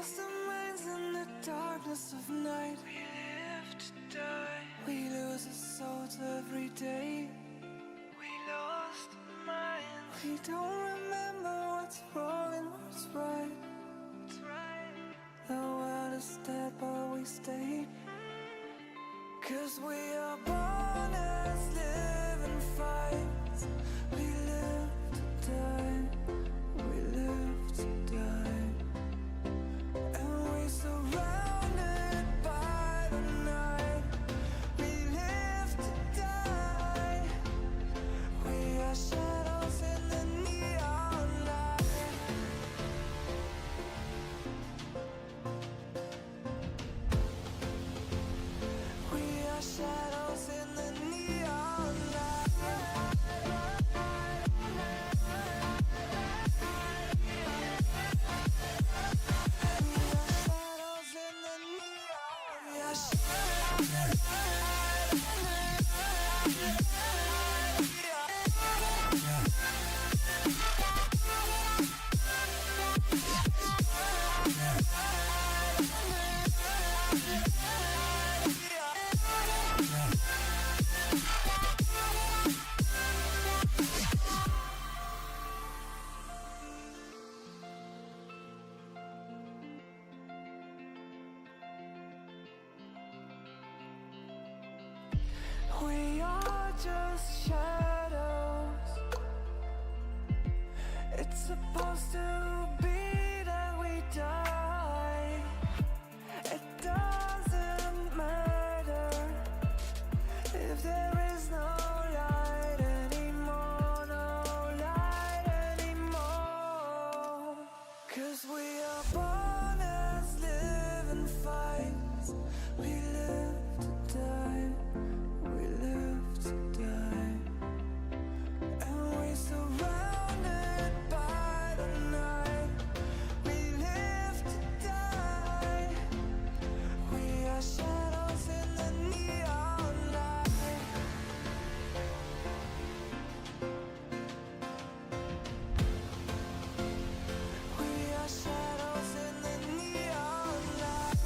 lost our minds in the darkness of night. We live to die. We lose our souls every day. We lost our minds. We don't remember what's wrong and what's right. What's right. The world is dead but we stay. 'Cause we are born as living fights. We live to die. We live to die. And we surrounded by the night. We live to die. We are shadows in the neon light. We are shadows in the neon light. We are just shadows. It's supposed to be that we die. It doesn't matter if there is no light anymore, no light anymore. 'Cause we are born as living fights. We live to die. We live to die. And we surrounded by the night. We live to die. We are shadows in the neon light. We are shadows in the neon light.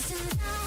Into the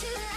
Into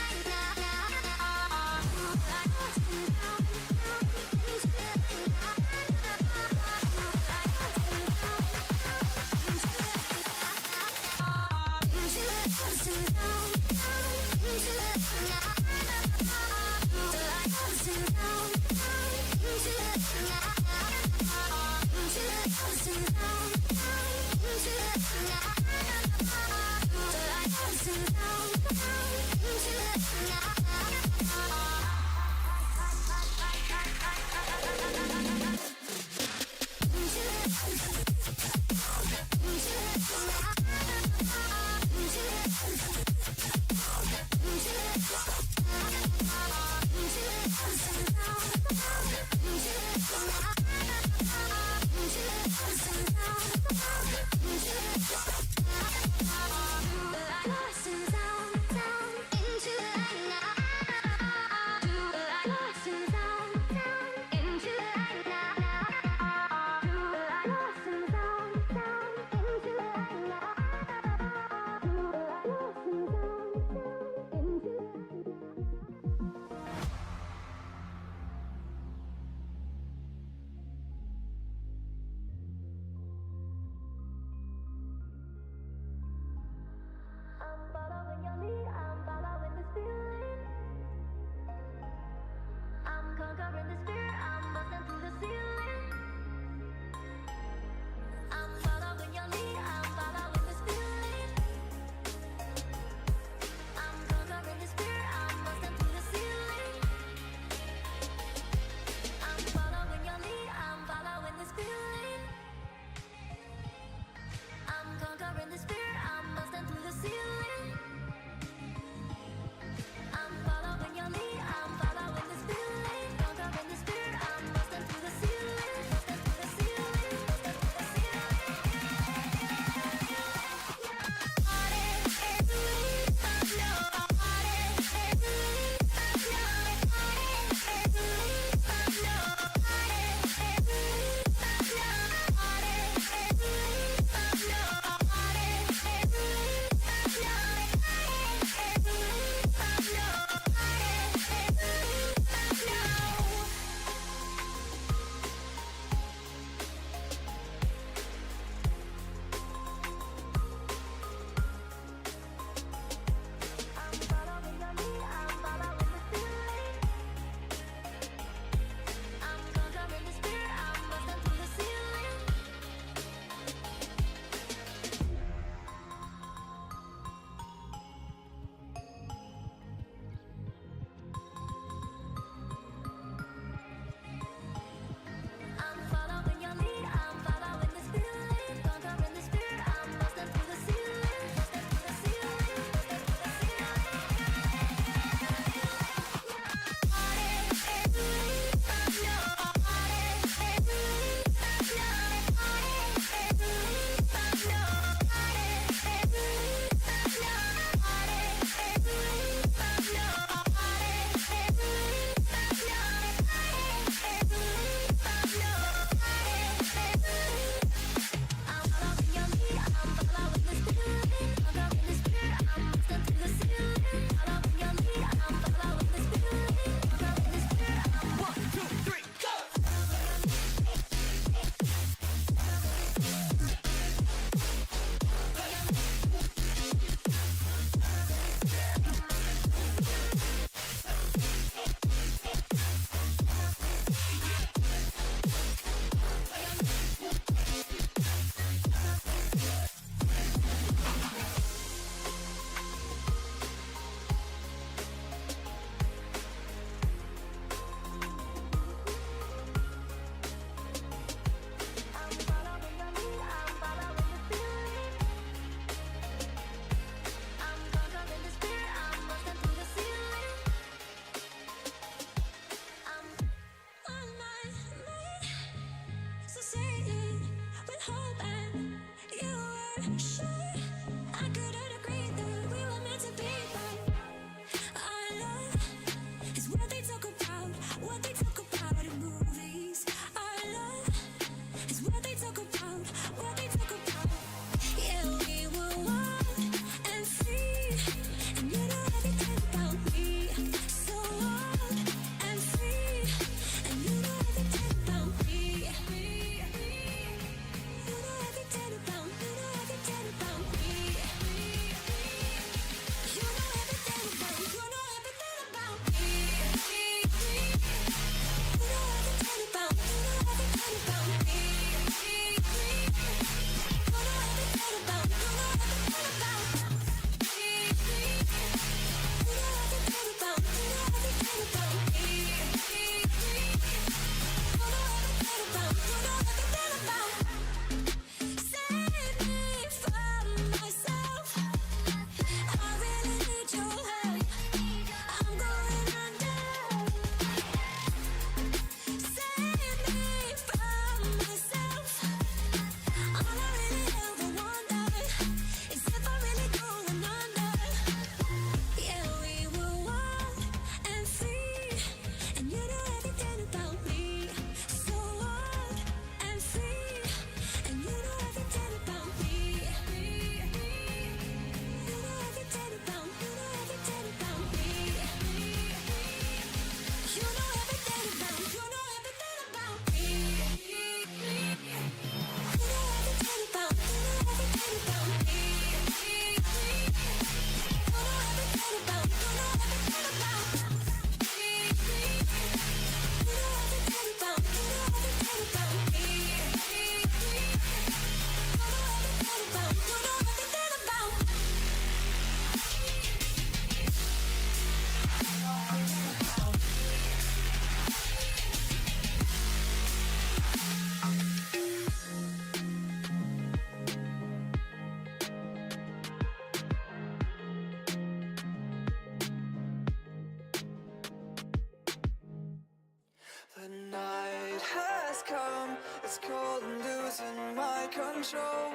control.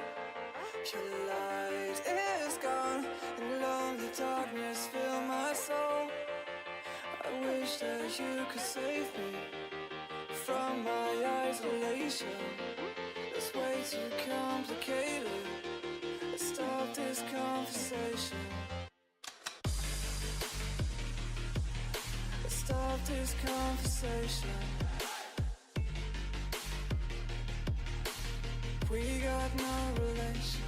Your light is gone, and lonely darkness fill my soul. I wish that you could save me from my isolation. It's way too complicated. Let's stop this conversation. Let's stop this conversation. We got no relation.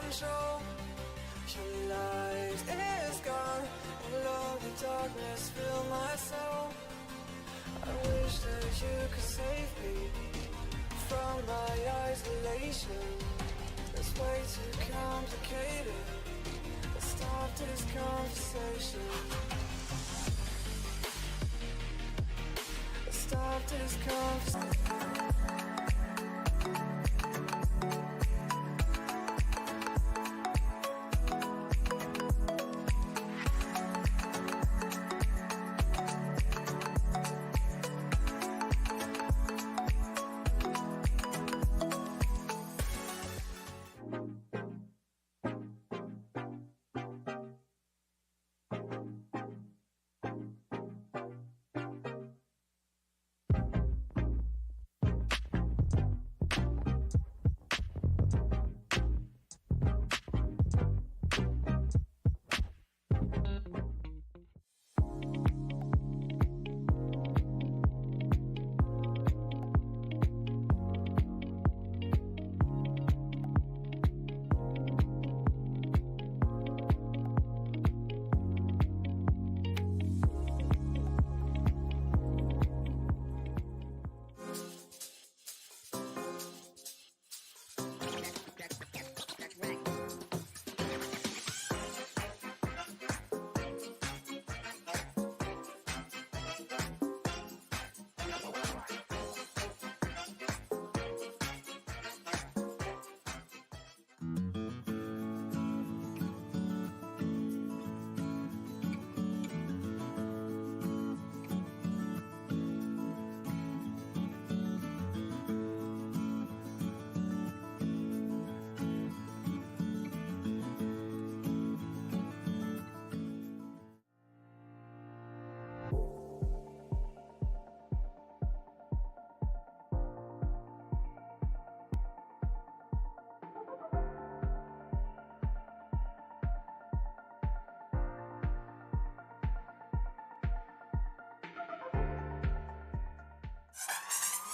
Control. Your light is gone, and lonely darkness fill my soul. I wish that you could save me from my isolation. It's way too complicated. Let's stop this conversation. Let's stop this conversation.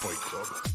Fight Club.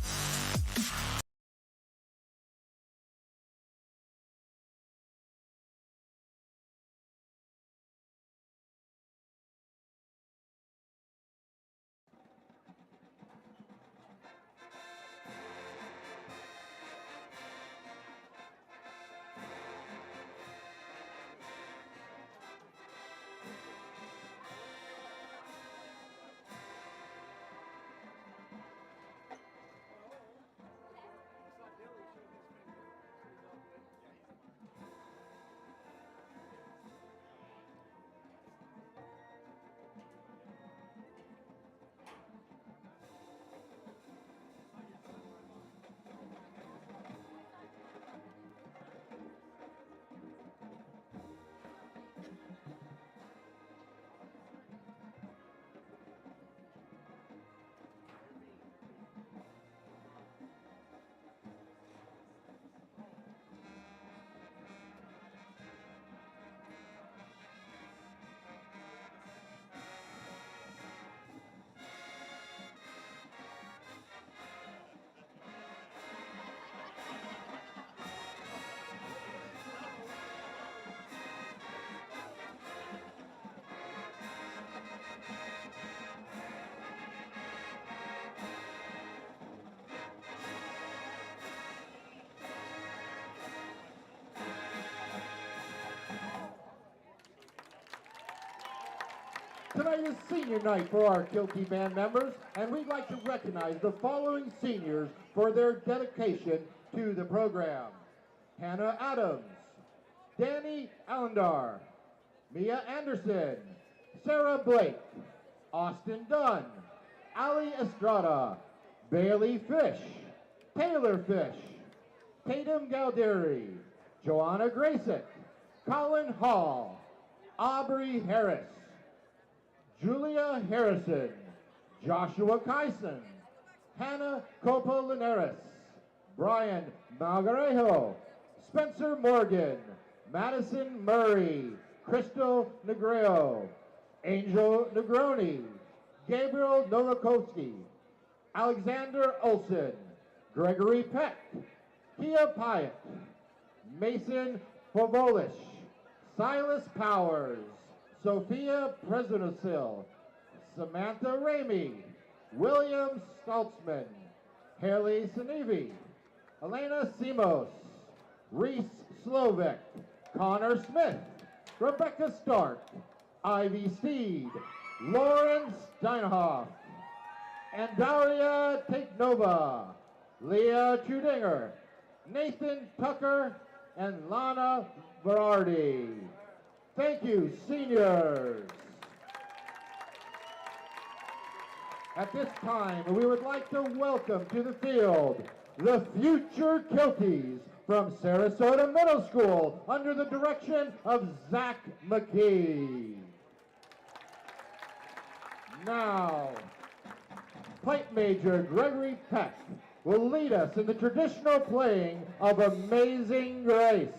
Tonight is senior night for our Kilty Band members, and we'd like to recognize the following seniors for their dedication to the program. Hannah Adams, Danny Allendar, Mia Anderson, Sarah Blake, Austin Dunn, Ali Estrada, Bailey Fish, Taylor Fish, Tatum Galderi, Joanna Grayson, Colin Hall, Aubrey Harris, Julia Harrison, Joshua Kyson, Hannah Copa Linares, Brian Malgarejo, Spencer Morgan, Madison Murray, Crystal Negreo, Angel Negroni, Gabriel Novakovsky, Alexander Olson, Gregory Peck, Kia Pyatt, Mason Povolish, Silas Powers, Sophia Presidentsil, Samantha Ramey, William Stoltzman, Haley Sinevi, Elena Simos, Reese Slovik, Connor Smith, Rebecca Stark, Ivy Steed, Lauren Steinhoff, and Daria Teknova, Leah Trudinger, Nathan Tucker, and Lana Berardi. Thank you, seniors. At this time, we would like to welcome to the field the future Kilties from Sarasota Middle School under the direction of Zach McKee. Now, Pipe Major Gregory Peck will lead us in the traditional playing of Amazing Grace.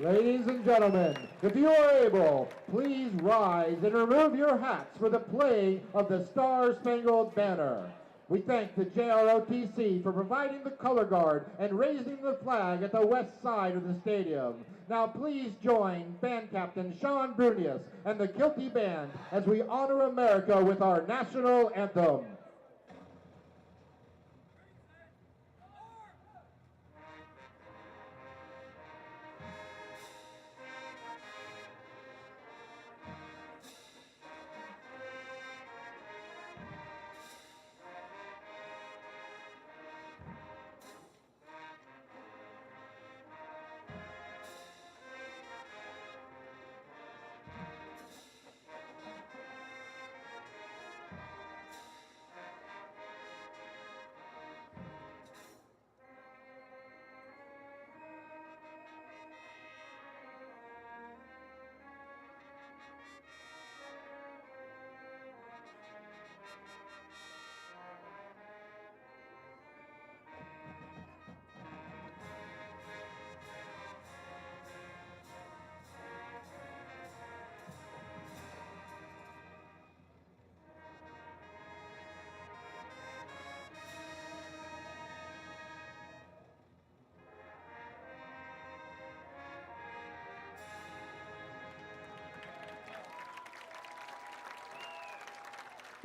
Ladies and gentlemen, if you are able, please rise and remove your hats for the playing of the Star-Spangled Banner. We thank the JROTC for providing the color guard and raising the flag at the west side of the stadium. Now please join Band Captain Sean Brunius and the Kilty Band as we honor America with our national anthem.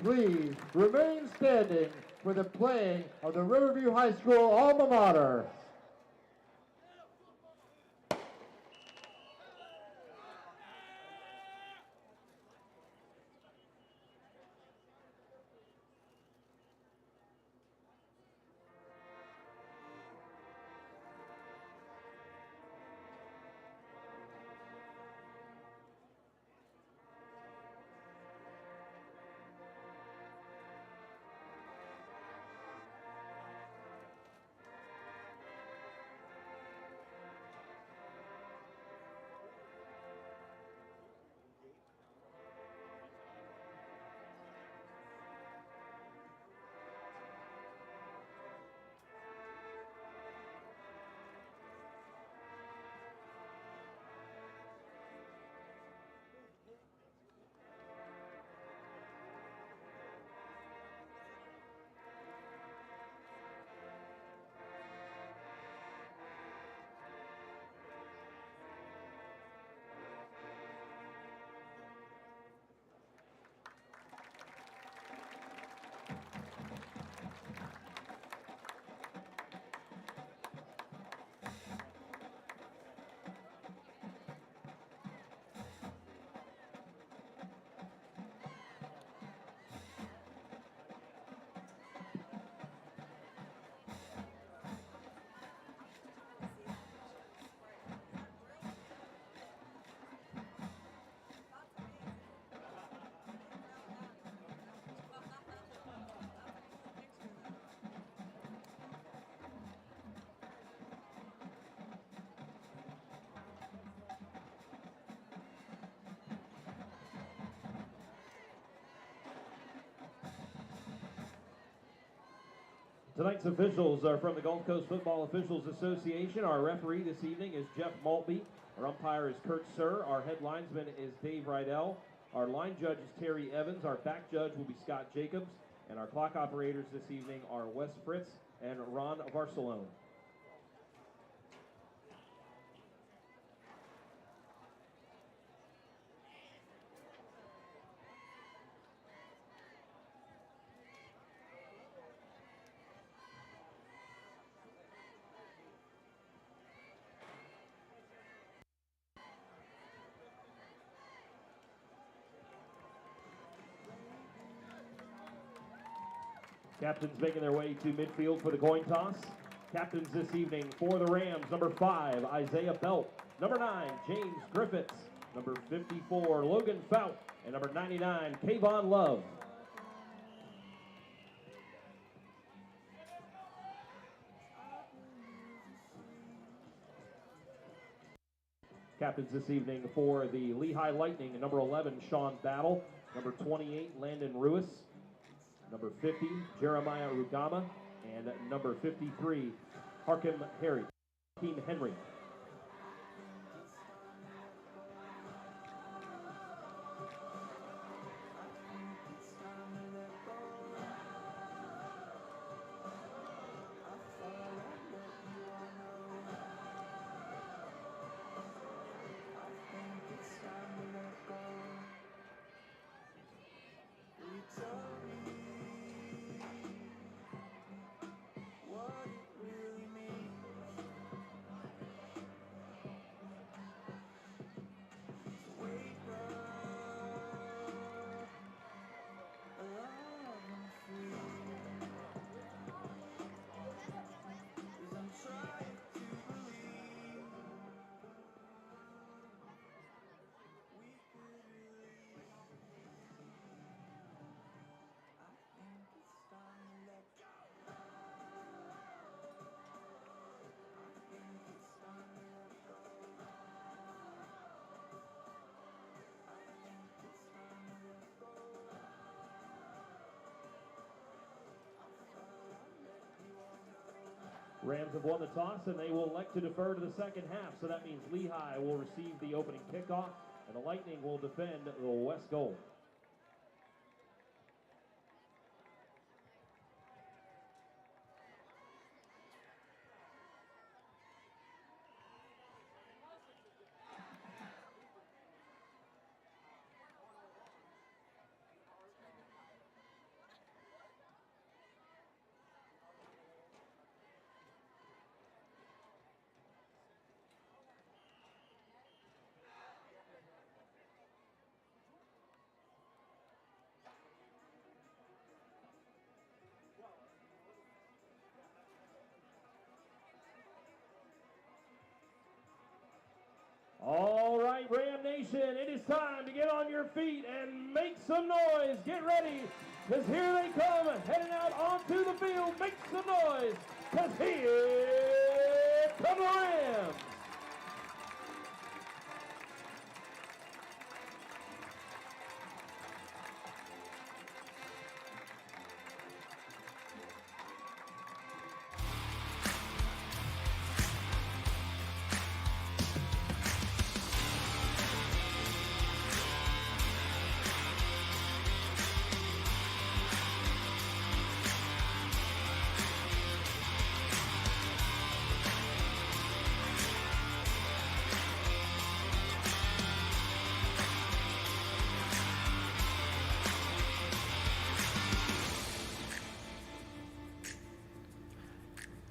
Please remain standing for the playing of the Riverview High School alma mater. Tonight's officials are from the Gulf Coast Football Officials Association. Our referee this evening is Jeff Maltby. Our umpire is Kurt Sir. Our head linesman is Dave Rydell. Our line judge is Terry Evans. Our back judge will be Scott Jacobs. And our clock operators this evening are Wes Fritz and Ron Varsalone. Captains making their way to midfield for the coin toss. Captains this evening for the Rams, number 5, Isaiah Belt. Number 9, James Griffiths. Number 54, Logan Fout. And number 99, Kayvon Love. Captains this evening for the Lehigh Lightning, number 11, Sean Battle. Number 28, Landon Ruiz. Number 50, Jeremiah Rugama, and number 53, Hakeem Henry. Rams have won the toss, and they will elect to defer to the second half. So that means Lehigh will receive the opening kickoff, and the Lightning will defend the west goal. Nation, it is time to get on your feet and make some noise. Get ready, because here they come, heading out onto the field. Make some noise, because here come the Rams.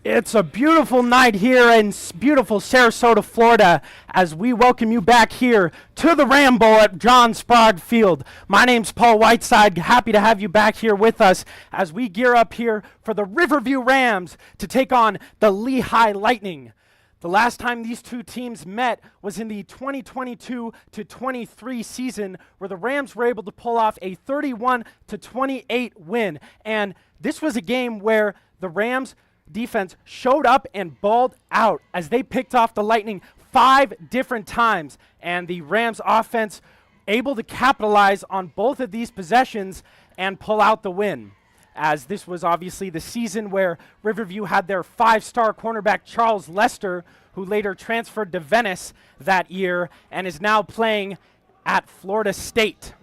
It's a beautiful night here in beautiful Sarasota, Florida, as we welcome you back here to the Ram Bowl at John Sprague Field. My name's Paul Whiteside. Happy to have you back here with us as we gear up here for the Riverview Rams to take on the Lehigh Lightning. The last time these two teams met was in the 2022-23 season, where the Rams were able to pull off a 31-28 win. And this was a game where the Rams defense showed up and balled out as they picked off the Lightning 5 different times, and the Rams offense able to capitalize on both of these possessions and pull out the win, as this was obviously the season where Riverview had their 5-star cornerback Charles Lester, who later transferred to Venice that year and is now playing at Florida State.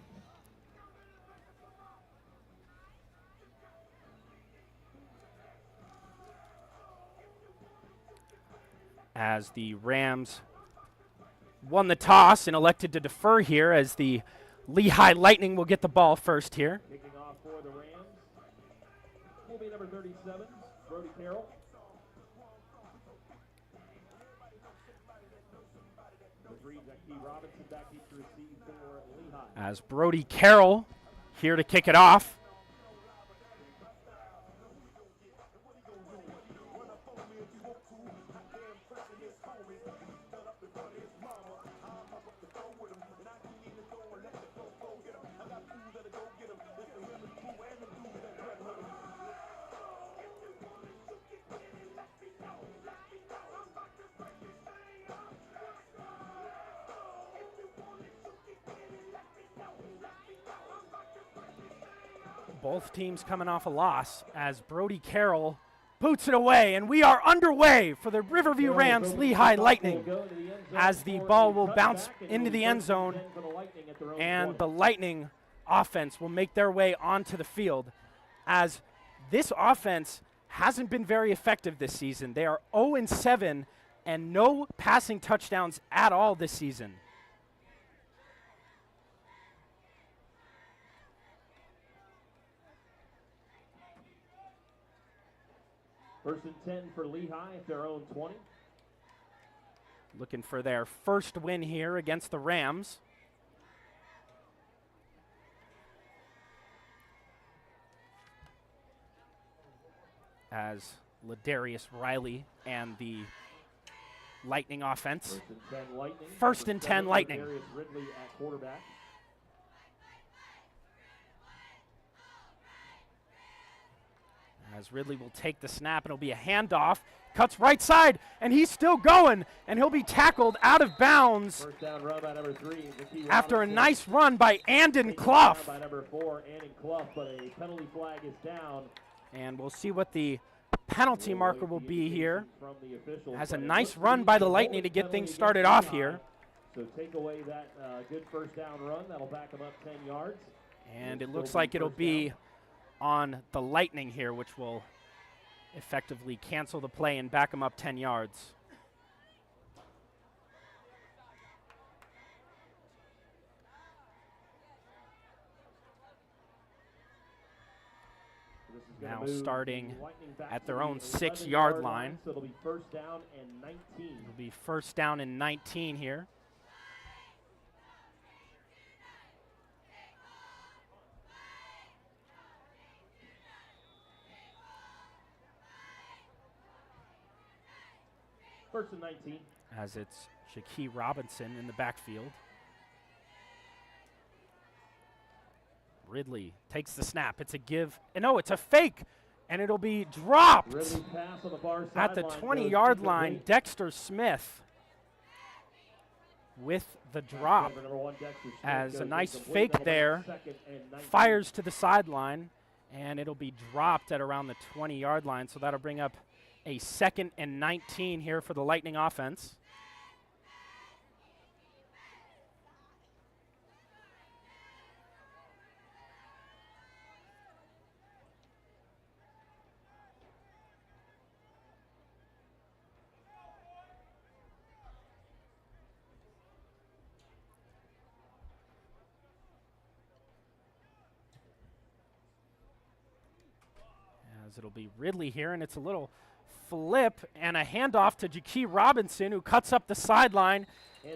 As the Rams won the toss and elected to defer here, as the Lehigh Lightning will get the ball first here. Kicking off for the Rams will be number 37, Brody Carroll. Robinson back deep to receive for Lehigh. As Brody Carroll here to kick it off. Both teams coming off a loss as Brody Carroll boots it away, and we are underway for the Riverview Rams Lehigh Lightning, as the ball will bounce into the end zone and the Lightning offense will make their way onto the field, as this offense hasn't been very effective this season. They are 0-7 and no passing touchdowns at all this season. First and 10 for Lehigh at their own 20. Looking for their first win here against the Rams. As Ladarius Riley and the Lightning offense. First and 10 Lightning. Ridley at quarterback. As Ridley will take the snap, and it'll be a handoff. Cuts right side, and he's still going, and he'll be tackled out of bounds First down run by number 3, after a nice run by Andon Clough. By number 4, Andon Clough, but a penalty flag is down. And we'll see what the penalty marker will be here. Has a nice run by the Lightning to get things started off here. So take away that good first down run. That'll back them up 10 yards. And it looks like it'll be on the Lightning here, which will effectively cancel the play and back them up 10 yards. Now starting at their own 6-yard line. So it'll be first down and 19. It'll be first down and 19 here. First and 19. As it's Shaquille Robinson in the backfield. Ridley takes the snap. It's a give. No, it's a fake. And it'll be dropped Ridley's pass on the far at the sideline 20-yard goes line. incomplete. Dexter Smith with the drop Number 1, Dexter Smith, as a goes nice incomplete. fake That'll bring there. up 2nd and 19. Fires to the sideline, and it'll be dropped at around the 20-yard line. So that'll bring up a 2nd and 19 here for the Lightning offense. As it'll be Ridley here, and it's a little flip and a handoff to Jakee Robinson, who cuts up the sideline,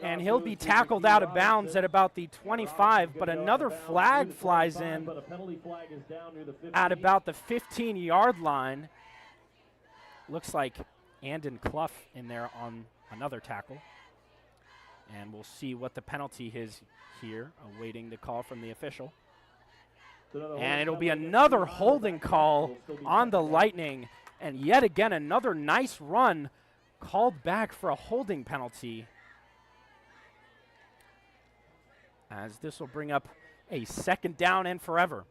and he'll be tackled out of bounds at about the 25, but another flag flies in But a penalty flag is down near the 15. at about the 15-yard line. Looks like Andon Clough in there on another tackle. And we'll see what the penalty is here, awaiting the call from the official. And it'll be another holding call on the Lightning. And yet again, another nice run called back for a holding penalty. As this will bring up a 2nd down and forever.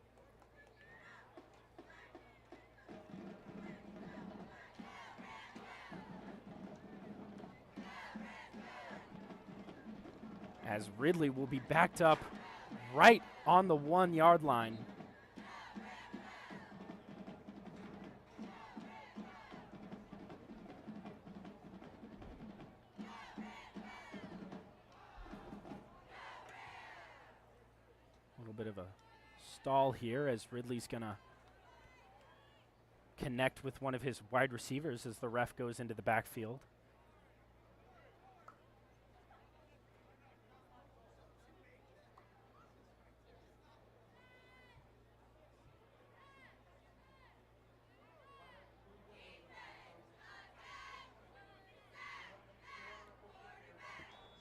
As Ridley will be backed up right on the 1-yard line. A little bit of a stall here as Ridley's going to connect with one of his wide receivers as the ref goes into the backfield.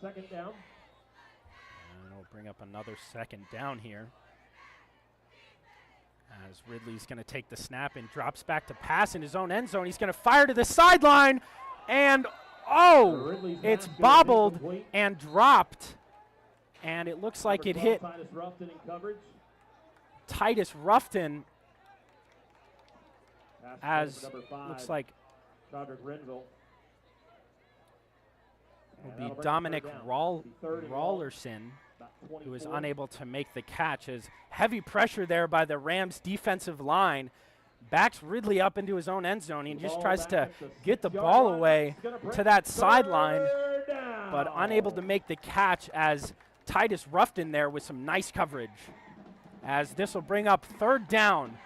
Second down. And it'll bring up another 2nd down here. As Ridley's going to take the snap and drops back to pass in his own end zone. He's going to fire to the sideline. And, oh, Ridley's it's pass goes bobbled incomplete. and dropped. And it looks like it hit Titus Ruffin in coverage. Titus Ruffin, Pass as to number 5, looks like Roderick Renville. will And be that'll bring Dominic third down. Be 3rd and long, Rawlerson, about who was 24. unable to make the catch. As heavy pressure there by the Rams defensive line. Backs Ridley up into his own end zone. He just Ball tries back to at the get the 6-yard ball line. away It's gonna bring to that 3rd sideline, down. but unable to make the catch as Titus Ruffin there with some nice coverage. As this will bring up 3rd down.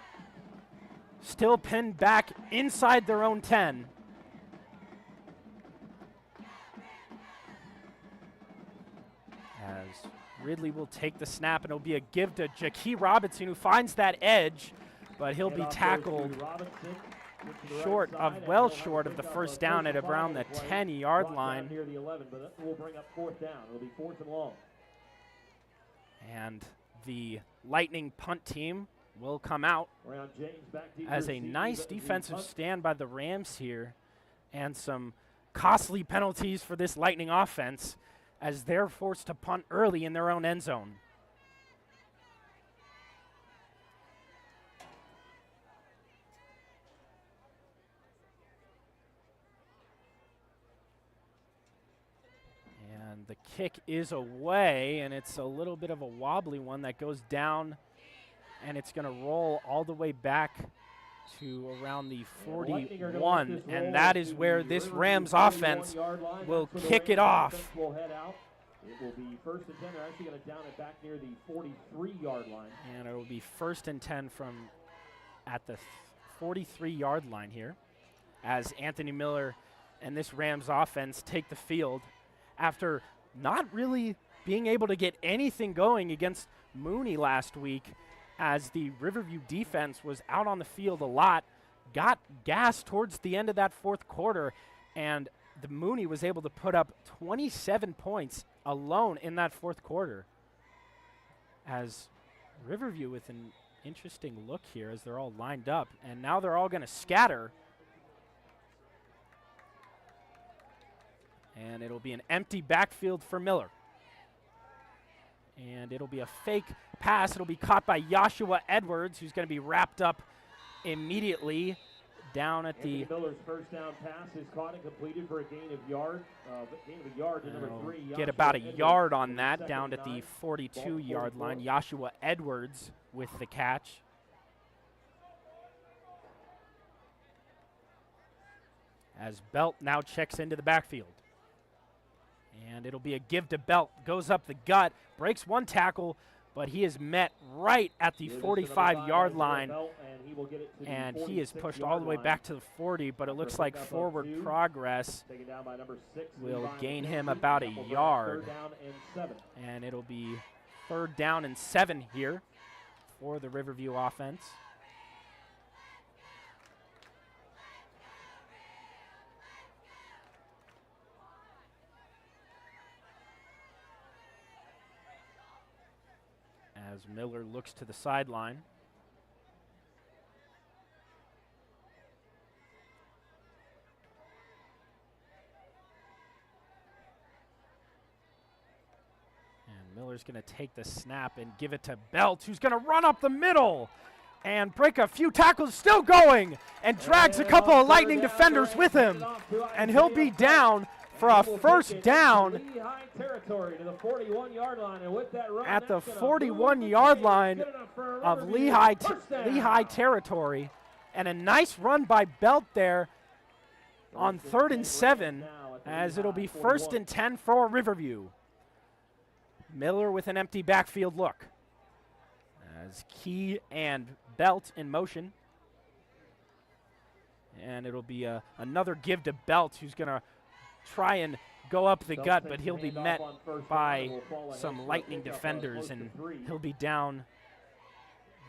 Still pinned back inside their own 10. As Ridley will take the snap, and it'll be a give to Jakee Robinson, who finds that edge, but he'll be Handoff goes to tackled Robinson, gets to the right short side, of, and well he'll have short to of the pick up first a down at personal around the foul play. 10-yard Brought down line. near the 11, but that will bring up 4th down. It'll be 4th and long. And the Lightning punt team will come out Around James back deep as to a receive nice the defensive punt. stand by the Rams here, and some costly penalties for this Lightning offense as they're forced to punt early in their own end zone. And the kick is away, and it's a little bit of a wobbly one that goes down, and it's going to roll all the way back to around the Lightning are gonna let 41, this roll and that is to where the this Riverview Rams 41 offense yard line. will That's where the kick it Rams off. offense will head out. It will be 1st and 10. They're actually going to down it back near the 43-yard line. And it will be 1st and 10 from at the 43-yard line here, as Anthony Miller and this Rams offense take the field after not really being able to get anything going against Mooney last week, as the Riverview defense was out on the field a lot, got gas towards the end of that 4th quarter, and the Mooney was able to put up 27 points alone in that 4th quarter, as Riverview with an interesting look here as they're all lined up, and now they're all going to scatter. And it'll be an empty backfield for Miller. And it'll be a fake pass. It'll be caught by Joshua Edwards, who's going to be wrapped up immediately down at the. Miller's first down pass is caught and completed for a gain of a yard to number 3. Get about a yard on that down at the 42-yard line. Joshua Edwards with the catch. As Belt now checks into the backfield. And it'll be a give to Belt. Goes up the gut, breaks one tackle, but he is met right at the 45-yard line. And he is pushed all the way back to the 40, but it looks like forward progress will gain him about a yard. And it'll be 3rd down and 7 here for the Riverview offense. As Miller looks to the sideline. And Miller's going to take the snap and give it to Belt, who's going to run up the middle and break a few tackles, still going, and drags a couple of Lightning defenders with him. And he'll be down for a first down at the 41-yard line of Lehigh territory. And a nice run by Belt there on 3rd and 7, as it'll be 1st and 10 for Riverview. Miller with an empty backfield look as Key and Belt in motion. And it'll be another give to Belt, who's going to try and go up the gut, but he'll be met by some Lightning defenders, and he'll be down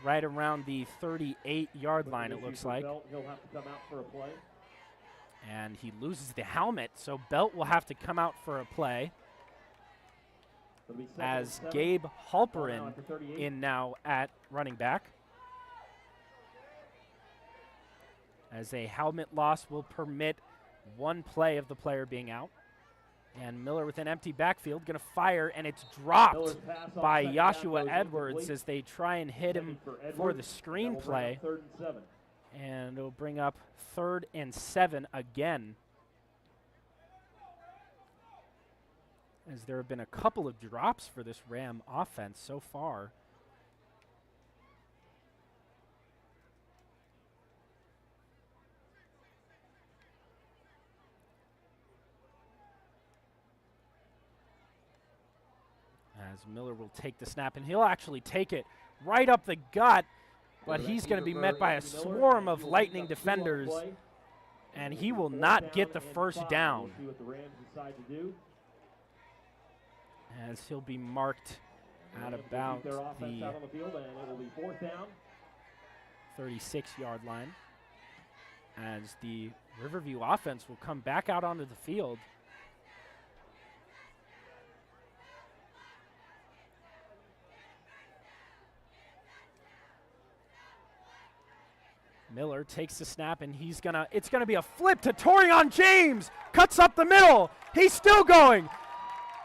right around the 38-yard line, it looks like. And he loses the helmet, so Belt will have to come out for a play. As Gabe Halperin in now at running back. As a helmet loss will permit one play of the player being out. And Miller with an empty backfield, going to fire, and it's dropped by Joshua Edwards as they try and hit him for the screenplay. And it'll bring up 3rd and 7 again. As there have been a couple of drops for this Ram offense so far. As Miller will take the snap, and he'll actually take it right up the gut, but he's going to be met by a swarm of Lightning defenders, and he will not get the first down. As he'll be marked at about the 36-yard line. As the Riverview offense will come back out onto the field. Miller takes the snap, and it's gonna be a flip to Torian James. Cuts up the middle. He's still going.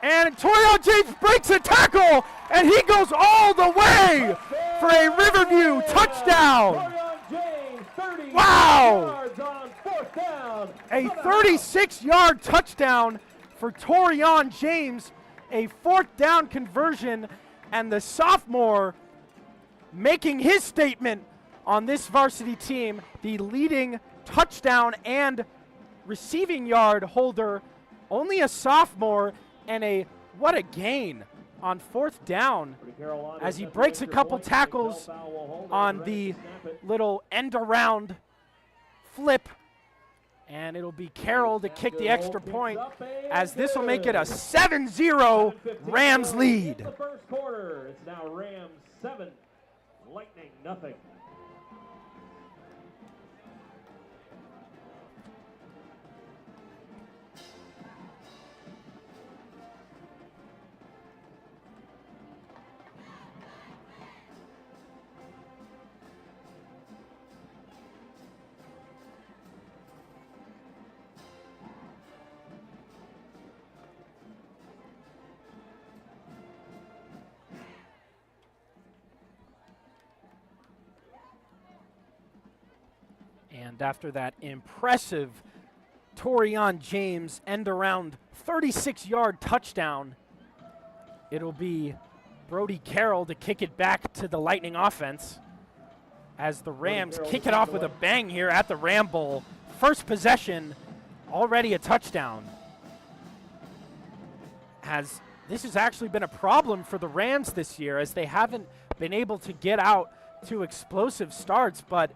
And Torian James breaks a tackle, and he goes all the way for a Riverview touchdown. Wow! A 36-yard touchdown for Torian James, a 4th down conversion, and the sophomore making his statement on this varsity team, the leading touchdown and receiving yard holder, only a sophomore, and what a gain on 4th down as he breaks a couple tackles on the little end around flip. And it'll be Carroll to kick the extra point, as this will make it a 7-0 Rams lead. In the first quarter, it's now Rams 7, Lightning nothing. And after that impressive Torian James end around 36-yard touchdown, it'll be Brody Carroll to kick it back to the Lightning offense as the Rams kick it off with a bang here at the Ram Bowl. First possession, already a touchdown. As this has actually been a problem for the Rams this year, as they haven't been able to get out to explosive starts, but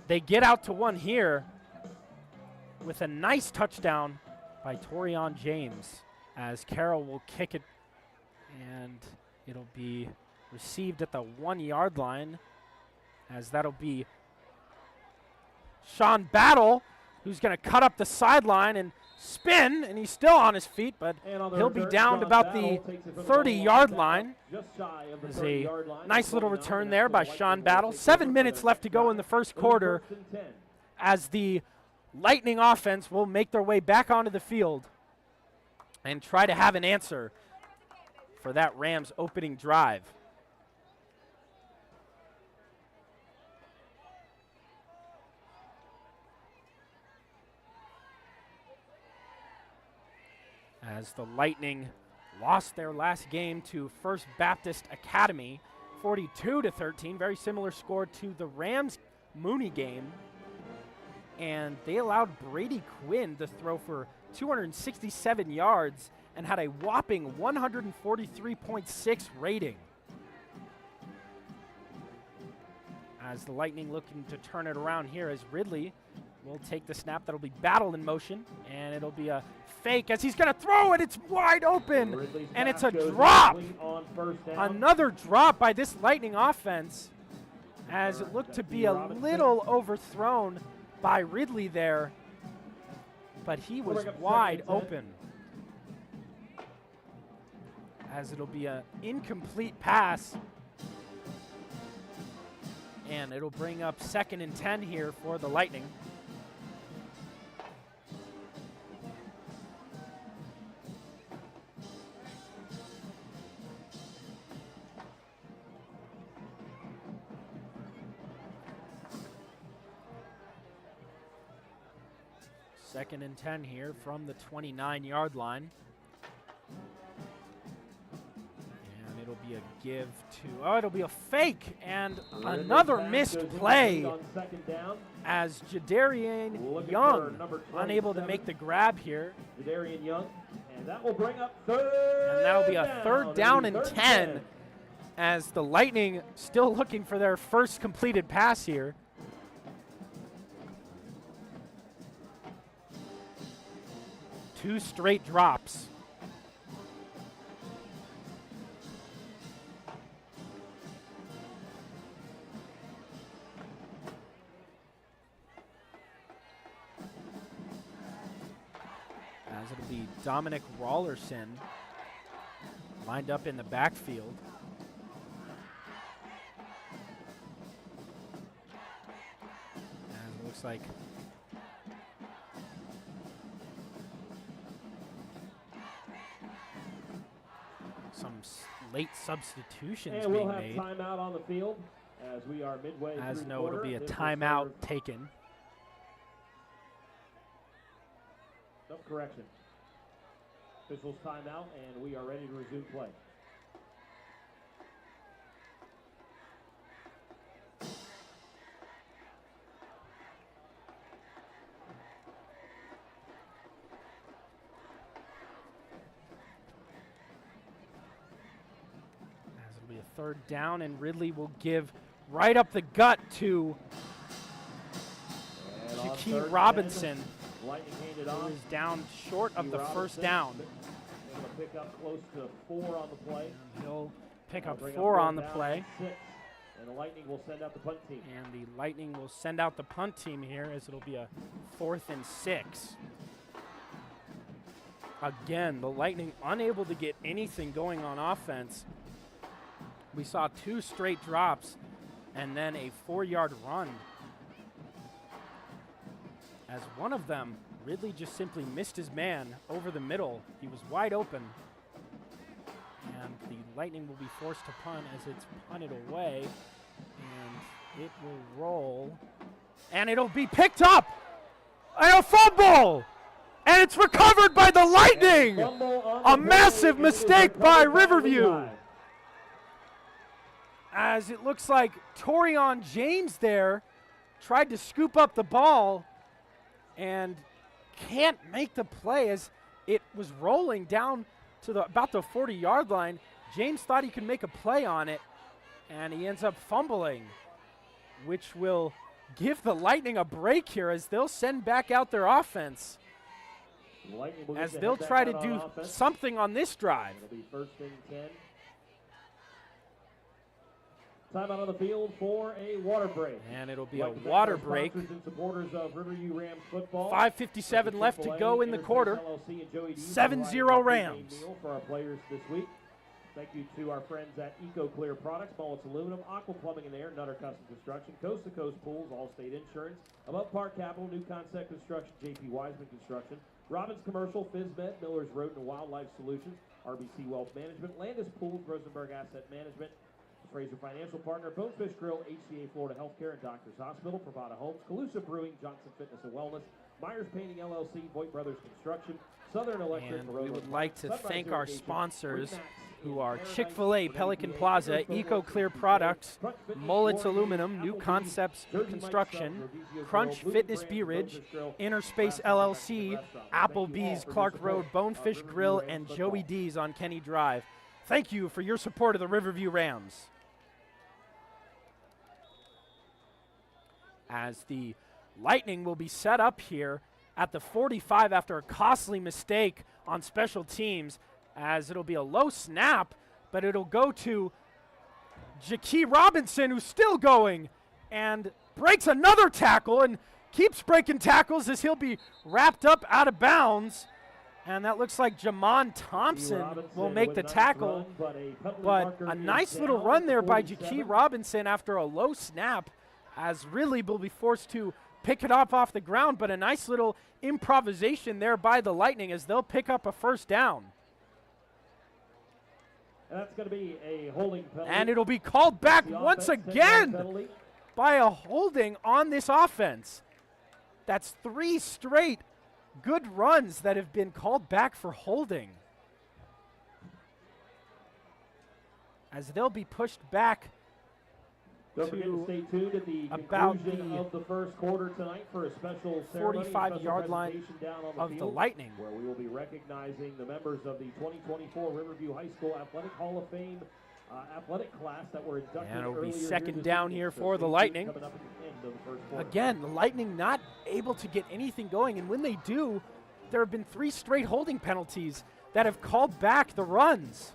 they get out to one here with a nice touchdown by Torian James, as Carroll will kick it, and it'll be received at the 1-yard line, as that'll be Sean Battle, who's going to cut up the sideline and spin, and he's still on his feet, but he'll be down about the 30-yard line. There's a nice little return there by Sean Battle. 7 minutes left to go in the first quarter, as the Lightning offense will make their way back onto the field and try to have an answer for that Rams opening drive. As the Lightning lost their last game to First Baptist Academy, 42-13, very similar score to the Rams Mooney game. And they allowed Brady Quinn to throw for 267 yards and had a whopping 143.6 rating. As the Lightning looking to turn it around here, as Ridley will take the snap. That'll be Battle in motion, and it'll be a fake as he's going to throw it. It's wide open, and it's a drop. Another drop by this Lightning offense, as it looked to be a little overthrown by Ridley there, but he was wide open. As it'll be an incomplete pass, and it'll bring up 2nd and 10 here for the Lightning. Second and 10 here from the 29-yard line. And it'll be a give to, it'll be a fake, and another missed play as Jadarian Young unable to make the grab here. Jadarian Young, and that will bring up third. And that'll be a third down and 10 as the Lightning still looking for their first completed pass here. Two straight drops. As it'll be Dominic Rawlerson lined up in the backfield. And it looks like some late substitutions and being we'll have made. Timeout on the field as we are midway As through the no, it'll quarter. be a This will timeout serve- taken. No correction. Officials timeout, and we are ready to resume play. As it'll be a third down, and Ridley will give right up the gut to And on third Shaquille and Robinson, 10, Lightning handed who off. is down short of the Shaquille first Robinson, down. Able to pick up close to 4 on the play. He'll pick up Bring 4 fourth on the down play. and 6. And the Lightning will send out the punt team. And the Lightning will send out the punt team here, as it'll be a 4th and 6. Again, the Lightning unable to get anything going on offense. We saw 2 straight drops and then a 4-yard run. As one of them, Ridley just simply missed his man over the middle. He was wide open. And the Lightning will be forced to punt as it's punted away. And it will roll And it'll be picked up. And a fumble. And it's recovered by the Lightning. A massive mistake by Riverview. As it looks like Torion James there tried to scoop up the ball and can't make the play as it was rolling down to about the 40-yard line. James thought he could make a play on it, and he ends up fumbling, which will give the Lightning a break here as they'll send back out their offense, as they'll try to do something on this drive. It'll be 1st and 10. Time out on the field for a water break. And it'll be a water break. And supporters of Riverview Rams football. 5:57 left to go in the quarter. 7-0 Rams. For our players this week. Thank you to our friends at EcoClear Products, Mullets Aluminum, Aqua Plumbing and Air, Nutter Custom Construction, Coast to Coast Pools, Allstate Insurance, Above Park Capital, New Concept Construction, JP Wiseman Construction, Robbins Commercial, FizMed, Miller's Rodent and Wildlife Solutions, RBC Wealth Management, Landis Pools, Rosenberg Asset Management, Fraser Financial Partner, Bonefish Grill, HCA Florida Healthcare and Doctors Hospital, Pravada Homes, Calusa Brewing, Johnson Fitness and Wellness, Myers Painting LLC, Voight Brothers Construction, Southern Electric. And we would like to thank our sponsors, who are Chick-fil-A, Pelican Plaza, EcoClear Products, Mullets Aluminum, New Concepts Construction, Crunch Fitness Bee Ridge, Interspace LLC, Applebee's, Clark Road, Bonefish Grill, and Joey D's on Kenny Drive. Thank you for your support of the Riverview Rams. As the Lightning will be set up here at the 45 after a costly mistake on special teams, as it'll be a low snap, but it'll go to Jakee Robinson, who's still going and breaks another tackle and keeps breaking tackles as he'll be wrapped up out of bounds. And that looks like Jamon Thompson will make the tackle, but a nice little run there by Jakee Robinson after a low snap, as Ridley will be forced to pick it up off the ground, but a nice little improvisation there by the Lightning as they'll pick up a first down. And that's going to be a holding penalty. And it'll be called back once again by a holding on this offense. That's 3 straight good runs that have been called back for holding, as they'll be pushed back Don't forget to stay tuned at the about conclusion of the first quarter tonight for a special 45-yard line of the Lightning, where we will be recognizing the members of the 2024 Riverview High School Athletic Hall of Fame athletic class that were inducted. And it'll be second down here for the Lightning. Again, the Lightning not able to get anything going, and when they do, there have been 3 straight holding penalties that have called back the runs.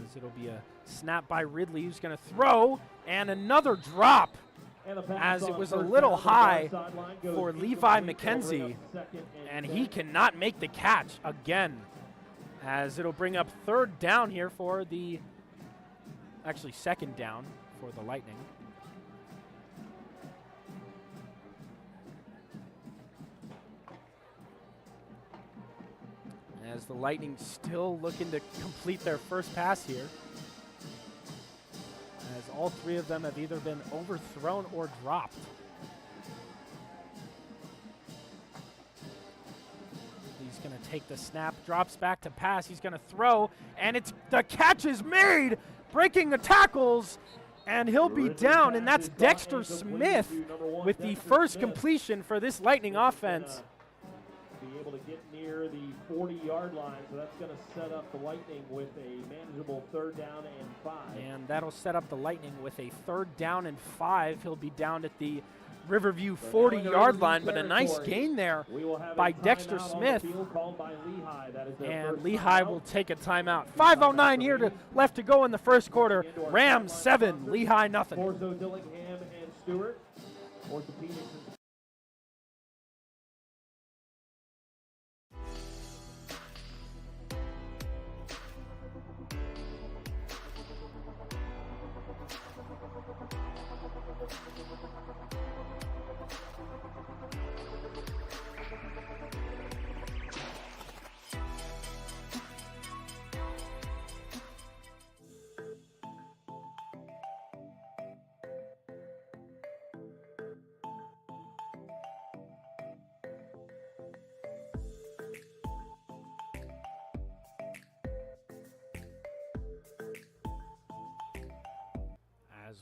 As it'll be a snap by Ridley, who's going to throw, and another drop, as it was a little high for Levi McKenzie, and he cannot make the catch again, as it'll bring up 3rd down here for the, actually 2nd down for the Lightning. As the Lightning still looking to complete their first pass here, as all 3 of them have either been overthrown or dropped. He's going to take the snap, drops back to pass. He's going to throw, and it's the catch is made, breaking the tackles, and he'll be down, and that's Dexter Smith with the first completion for this Lightning offense. Be able to get near the 40-yard line, so that's going to set up the Lightning with a manageable 3rd down and 5. And that'll set up the Lightning with a 3rd down and 5. He'll be down at the Riverview 40-yard line, but a nice gain there by Dexter Smith. And Lehigh will take a timeout. 5:09 here left to go in the first quarter. Rams 7, Lehigh nothing. Forzo, Dillingham, and Stewart. Orthopedics and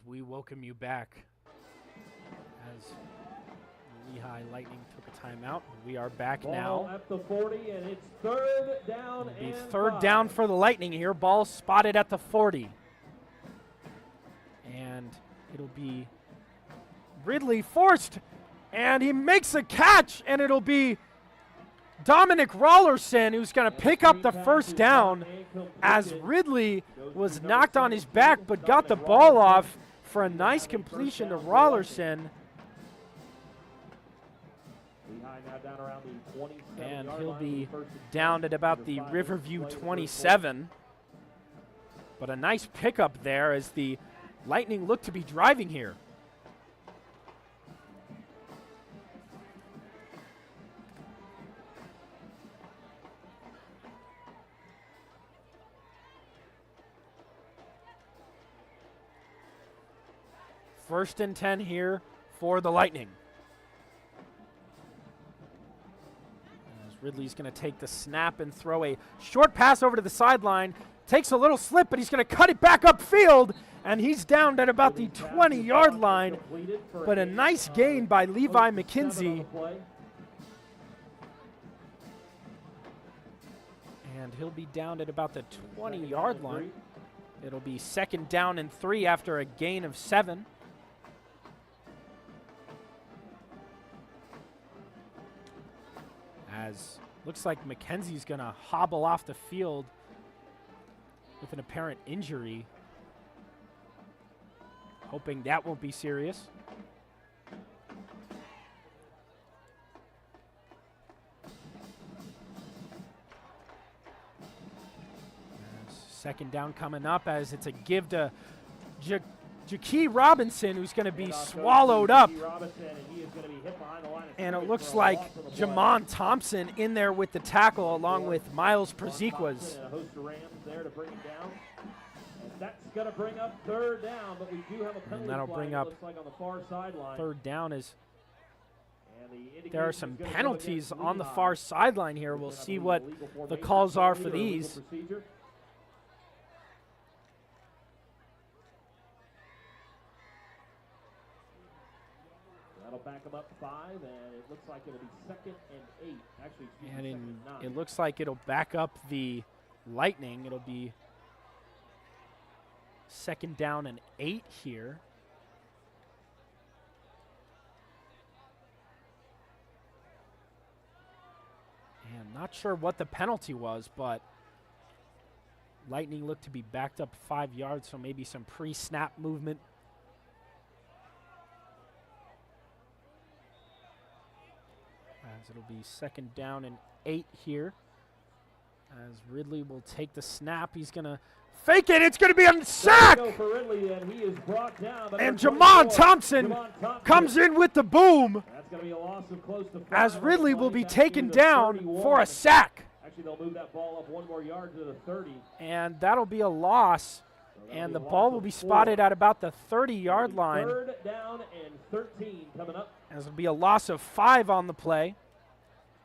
we welcome you back. As Lehigh Lightning took a timeout, we are back Ball now. at the 40, and it's third down It'll be and third 5. down for the Lightning here. Ball spotted at the 40. And it'll be Ridley forced, and he makes a catch, and it'll be Dominic Rollerson who's going to pick up the first down as Ridley was knocked on his back but got the ball off for a nice completion to Rollerson. And he'll be down at about the Riverview 27. But a nice pickup there as the Lightning look to be driving here. First and 10 here for the Lightning. As Ridley's going to take the snap and throw a short pass over to the sideline. Takes a little slip, but he's going to cut it back upfield, and he's down at about the 20-yard line. But a nice gain by Levi McKenzie. And he'll be down at about the 20-yard line. It'll be second down and 3 after a gain of 7. As looks like McKenzie's going to hobble off the field with an apparent injury. Hoping that won't be serious. Second down coming up as it's a give to Jakee Robinson, who's going to be swallowed up. And it looks like Jamon Thompson in there with the tackle along with Miles Praziquas. That's going to bring up third down, but we do have a penalty. And that'll bring up on the far sideline. Third down as there are some penalties on the far sideline here. We'll see what the calls are for these. That'll back them up 5, and it looks like it'll be second and 8. Actually, and second and 9. It looks like it'll back up the Lightning. It'll be second down and 8 here. And not sure what the penalty was, but Lightning looked to be backed up 5 yards, so maybe some pre-snap movement. As it'll be second down and 8 here. As Ridley will take the snap. He's going to fake it. It's going to be a sack. And Jamon Thompson comes in with the boom. That's going to be a loss of close to 5. As Ridley will be taken down for a sack. Actually, they'll move that ball up 1 more yard to the 30. And that'll be a loss. And the ball will be spotted at about the 30-yard line. Third down and 13 coming up. As it'll be a loss of 5 on the play.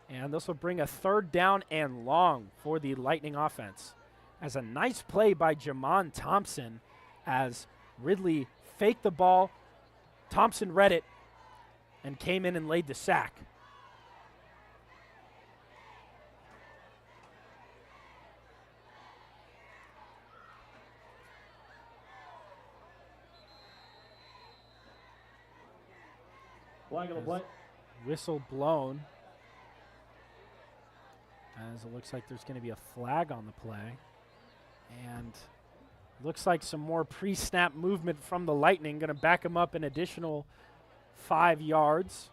And this will bring a third down and long for the Lightning offense. As a nice play by Jamon Thompson as Ridley faked the ball. Thompson read it and came in and laid the sack. Flag on the play. Whistle blown. As it looks like there's going to be a flag on the play. And looks like some more pre-snap movement from the Lightning. Going to back him up an additional 5 yards.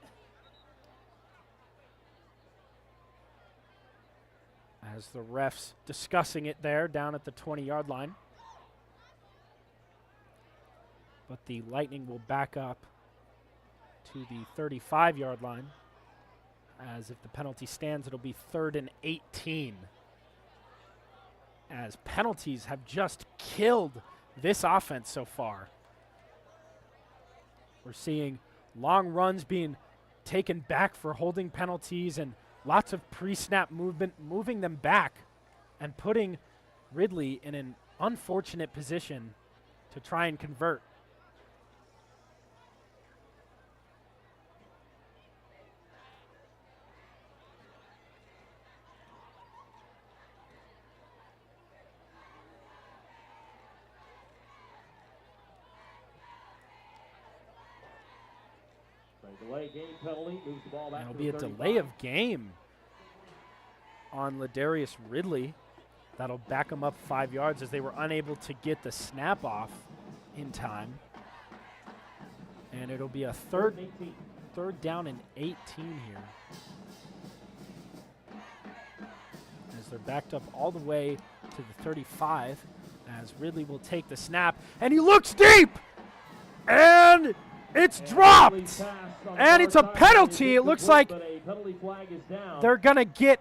As the refs discussing it there down at the 20-yard line. But the Lightning will back up to the 35-yard line. As if the penalty stands, it'll be 3rd and 18. As penalties have just killed this offense so far. We're seeing long runs being taken back for holding penalties and lots of pre-snap movement, moving them back and putting Ridley in an unfortunate position to try and convert. A delay game penalty moves the ball back. It'll to be a 35. delay of game on Ladarius Ridley. That'll back him up 5 yards as they were unable to get the snap off in time. And it'll be a third down and 18 here. As they're backed up all the way to the 35, as Ridley will take the snap, and he looks deep, and it's dropped, and it's a penalty. It looks like they're gonna get.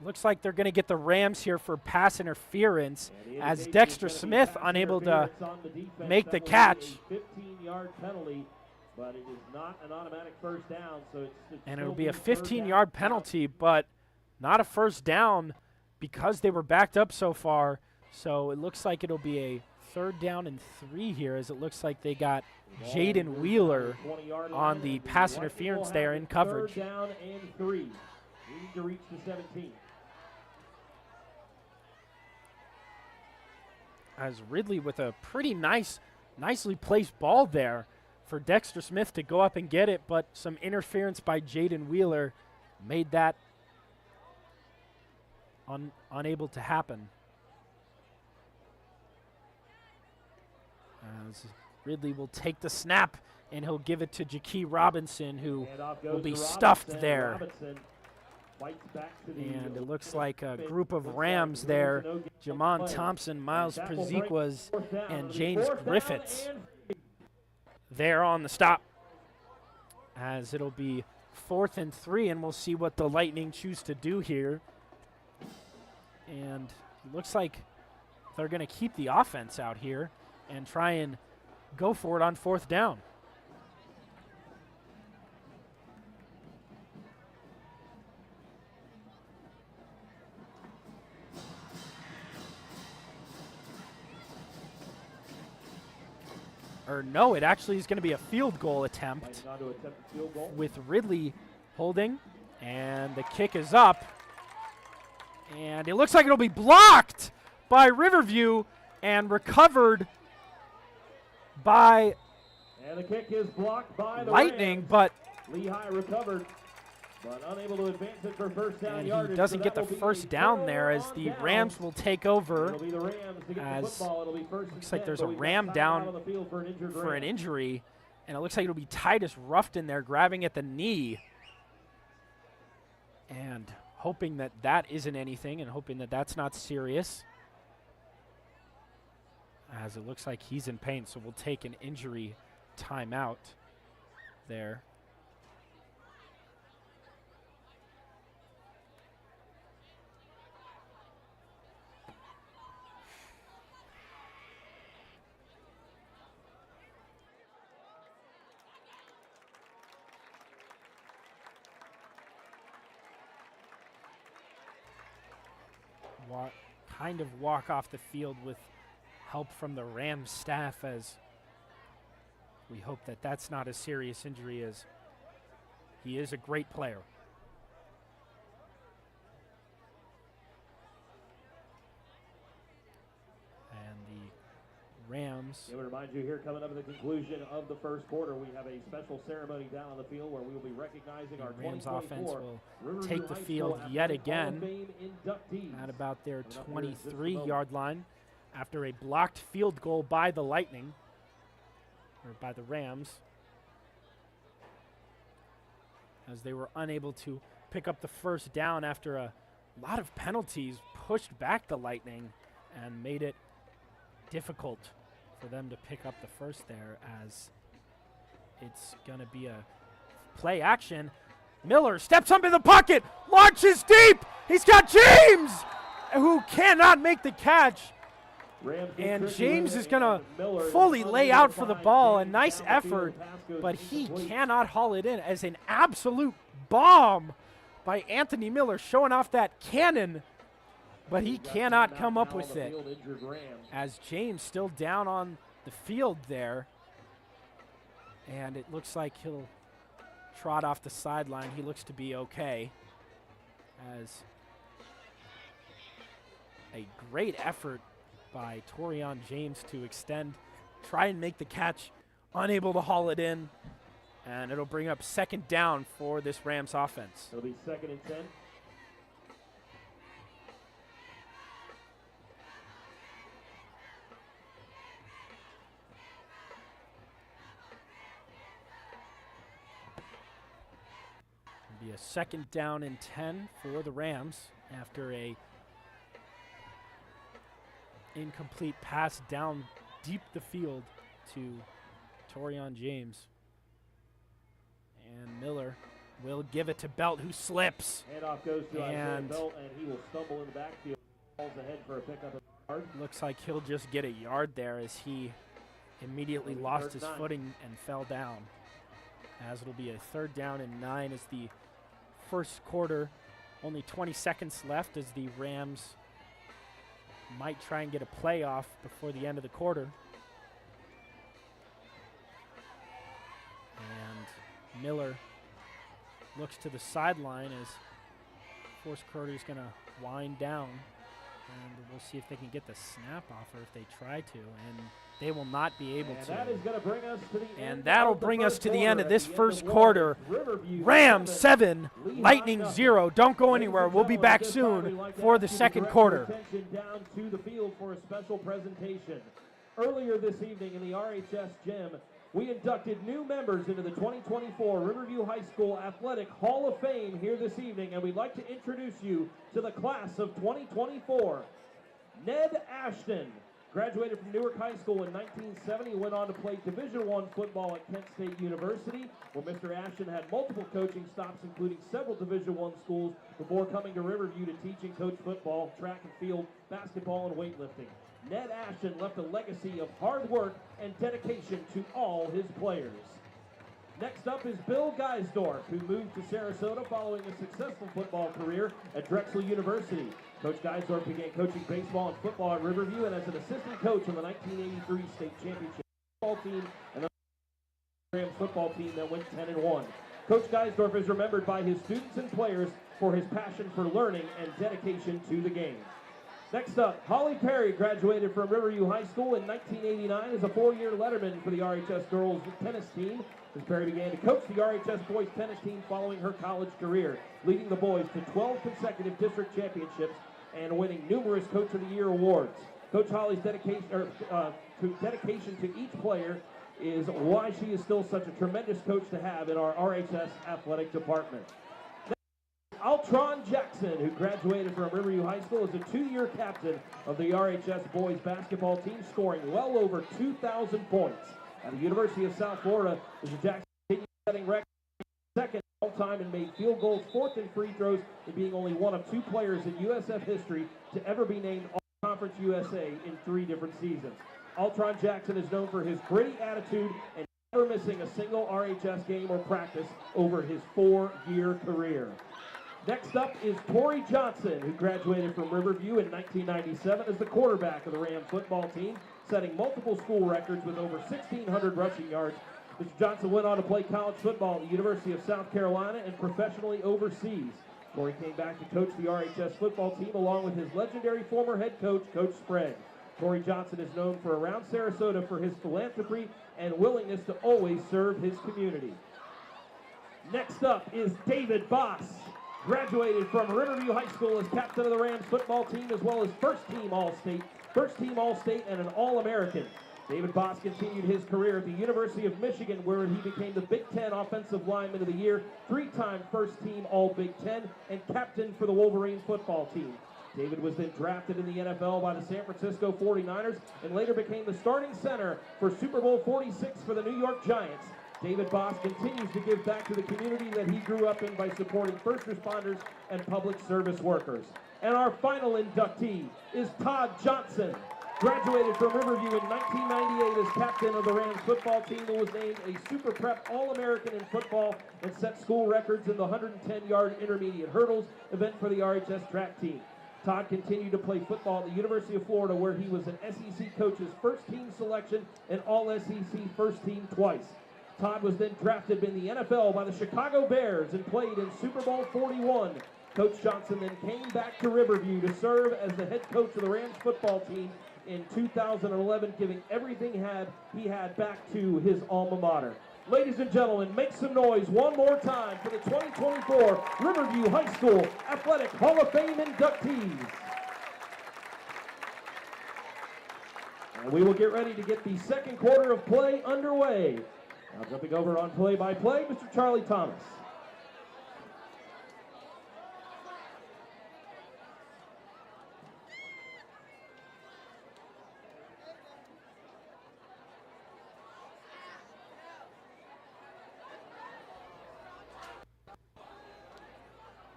Looks like they're going to get the Rams here for pass interference as Dexter Smith unable to make the catch. 15-yard penalty, but it is not an automatic first down, so it's and it'll be a 15-yard penalty, but not a first down because they were backed up so far. So it looks like it'll be a 3rd down and 3 here, as it looks like they got Jaden Wheeler on the pass interference there in coverage. 3rd down and 3. Need to reach the 17. As Ridley with a pretty nicely placed ball there for Dexter Smith to go up and get it, but some interference by Jaden Wheeler made that unable to happen. As Ridley will take the snap, and he'll give it to Jakee Robinson, who will be stuffed there. And it looks like a group of Rams there. Jamon Thompson, Miles Praziquas, and James Griffiths there on the stop. As it'll be 4th and 3, and we'll see what the Lightning choose to do here. And it looks like they're going to keep the offense out here and try and go for it on 4th down. Or no, it actually is going to be a field goal attempt with Ridley holding, and the kick is up, and it looks like it'll be blocked by Riverview and recovered by and the kick is blocked by the Lightning, Rams. but Lehigh recovered, but unable to advance it for first down and yardage, he doesn't so get the first down there, as the Rams will take over. It'll be the Rams to get As the football. It'll be first looks and like 10, there's but a we've got Ram time down out on the field for an injured for an Ram. injury, and it looks like it'll be Titus Ruffton there grabbing at the knee and hoping that that isn't anything, and hoping that that's not serious, as it looks like he's in pain. So we'll take an injury timeout there. Kind of walk off the field with help from the Rams staff, as we hope that that's not a serious injury, as he is a great player. And the Rams. I would remind you here, coming up at the conclusion of the first quarter, we have a special ceremony down on the field where we will be recognizing our Rams 2024 offense will Riverview take the High field School yet Athletic Hall of again Fame inductees. at about their Coming up here in just a 23-yard line after a blocked field goal by the Lightning, or by the Rams, as they were unable to pick up the first down after a lot of penalties pushed back the Lightning and made it difficult for them to pick up the first there, as it's going to be a play action. Miller steps up in the pocket, launches deep. He's got James, who cannot make the catch. And James is going to fully lay out for the ball. A nice effort, but he cannot haul it in, as an absolute bomb by Anthony Miller, showing off that cannon, but he cannot come up with it, as James still down on the field there. And it looks like he'll trot off the sideline. He looks to be okay, as a great effort by Torian James to extend try and make the catch, unable to haul it in, and it'll bring up second down for this Rams offense. It'll be 2nd and 10. It'll be a 2nd down and 10 for the Rams after a incomplete pass down deep the field to Torian James. And Miller will give it to Belt, who slips. Handoff goes to Isaiah And Belt, and he will stumble in the backfield. Falls ahead for a pickup of yard. looks like he'll just get a yard there as he immediately It'll be lost 3rd his and 9. footing and fell down. As it'll be a 3rd down and 9 as the first quarter, only 20 seconds left as the Rams might try and get a playoff before the end of the quarter. And Miller looks to the sideline as fourth quarter is going to wind down. And we'll see if they can get the snap off or if they try to. And they will not be able to. That is going to bring us to the end. And that'll of the bring us first to the quarter. end of At this the end first of one, quarter. Riverview Rams 7, Lehigh Lightning nothing. 0. Don't go anywhere. Ladies We'll and be gentlemen, back at this time, we'd soon like to for ask the you to second direct quarter. your attention down to the field for a special presentation. Earlier this evening in the RHS gym, we inducted new members into the 2024 Riverview High School Athletic Hall of Fame here this evening, and we'd like to introduce you to the class of 2024. Ned Ashton graduated from Newark High School in 1970 and went on to play Division I football at Kent State University, where Mr. Ashton had multiple coaching stops, including several Division I schools, before coming to Riverview to teach and coach football, track and field, basketball, and weightlifting. Ned Ashton left a legacy of hard work and dedication to all his players. Next up is Bill Geisdorf, who moved to Sarasota following a successful football career at Drexel University. Coach Geisdorf began coaching baseball and football at Riverview and as an assistant coach on the 1983 state championship football team and the Rams football team that went 10-1. Coach Geisdorf is remembered by his students and players for his passion for learning and dedication to the game. Next up, Holly Perry graduated from Riverview High School in 1989 as a 4-year letterman for the RHS girls tennis team. As Perry began to coach the RHS boys tennis team following her college career, leading the boys to 12 consecutive district championships and winning numerous Coach of the Year awards. Coach Holly's dedication to each player is why she is still such a tremendous coach to have in our RHS athletic department. Altron Jackson, who graduated from Riverview High School, is a 2-year captain of the RHS boys basketball team, scoring well over 2,000 points. At the University of South Florida, Mr. Jackson continues setting records, second all-time and made field goals, 4th in free throws, and being only one of 2 players in USF history to ever be named All-Conference USA in 3 different seasons. Altron Jackson is known for his gritty attitude and never missing a single RHS game or practice over his 4-year career. Next up is Torrey Johnson, who graduated from Riverview in 1997 as the quarterback of the Rams football team, setting multiple school records with over 1,600 rushing yards. Mr. Johnson went on to play college football at the University of South Carolina and professionally overseas. Torrey came back to coach the RHS football team along with his legendary former head coach, Coach Sprague. Torrey Johnson is known for around Sarasota for his philanthropy and willingness to always serve his community. Next up is David Boss. Graduated from Riverview High School as captain of the Rams football team as well as first-team All-State, and an All-American. David Boss continued his career at the University of Michigan, where he became the Big Ten Offensive Lineman of the Year, 3-time first-team All-Big Ten, and captain for the Wolverine football team. David was then drafted in the NFL by the San Francisco 49ers and later became the starting center for Super Bowl 46 for the New York Giants. David Boss continues to give back to the community that he grew up in by supporting first responders and public service workers. And our final inductee is Todd Johnson. Graduated from Riverview in 1998 as captain of the Rams football team and was named a Super Prep All-American in football and set school records in the 110-yard intermediate hurdles event for the RHS track team. Todd continued to play football at the University of Florida, where he was an SEC coach's first-team selection and All-SEC first team twice. Todd was then drafted in the NFL by the Chicago Bears and played in Super Bowl 41. Coach Johnson then came back to Riverview to serve as the head coach of the Rams football team in 2011, giving everything he had back to his alma mater. Ladies and gentlemen, make some noise one more time for the 2024 Riverview High School Athletic Hall of Fame inductees. And we will get ready to get the second quarter of play underway. Now jumping over on play-by-play, Mr. Charlie Thomas.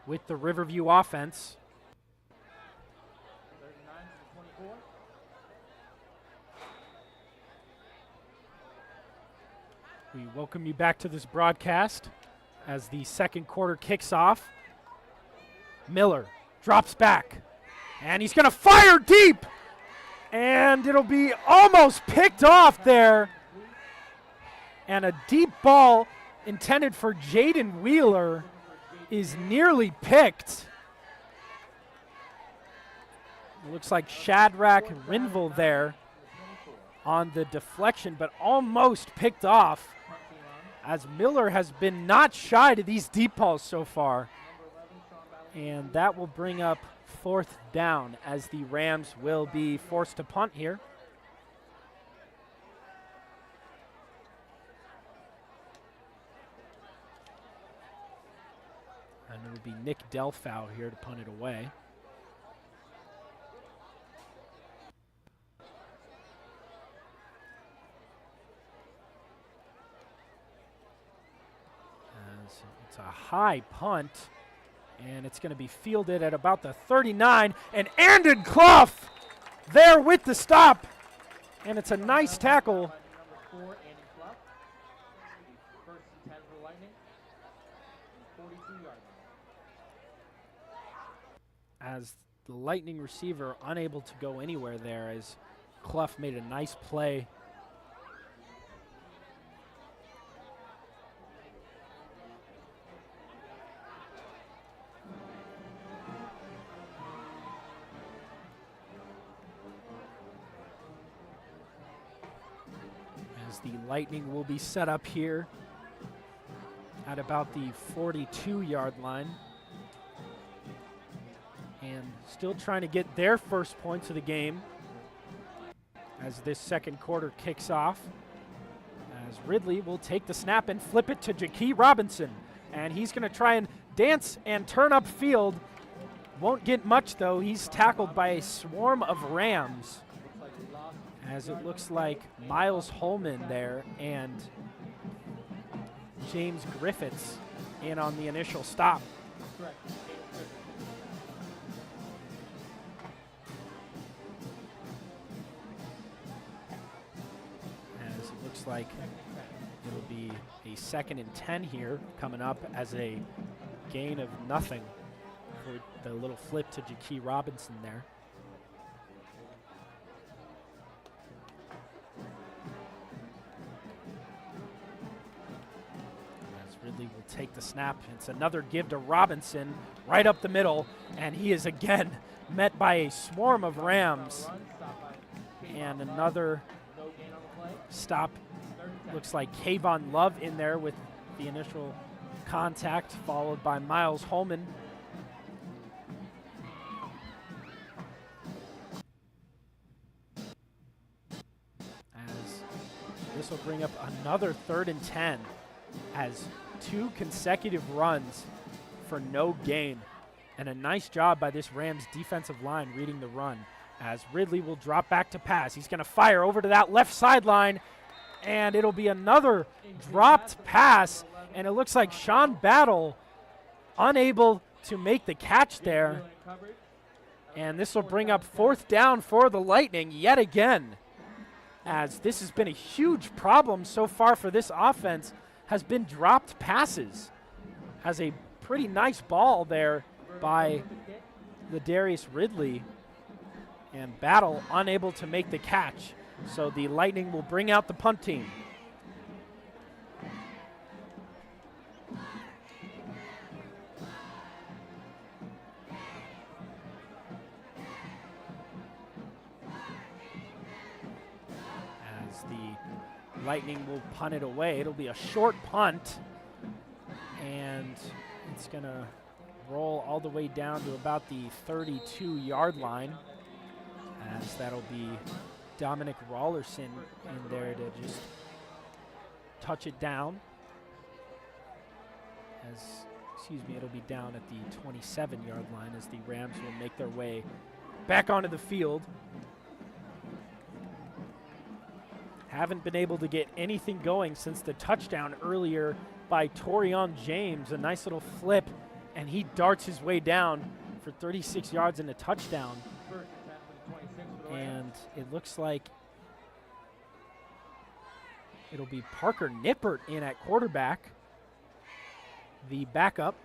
With the Riverview offense. We welcome you back to this broadcast as the second quarter kicks off. Miller drops back, and he's going to fire deep, and it'll be almost picked off there. And a deep ball intended for Jaden Wheeler is nearly picked. It looks like Shadrach Rinville there on the deflection, but almost picked off, as Miller has been not shy to these deep balls so far. And that will bring up fourth down as the Rams will be forced to punt here. And it will be Nick Delfow here to punt it away. As it's a high punt, and it's going to be fielded at about the 39, and Andon Clough there with the stop. And it's a nice tackle. As the Lightning receiver unable to go anywhere there, as Clough made a nice play. As the Lightning will be set up here at about the 42-yard line. And still trying to get their first points of the game as this second quarter kicks off. As Ridley will take the snap and flip it to Jakee Robinson. And he's going to try and dance and turn upfield. Won't get much, though. He's tackled by a swarm of Rams, as it looks like Miles Holman there and James Griffiths in on the initial stop. Looks like it'll be a 2nd and 10 here coming up as a gain of nothing for the little flip to Jakee Robinson there. As Ridley will take the snap, it's another give to Robinson right up the middle, and he is again met by a swarm of Rams. And another stop. Looks like Kayvon Love in there with the initial contact, followed by Miles Holman. As this will bring up another 3rd and 10, as 2 consecutive runs for no gain. And a nice job by this Rams defensive line reading the run, as Ridley will drop back to pass. He's going to fire over to that left sideline, and it'll be another dropped pass, and it looks like Sean Battle unable to make the catch there. And this will bring up 4th down for the Lightning yet again, as this has been a huge problem so far for this offense, has been dropped passes. Has a pretty nice ball there by Ladarius Ridley, and Battle unable to make the catch. So the Lightning will bring out the punt team. Lightning will punt it away. It'll be a short punt, and it's going to roll all the way down to about the 32-yard line, as that'll be Dominic Rollerson in there to just touch it down. It'll be down at the 27-yard line as the Rams will make their way back onto the field. Haven't been able to get anything going since the touchdown earlier by Torion James. A nice little flip, and he darts his way down for 36 yards and a touchdown. And it looks like it'll be Parker Nippert in at quarterback, the backup.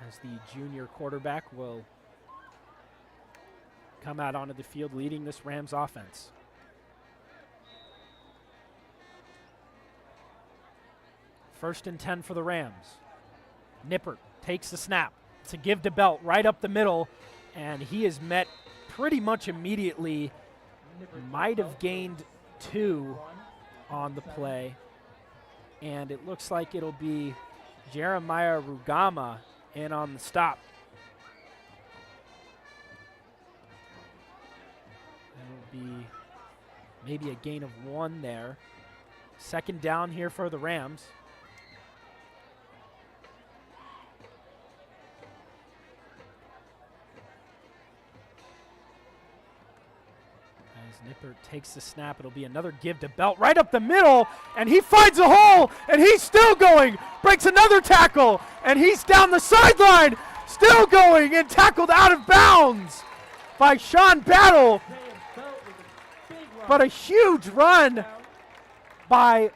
As the junior quarterback will come out onto the field leading this Rams offense. First and 10 for the Rams. Nippert takes the snap. It's a give to Belt right up the middle, and he is met pretty much immediately. Might have gained 2 on the play, and it looks like it'll be Jeremiah Rugama in on the stop. It'll be maybe a gain of 1 there. Second down here for the Rams. Nippert takes the snap. It'll be another give to Belt right up the middle, and he finds a hole, and he's still going. Breaks another tackle, and he's down the sideline, still going, and tackled out of bounds by Sean Battle. But a huge run by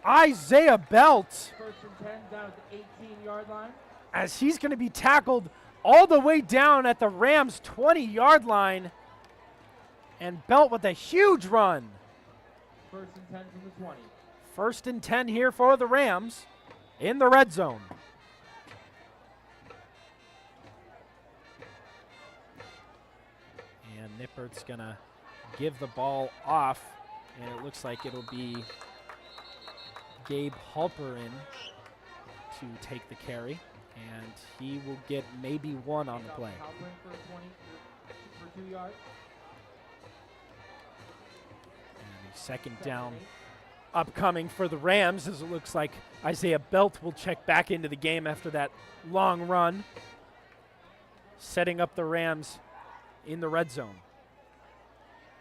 Isaiah Belt. First and 10 down at the 18-yard line. As he's going to be tackled all the way down at the Rams' 20-yard line. And Belt with a huge run. First and 10 from the 20. First and 10 here for the Rams in the red zone. And Nippert's going to give the ball off, and it looks like it'll be Gabe Halperin to take the carry, and he will get maybe 1 on the play. Halperin for 20 for 2 yards. Second down upcoming for the Rams, as it looks like Isaiah Belt will check back into the game after that long run, setting up the Rams in the red zone.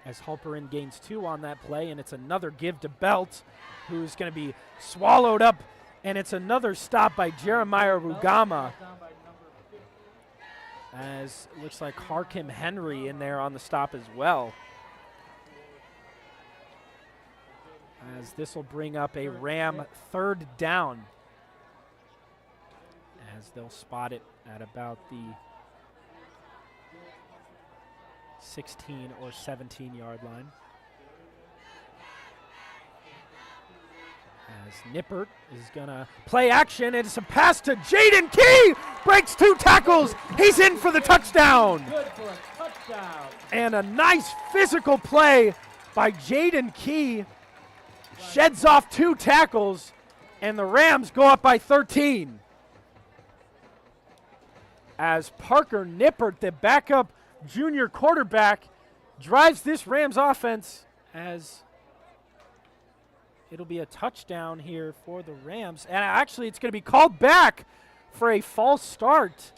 As Halperin gains 2 on that play, and it's another give to Belt, who's going to be swallowed up, and it's another stop by Jeremiah Rugama, as it looks like Harkim Henry in there on the stop as well. As this will bring up a Ram third down, as they'll spot it at about the 16 or 17-yard line. As Nippert is gonna play action, it's a pass to Jaden Key, breaks 2 tackles, he's in for the touchdown. Good for a touchdown. And a nice physical play by Jaden Key. Sheds off 2 tackles, and the Rams go up by 13. As Parker Nippert, the backup junior quarterback, drives this Rams offense, as it'll be a touchdown here for the Rams. And actually, it's going to be called back for a false start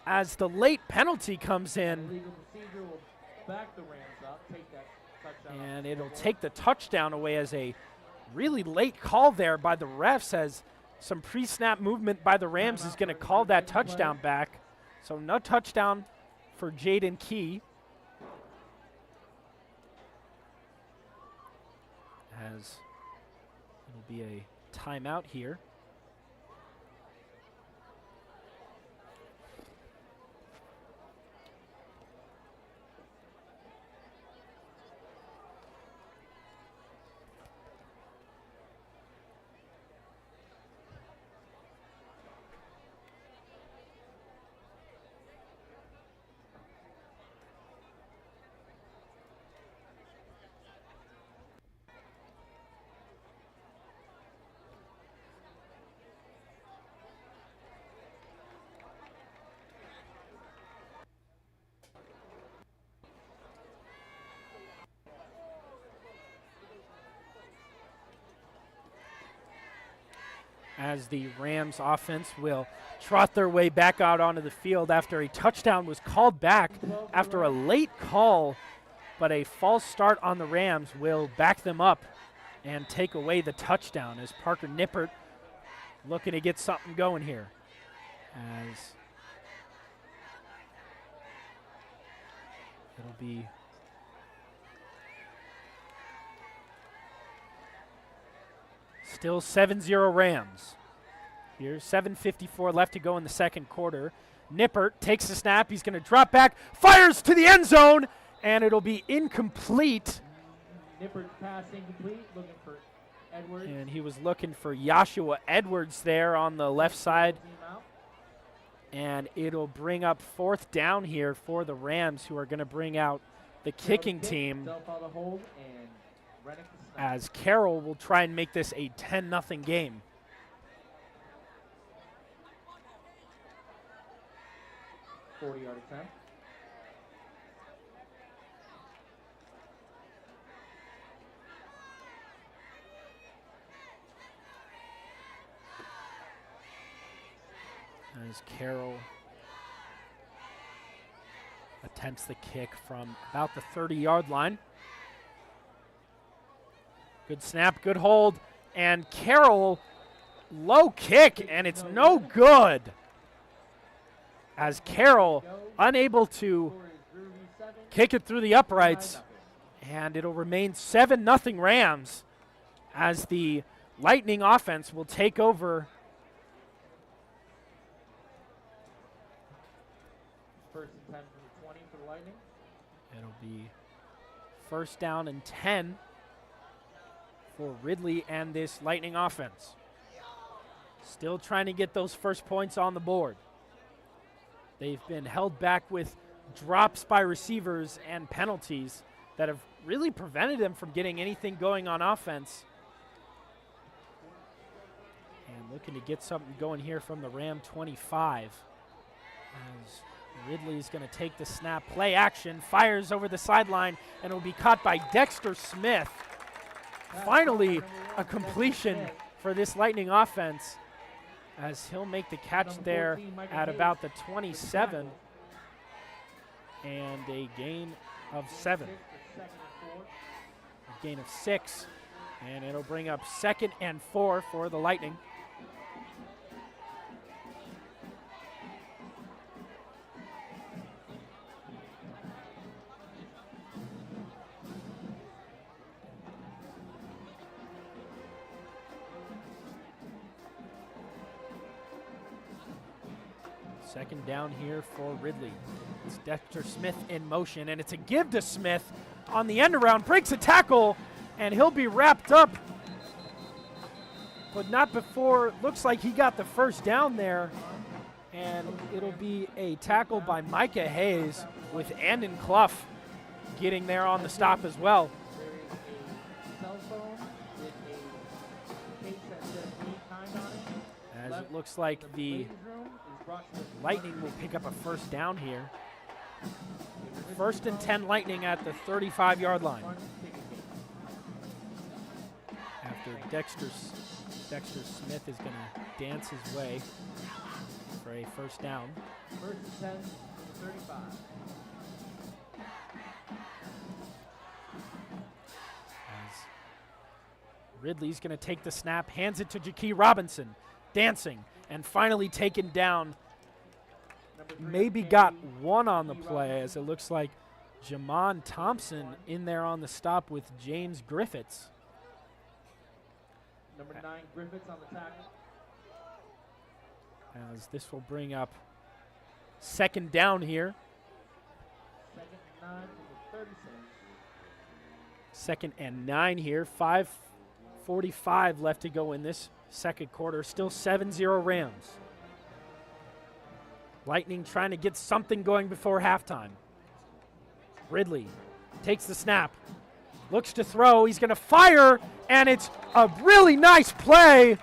as the late penalty comes in. Legal procedure will back the Rams up, take that touchdown. And it'll take the touchdown away, as a really late call there by the refs, as some pre-snap movement by the Rams is going to call that touchdown back. So no touchdown for Jaden Key. As it'll be a timeout here. as the Rams offense will trot their way back out onto the field after a touchdown was called back after a late call, but a false start on the Rams will back them up and take away the touchdown as Parker Nippert looking to get something going here. As it'll be still 7-0 Rams. Here's 7:54 left to go in the second quarter. Nippert takes the snap. He's going to drop back, fires to the end zone, and it'll be incomplete. Nippert's pass incomplete, looking for Edwards. And he was looking for Joshua Edwards there on the left side. And it'll bring up 4th down here for the Rams, who are going to bring out the kicking team, as Carroll will try and make this a 10-0 game. Yard attempt. As Carroll attempts the kick from about the 30-yard line. Good snap, good hold, and Carroll low kick, and it's no good. As Carroll unable to kick it through the uprights, and it'll remain 7-0 Rams as the Lightning offense will take over. First and 10 from the 20 for the Lightning. It'll be 1st down and 10 for Ridley and this Lightning offense. Still trying to get those first points on the board. They've been held back with drops by receivers and penalties that have really prevented them from getting anything going on offense. And looking to get something going here from the Ram 25. As Ridley's going to take the snap, play action, fires over the sideline, and it will be caught by Dexter Smith. Finally, a completion for this Lightning offense, as he'll make the catch there at about the 27, and a gain of 7. A gain of 6, and it'll bring up 2nd and 4 for the Lightning. Second down here for Ridley. It's Dexter Smith in motion, and it's a give to Smith on the end around, breaks a tackle, and he'll be wrapped up, but not before, looks like he got the first down there, and it'll be a tackle by Micah Hayes with Andon Clough getting there on the stop as well. As it looks like the Lightning will pick up a first down here. 1st and 10 Lightning at the 35-yard line. After Dexter Smith is going to dance his way for a first down. 1st and 10, 35. As Ridley's going to take the snap, hands it to Jakee Robinson, dancing, and finally taken down. Maybe got one on the play, as it looks like Jamon Thompson in there on the stop with James Griffiths. Number 9, Griffiths on the tackle. As this will bring up 2nd down here. 2nd and 9 from the 36. 2nd and 9 here. 5:45 left to go in this second quarter. Still 7-0 Rams. Lightning trying to get something going before halftime. Ridley takes the snap, looks to throw, he's going to fire, and it's a really nice play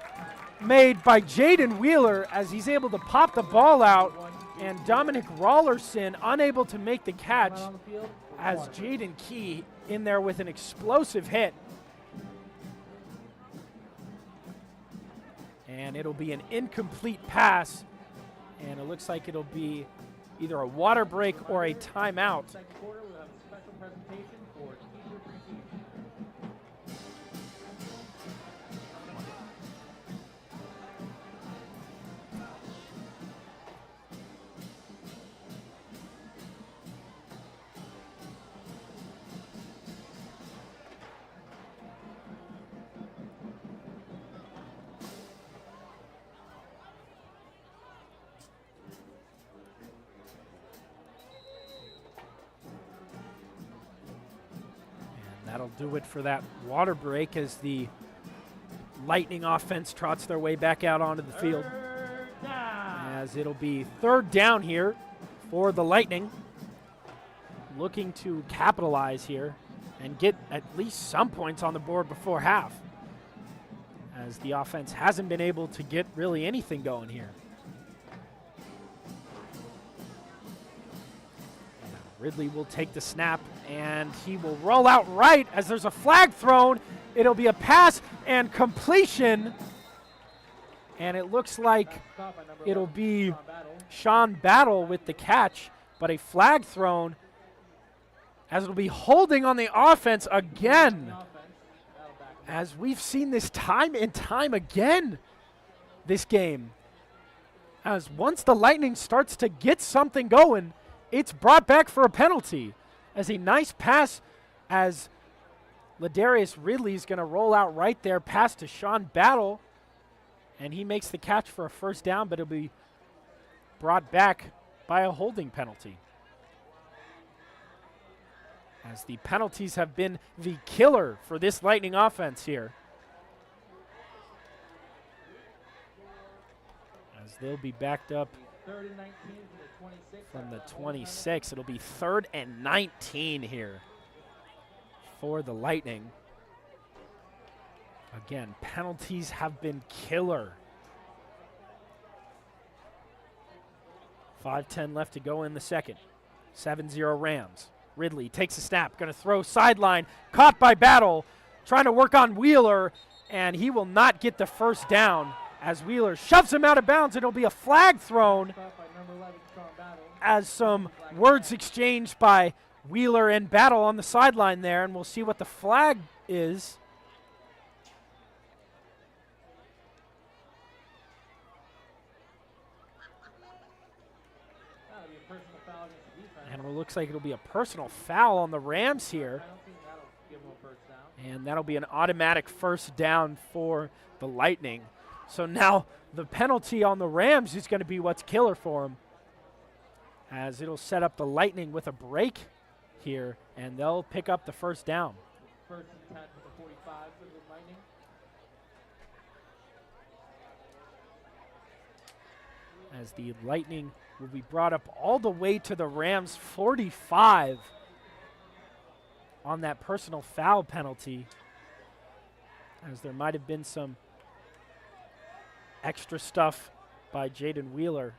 made by Jaden Wheeler as he's able to pop the ball out, and Dominic Rollerson unable to make the catch as Jaden Key in there with an explosive hit. And it'll be an incomplete pass. And it looks like it'll be either a water break or a timeout. Second quarter, we'll have a special presentation for teacher appreciation. That'll do it for that water break as the Lightning offense trots their way back out onto the field. As it'll be third down here for the Lightning. Looking to capitalize here and get at least some points on the board before half, as the offense hasn't been able to get really anything going here. Ridley will take the snap, and he will roll out right as there's a flag thrown. It'll be a pass and completion. And it looks like it'll be Sean Battle with the catch, but a flag thrown as it'll be holding on the offense again. As we've seen this time and time again this game. As once the Lightning starts to get something going, it's brought back for a penalty. As a nice pass as Ladarius Ridley is going to roll out right there, pass to Sean Battle, and he makes the catch for a first down, but it'll be brought back by a holding penalty. As the penalties have been the killer for this Lightning offense here. As they'll be backed up from the 26. It'll be 3rd and 19 here for the Lightning. Again, penalties have been killer. 5:10 left to go in the second. 7-0 Rams. Ridley takes a snap, going to throw sideline, caught by Battle, trying to work on Wheeler, and he will not get the first down as Wheeler shoves him out of bounds. It'll be a flag thrown as some words exchanged by Wheeler and Battle on the sideline there, and we'll see what the flag is. And it looks like it'll be a personal foul on the Rams here. And that'll be an automatic first down for the Lightning. So now the penalty on the Rams is going to be what's killer for them, as it'll set up the Lightning with a break here, and they'll pick up the first down. First and 10 for the 45 for the Lightning. As the Lightning will be brought up all the way to the Rams' 45 on that personal foul penalty, as there might have been some extra stuff by Jaden Wheeler.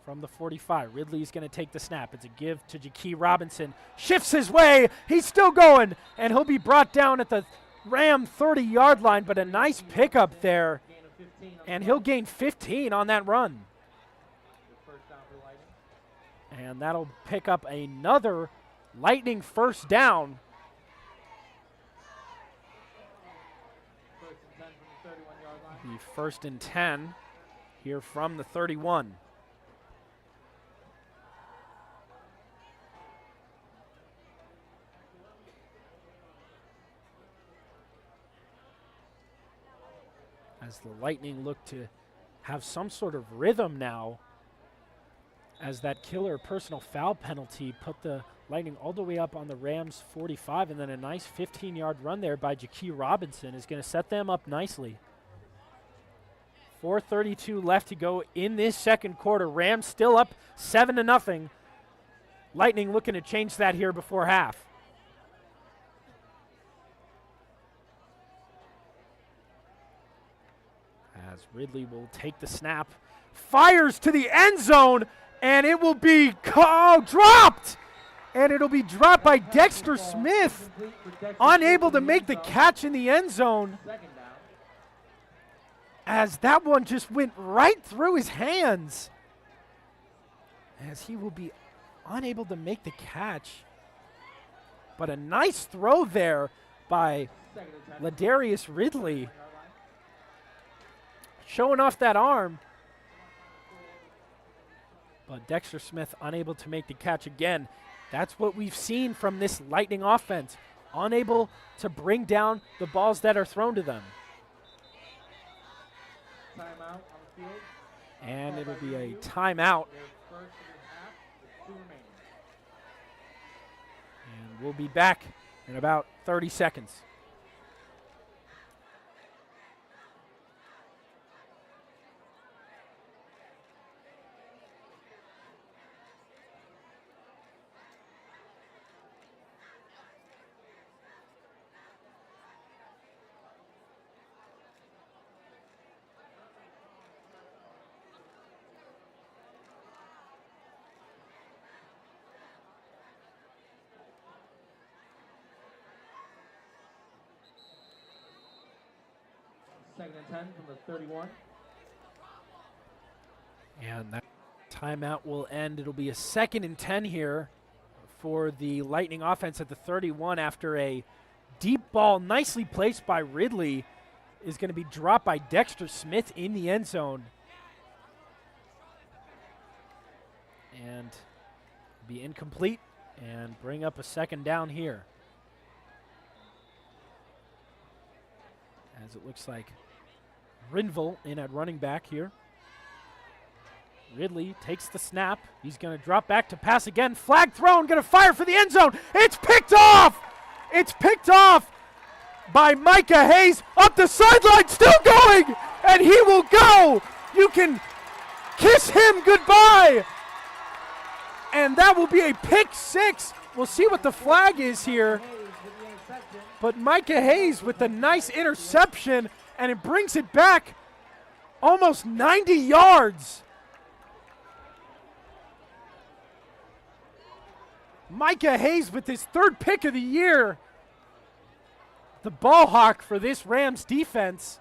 From the 45, Ridley's going to take the snap. It's a give to Jakee Robinson. Shifts his way. He's still going, and he'll be brought down at the Ram 30-yard line, but a nice pickup there, and he'll gain 15 on that run. And that'll pick up another Lightning first down. The 1st and 10 here from the 31. As the Lightning look to have some sort of rhythm now, as that killer personal foul penalty put the Lightning all the way up on the Rams 45, and then a nice 15-yard run there by Jakee Robinson is going to set them up nicely. 4:32 left to go in this second quarter. Rams still up 7-0. Lightning looking to change that here before half. As Ridley will take the snap, fires to the end zone, and it will be dropped. And it'll be dropped by Dexter Smith, unable to make the catch in the end zone, as that one just went right through his hands, as he will be unable to make the catch. But a nice throw there by Ladarius Ridley, showing off that arm. But Dexter Smith unable to make the catch again. That's what we've seen from this Lightning offense, unable to bring down the balls that are thrown to them. Timeout on the field. And it'll be a timeout. And we'll be back in about 30 seconds. Second and 10 from the 31. And that timeout will end. It'll be a 2nd and 10 here for the Lightning offense at the 31 after a deep ball nicely placed by Ridley is going to be dropped by Dexter Smith in the end zone. And be incomplete and bring up a 2nd down here. As it looks like Rinville in at running back here. Ridley takes the snap. He's going to drop back to pass again. Flag thrown, going to fire for the end zone. It's picked off! It's picked off by Micah Hayes up the sideline, still going, and he will go. You can kiss him goodbye. And that will be a pick 6. We'll see what the flag is here. But Micah Hayes with the nice interception, and it brings it back almost 90 yards. Micah Hayes with his 3rd pick of the year. The ball hawk for this Rams defense.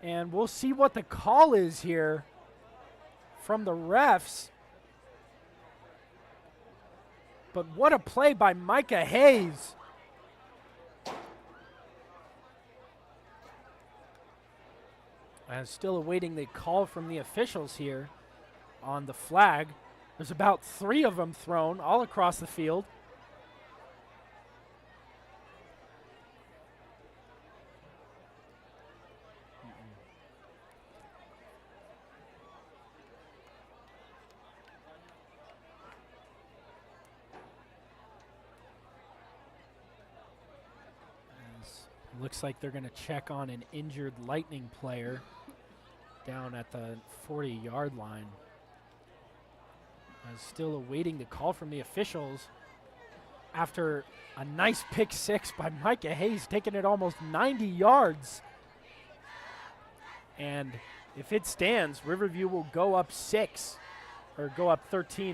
And we'll see what the call is here from the refs. But what a play by Micah Hayes. I'm still awaiting the call from the officials here on the flag. There's about 3 of them thrown all across the field. Looks like they're going to check on an injured Lightning player down at the 40-yard line. I'm still awaiting the call from the officials after a nice pick 6 by Micah Hayes, taking it almost 90 yards. And if it stands, Riverview will go up 13,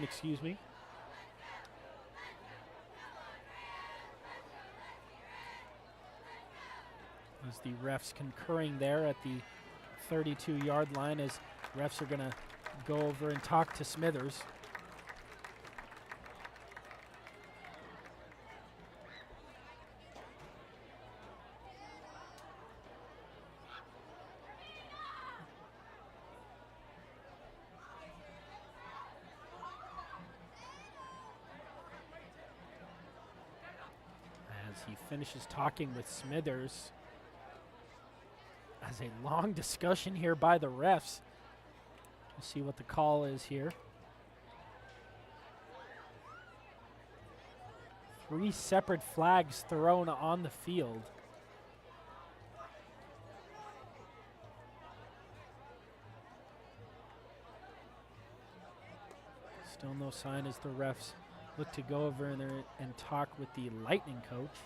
excuse me. As the refs concurring there at the 32-yard line, as refs are going to go over and talk to Smithers. As he finishes talking with Smithers, as a long discussion here by the refs. We'll see what the call is here. 3 separate flags thrown on the field. Still no sign as the refs look to go over in there and talk with the Lightning coach.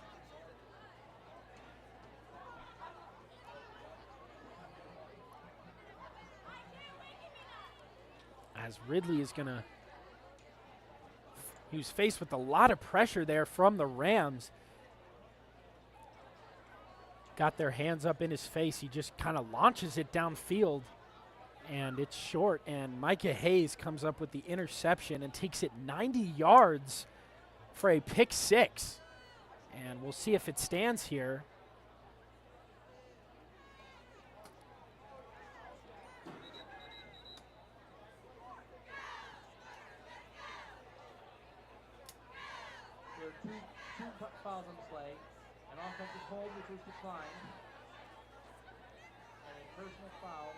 As Ridley is going to He was faced with a lot of pressure there from the Rams. Got their hands up in his face. He just kind of launches it downfield, and it's short. And Micah Hayes comes up with the interception and takes it 90 yards for a pick six. And we'll see if it stands here. There are two fouls on the play. An offensive hold, which was declined, and a personal foul,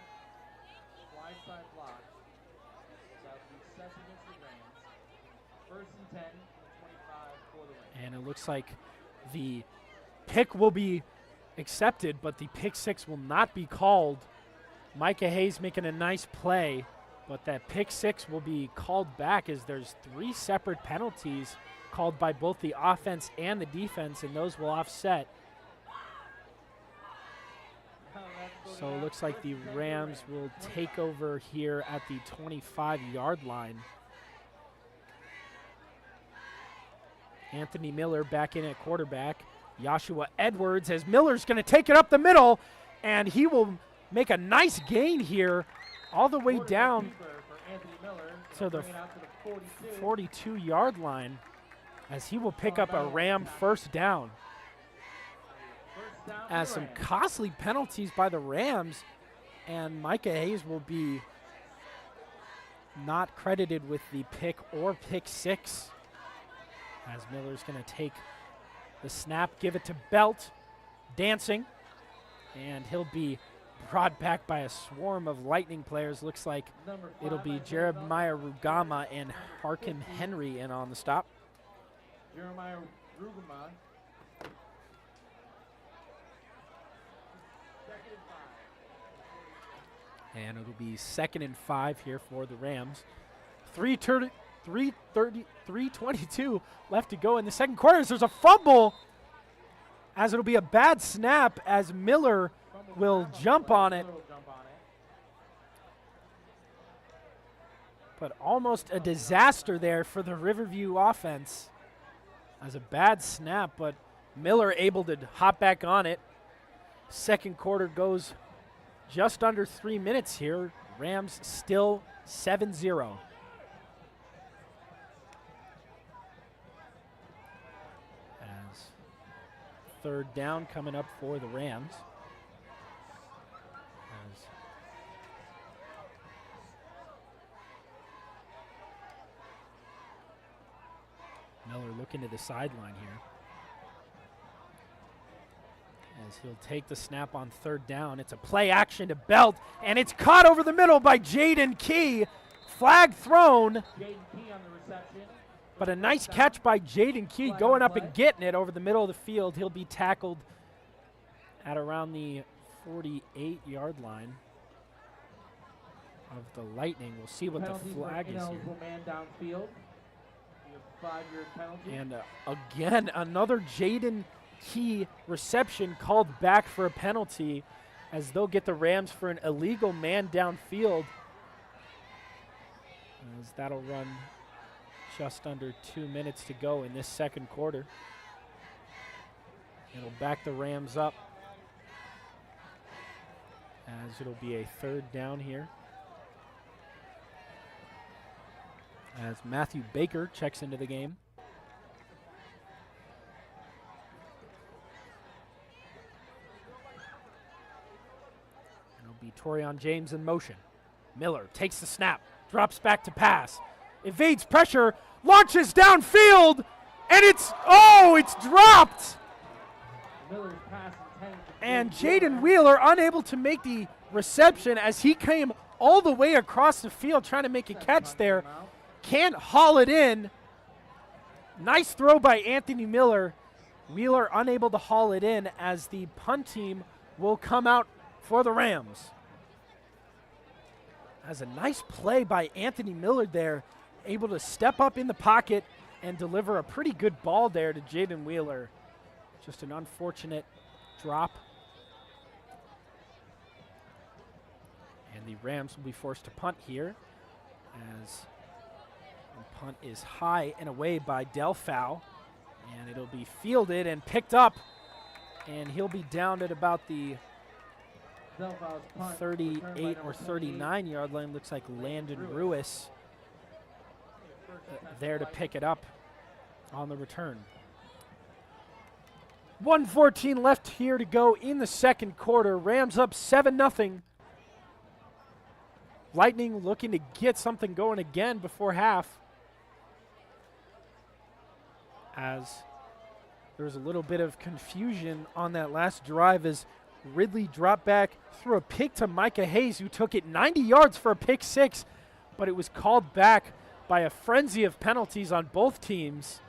wide side block. That would be success against the Rams. First and 10, 25 for the Rams. And it looks like the pick will be accepted, but the pick six will not be called. Micah Hayes making a nice play, but that pick six will be called back as there's 3 separate penalties called by both the offense and the defense, and those will offset. So it looks like the Rams will take over here at the 25-yard line. Anthony Miller back in at quarterback. Joshua Edwards, as Miller's going to take it up the middle, and he will make a nice gain here all the way down to the 42-yard line, as he will pick up a Ram first down. As some costly penalties by the Rams, and Micah Hayes will be not credited with the pick or pick six, as Miller's going to take the snap, give it to Belt, dancing, and he'll be brought back by a swarm of Lightning players. Looks like it'll be Jeremiah Rugama and Harkin Henry in on the stop. Jeremiah Rugama. And it'll be 2nd and 5 here for the Rams. 3:22 left to go in the second quarter. As there's a fumble, as it'll be a bad snap, as Miller will jump on it. But almost a disaster there for the Riverview offense. As a bad snap, but Miller able to hop back on it. Second quarter goes just under 3 minutes here. Rams still 7-0. As third down coming up for the Rams. As Miller looking to the sideline here. As he'll take the snap on third down. It's a play action to Belt, and it's caught over the middle by Jaden Key. Flag thrown. Jaden Key on the reception. But a nice catch by Jaden Key, going up and getting it over the middle of the field. He'll be tackled at around the 48-yard line of the Lightning. We'll see what the flag is here. Man downfield. 5-yard penalty. And again, another Jaden Key reception called back for a penalty, as they'll get the Rams for an illegal man downfield. As that'll run just under 2 minutes to go in this second quarter. It'll back the Rams up, as it'll be a third down here. As Matthew Baker checks into the game. It'll be Torian James in motion. Miller takes the snap, drops back to pass, evades pressure, launches downfield, and it's dropped! Miller's pass And Jaden Wheeler unable to make the reception as he came all the way across the field trying to make a catch there. Can't haul it in. Nice throw by Anthony Miller. Wheeler unable to haul it in, as the punt team will come out for the Rams. As a nice play by Anthony Miller there, able to step up in the pocket and deliver a pretty good ball there to Jaden Wheeler. Just an unfortunate drop. And the Rams will be forced to punt here, as The punt is high and away by Delphau, and it'll be fielded and picked up, and he'll be down at about the 38 or 39 yard line. Looks like Landon Ruiz there to pick it up on the return. 1:14 left here to go in the second quarter. Rams up 7-0. Lightning looking to get something going again before half, as there was a little bit of confusion on that last drive as Ridley dropped back, threw a pick to Micah Hayes, who took it 90 yards for a pick six, but it was called back by a frenzy of penalties on both teams.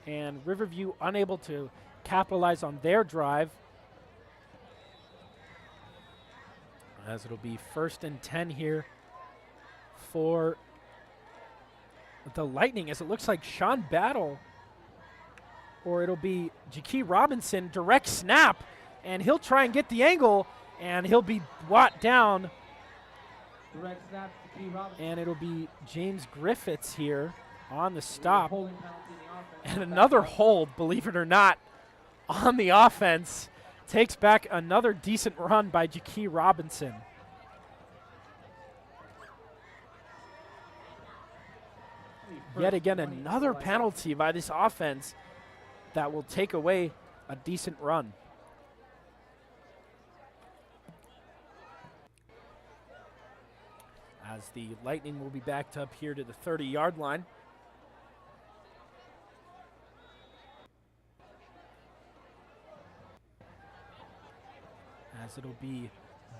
And Riverview unable to capitalize on their drive, as it'll be 1st and 10 here for the Lightning, as it looks like Sean Battle, or it'll be Jakee Robinson, direct snap, and he'll try and get the angle, and he'll be brought down. Direct snap, Jakee Robinson. And it'll be James Griffiths here on the stop. And another hold, believe it or not, on the offense. Takes back another decent run by Jakee Robinson. Yet again, another penalty by this offense that will take away a decent run. As the Lightning will be backed up here to the 30-yard line. As it'll be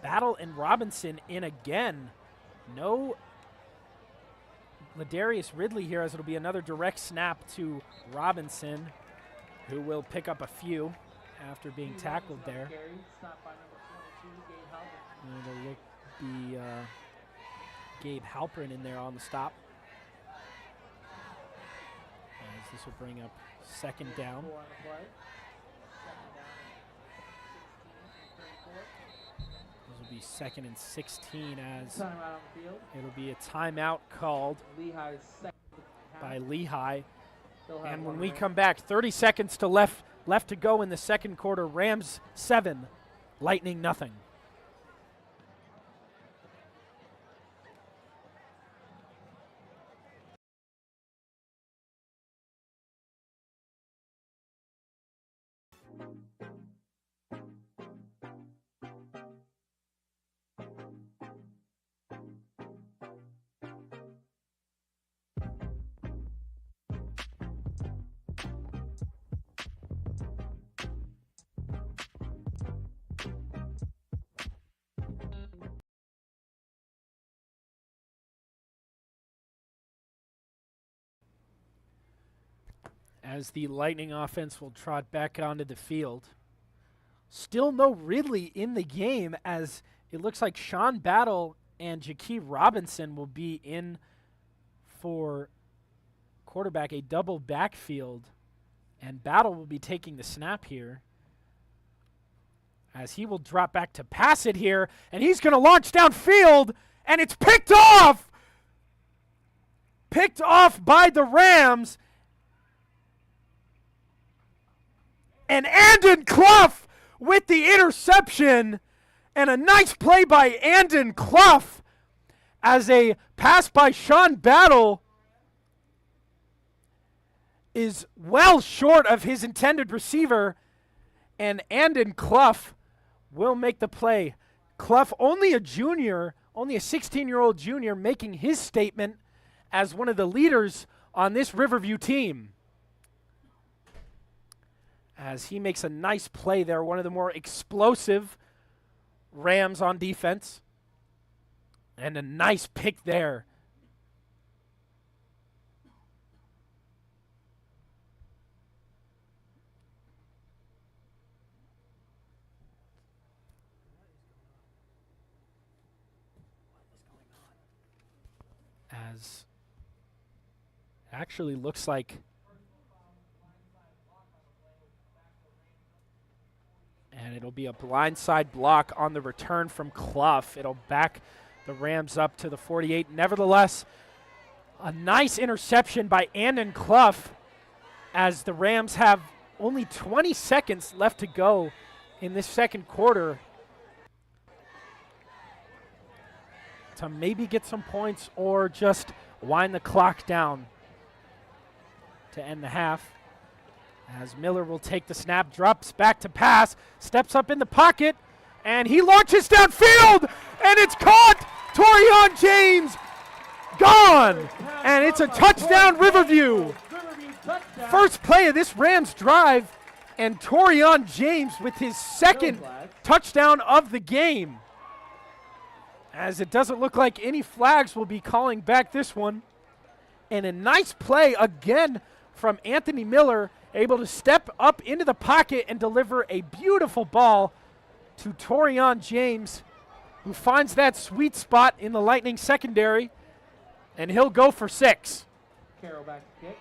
Battle and Robinson in again. No Ladarius Ridley here, as it'll be another direct snap to Robinson, who will pick up a few after being tackled there. And it'll look be Gabe Halpern in there on the stop. As this will bring up 2nd down. This will be 2nd and 16, as it'll be a timeout called by Lehigh. And when we come back, 30 seconds to left to go in the second quarter. Rams 7, Lightning nothing. As the Lightning offense will trot back onto the field. Still no Ridley in the game, as it looks like Sean Battle and Jakee Robinson will be in for quarterback, a double backfield. And Battle will be taking the snap here, as he will drop back to pass it here, and he's going to launch downfield, and it's picked off! Picked off by the Rams. And Andon Clough with the interception, and a nice play by Andon Clough, as a pass by Sean Battle is well short of his intended receiver, and Andon Clough will make the play. Clough, only a junior, only a 16-year-old junior, making his statement as one of the leaders on this Riverview team, as he makes a nice play there, one of the more explosive Rams on defense. And a nice pick there. As actually looks like and it'll be a blindside block on the return from Clough. It'll back the Rams up to the 48. Nevertheless, A nice interception by Andon Clough as the Rams have only 20 seconds left to go in this second quarter to maybe get some points or just wind the clock down to end the half. As Miller will take the snap, drops back to pass, steps up in the pocket, and he launches downfield, and it's caught! Torian James gone! And it's a touchdown, Riverview. First play of this Rams drive, and Torian James with his second touchdown of the game. As it doesn't look like any flags will be calling back this one. And a nice play again from Anthony Miller, able to step up into the pocket and deliver a beautiful ball to Torian James, who finds that sweet spot in the Lightning secondary, and he'll go for 6. Carroll back to kick.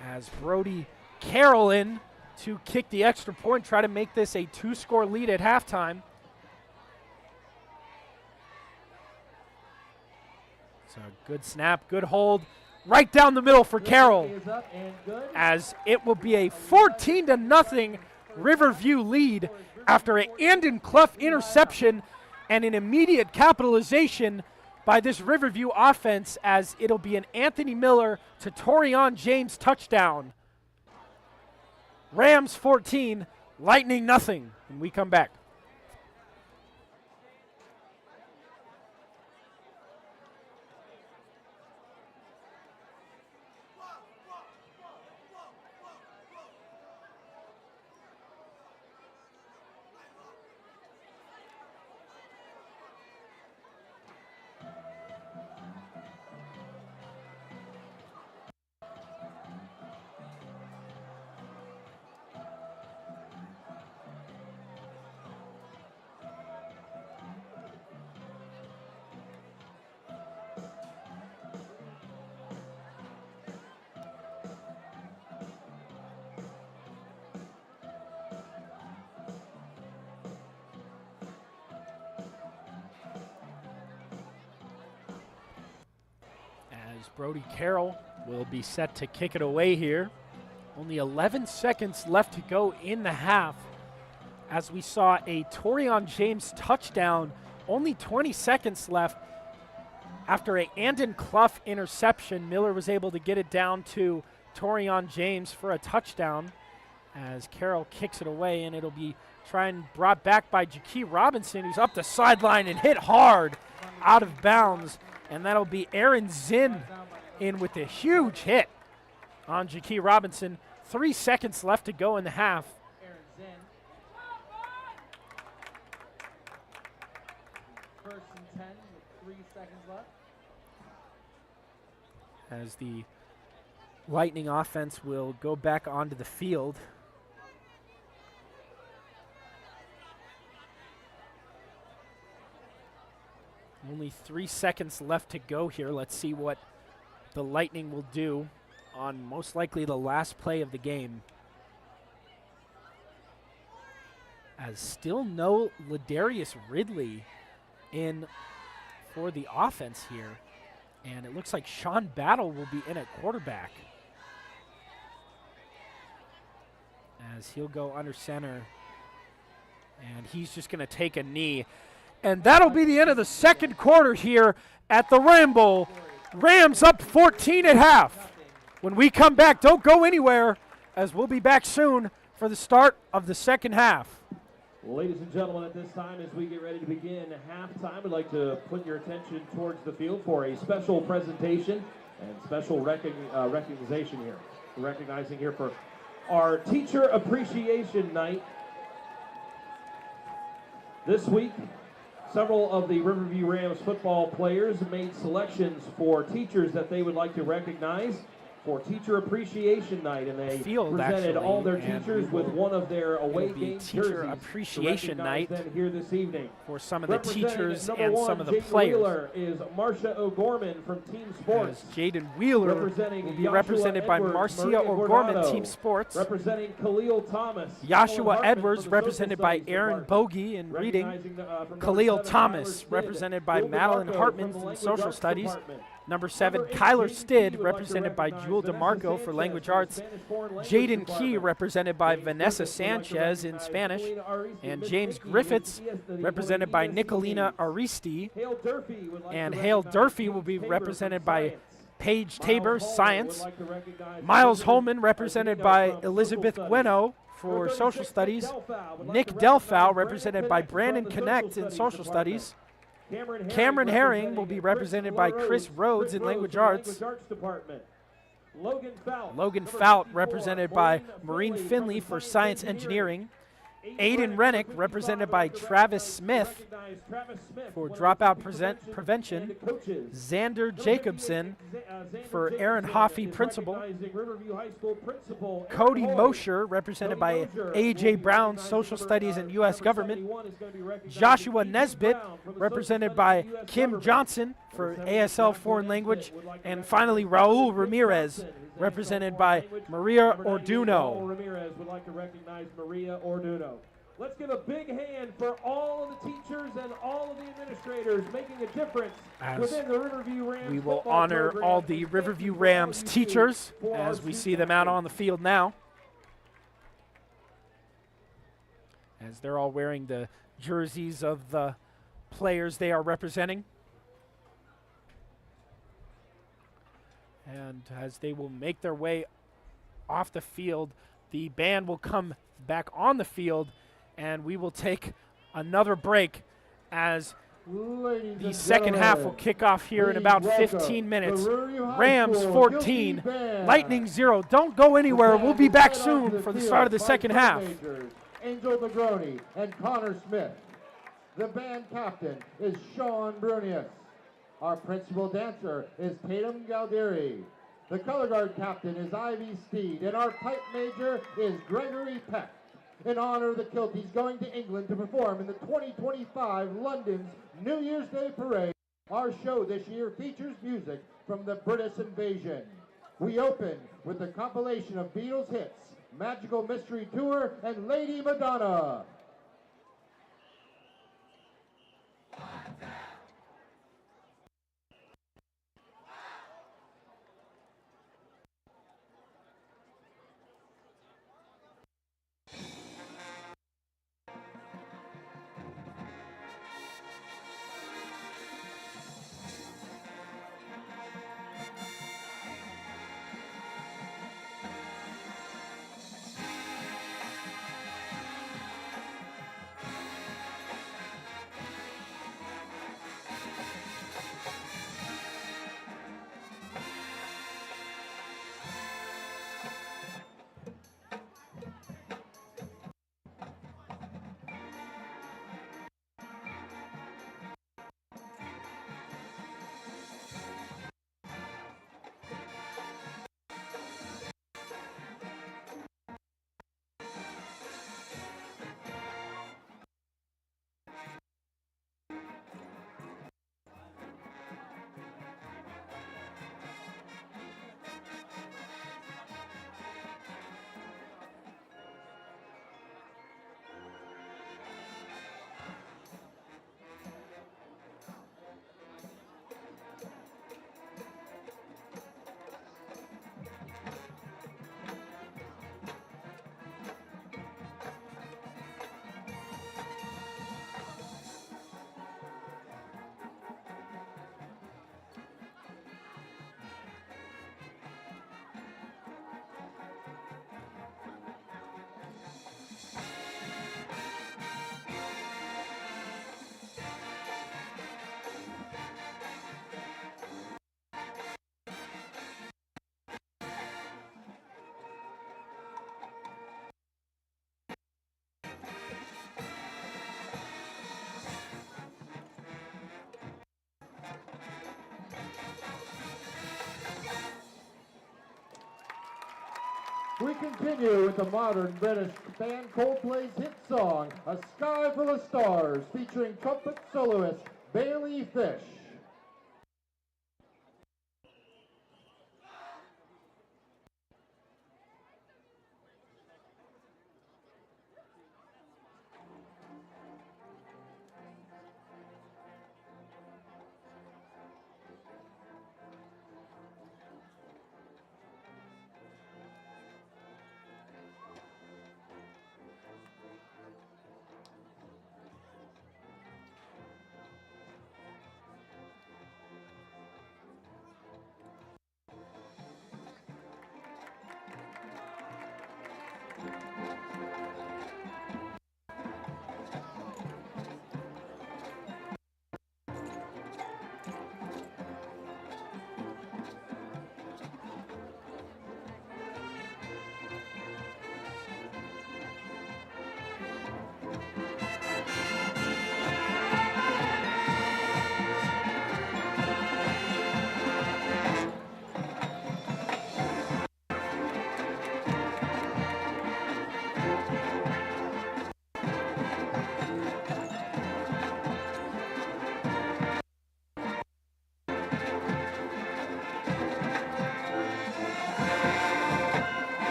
As Brody Carroll in to kick the extra point, try to make this a 2-score lead at halftime. So good snap, good hold, right down the middle for Carroll, as it will be a 14-0 Riverview lead after an Andon Clough interception and an immediate capitalization by this Riverview offense, as it'll be an Anthony Miller to Torian James touchdown. Rams 14, Lightning nothing, when we come back. Brody Carroll will be set to kick it away here. Only 11 seconds left to go in the half, as we saw a Torian James touchdown. Only 20 seconds left after a Andon Clough interception. Miller was able to get it down to Torian James for a touchdown, as Carroll kicks it away, and it'll be brought back by Ja'Key Robinson, who's up the sideline and hit hard out of bounds. And that'll be Aaron Zinn in with a huge hit on Ja'Key Robinson. 3 seconds left to go in the half. Aaron Zinn. First and 10 with 3 seconds left. As the Lightning offense will go back onto the field. Only 3 seconds left to go here. Let's see what the Lightning will do on most likely the last play of the game. As still no Ladarius Ridley in for the offense here. And it looks like Sean Battle will be in at quarterback, as he'll go under center. And he's just going to take a knee. And that'll be the end of the second quarter here at the Ramble. Rams up 14 at half. When we come back, don't go anywhere, as we'll be back soon for the start of the second half. Ladies and gentlemen, at this time, as we get ready to begin halftime, I'd like to put your attention towards the field for a special presentation and special recognizing here for our Teacher Appreciation Night. This week, several of the Riverview Rams football players made selections for teachers that they would like to recognize for Teacher Appreciation Night, and they Field, presented actually, all their and teachers with one of their away be game Teacher jerseys Appreciation to Night recognize them here this evening. for some of the Representing teachers number and one, some of the Jaden players. Wheeler is Marsha O'Gorman from Team As Sports. Jaden Wheeler Representing will be Joshua represented by Edwards, Marcia Maria O'Gorman, Guardado. Team Sports. Representing Khalil Thomas. Joshua Colin Hartman Edwards, from the Social represented by Studies Aaron Department. Bogey in reading. Recognizing, from number Khalil 7, Thomas, Tyler Stidd. represented by Will Madeline DeMarco Hartman from the in Language Social Arts Studies. Department. Number 7, Number 8, Kyler Jaden Key Stidd, would like to represented by recognize Jewel Vanessa DeMarco Sanchez for Language from the Arts. Spanish Foreign Language Jaden Key, Department. represented by James Vanessa Griffiths would like to Sanchez in recognize Spanish. Nicolina Aristi, And Miss James Mickey, Griffiths, the represented by ESD. Nicolina Aristi. Hale Durfee would like And to Hale recognize Durfee will Paige be Tabor represented from by Science. Paige Miles Tabor, Holman would Science. like to recognize Miles Elizabeth Holman, represented Arduino by from Elizabeth Social Bueno Studies. for Number Social 36, Studies. would like Nick to Delfow, recognize represented by Brandon from the Connect in Social Department. Studies. Cameron Herring will be represented by Chris Rhodes in Language Arts. Department. Logan Fout, Logan number Fout, 54, represented by Maureen Finley Finley from for the Science Engineering. Aiden Rennick, represented by Travis Smith for Dropout Prevention. Xander Jacobson for Aaron Hoffey, Principal. Cody Mosher, represented by A.J. Brown, Social Studies and U.S. Government. Joshua Nesbitt, represented by Kim Johnson for ASL Foreign Language. And finally, Raul Ramirez, represented by Maria Orduno. Ramirez would like to recognize Maria Orduno. Let's give a big hand for all of the teachers and all of the administrators making a difference within the Riverview Rams. We will football honor program. all the Riverview Rams teachers as we see them out on the field now, as they're all wearing the jerseys of the players they are representing. And as they will make their way off the field, the band will come back on the field, and we will take another break as the second half will kick off here in about 15 minutes. Rams 14, Lightning 0. Don't go anywhere. We'll be back soon for the start of the second half. Angel Negroni and Connor Smith. The band captain is Sean Brunius. Our principal dancer is Tatum Galdieri. The color guard captain is Ivy Steed, and our pipe major is Gregory Peck. In honor of the Kilties going to England to perform in the 2025 London's New Year's Day Parade, our show this year features music from the British invasion. We open with a compilation of Beatles hits, Magical Mystery Tour, and Lady Madonna. We continue with the modern British band Coldplay's hit song, A Sky Full of Stars, featuring trumpet soloist Bailey Fish.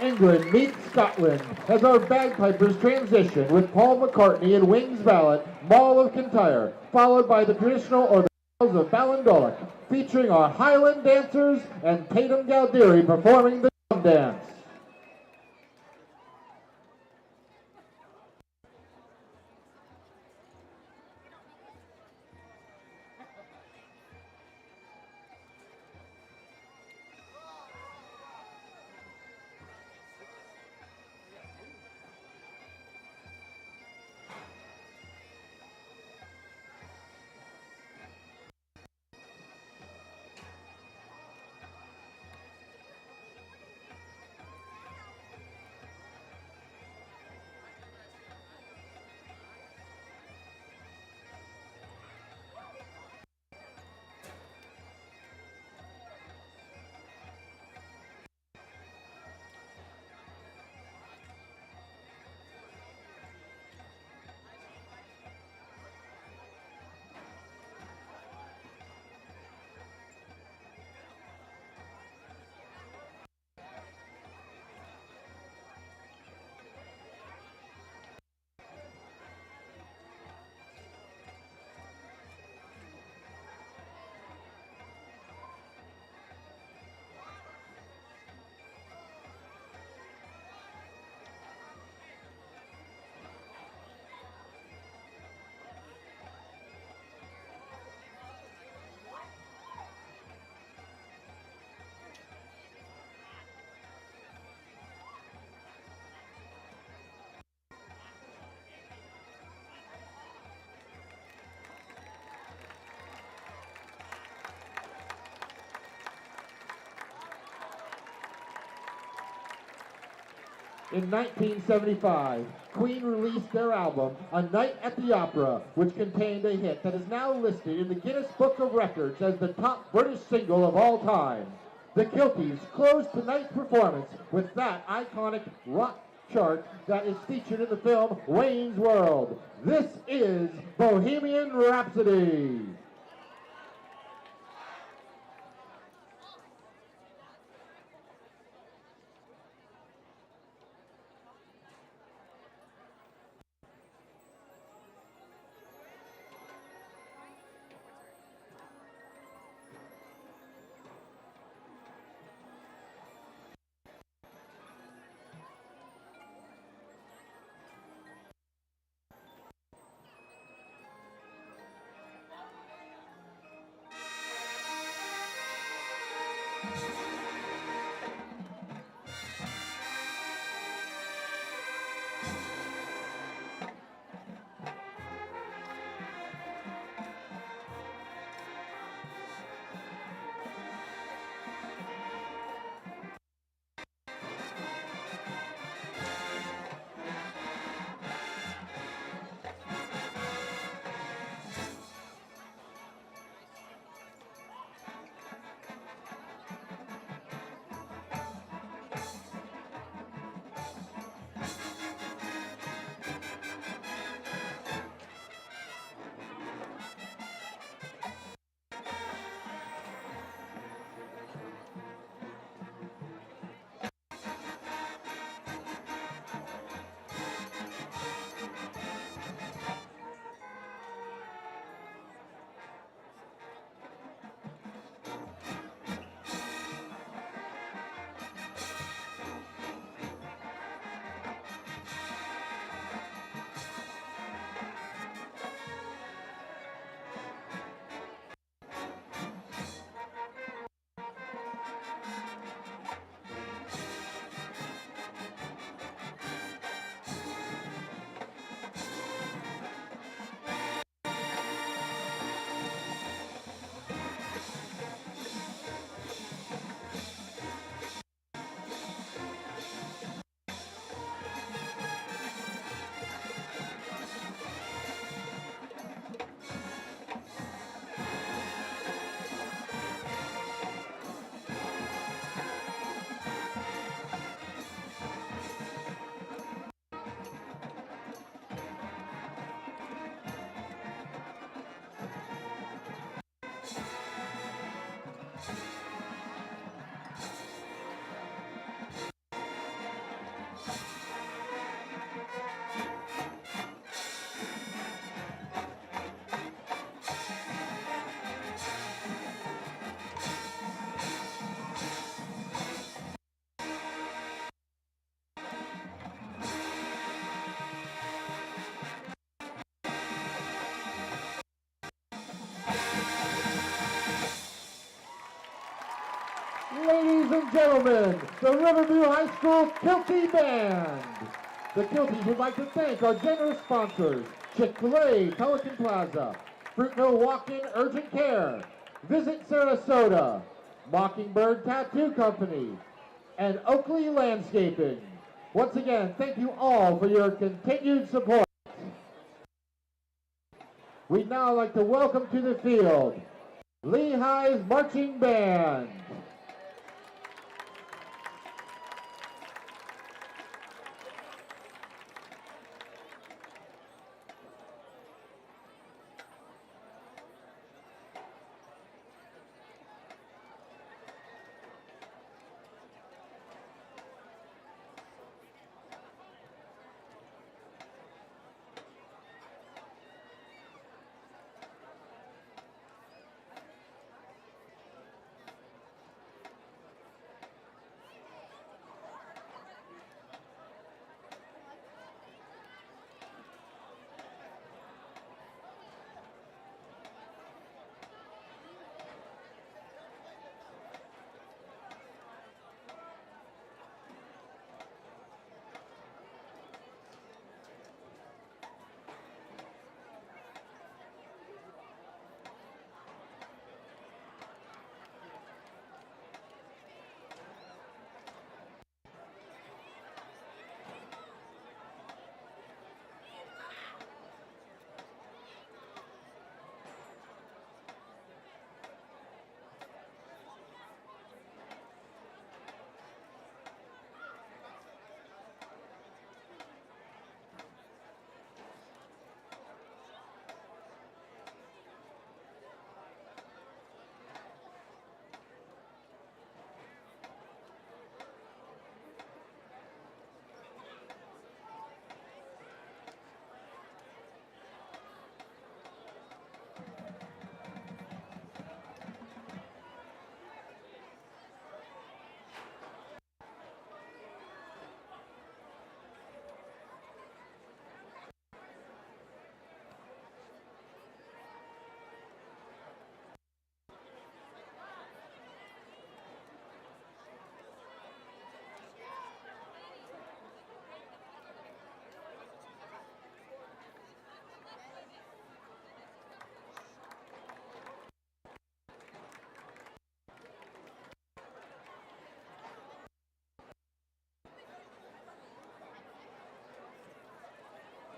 England meets Scotland as our bagpipers transition with Paul McCartney and Wings Ballad, Mall of Kintyre, followed by the traditional or the Bells of Ballindoleck, featuring our Highland dancers and Tatum Galderi performing the drum dance. In 1975, Queen released their album, A Night at the Opera, which contained a hit that is now listed in the Guinness Book of Records as the top British single of all time. The Kilties closed tonight's performance with that iconic rock chart that is featured in the film Wayne's World. This is Bohemian Rhapsody. and gentlemen, the Riverview High School Kilty Band. The Kilties would like to thank our generous sponsors, Chick-fil-A, Pelican Plaza, Fruitville Walk-In Urgent Care, Visit Sarasota, Mockingbird Tattoo Company, and Oakley Landscaping. Once again, thank you all for your continued support. We'd now like to welcome to the field Lehigh's Marching Band.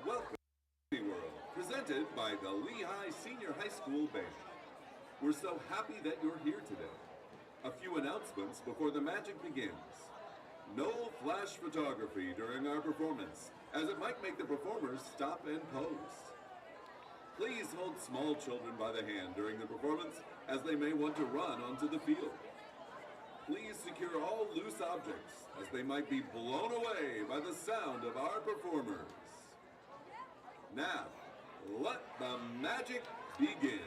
Welcome to Riverview World, presented by the Lehigh Senior High School Band. We're so happy that you're here today. A few announcements before the magic begins. No flash photography during our performance, as it might make the performers stop and pose. Please hold small children by the hand during the performance, as they may want to run onto the field. Please secure all loose objects, as they might be blown away by the sound of our performers. Now, let the magic begin.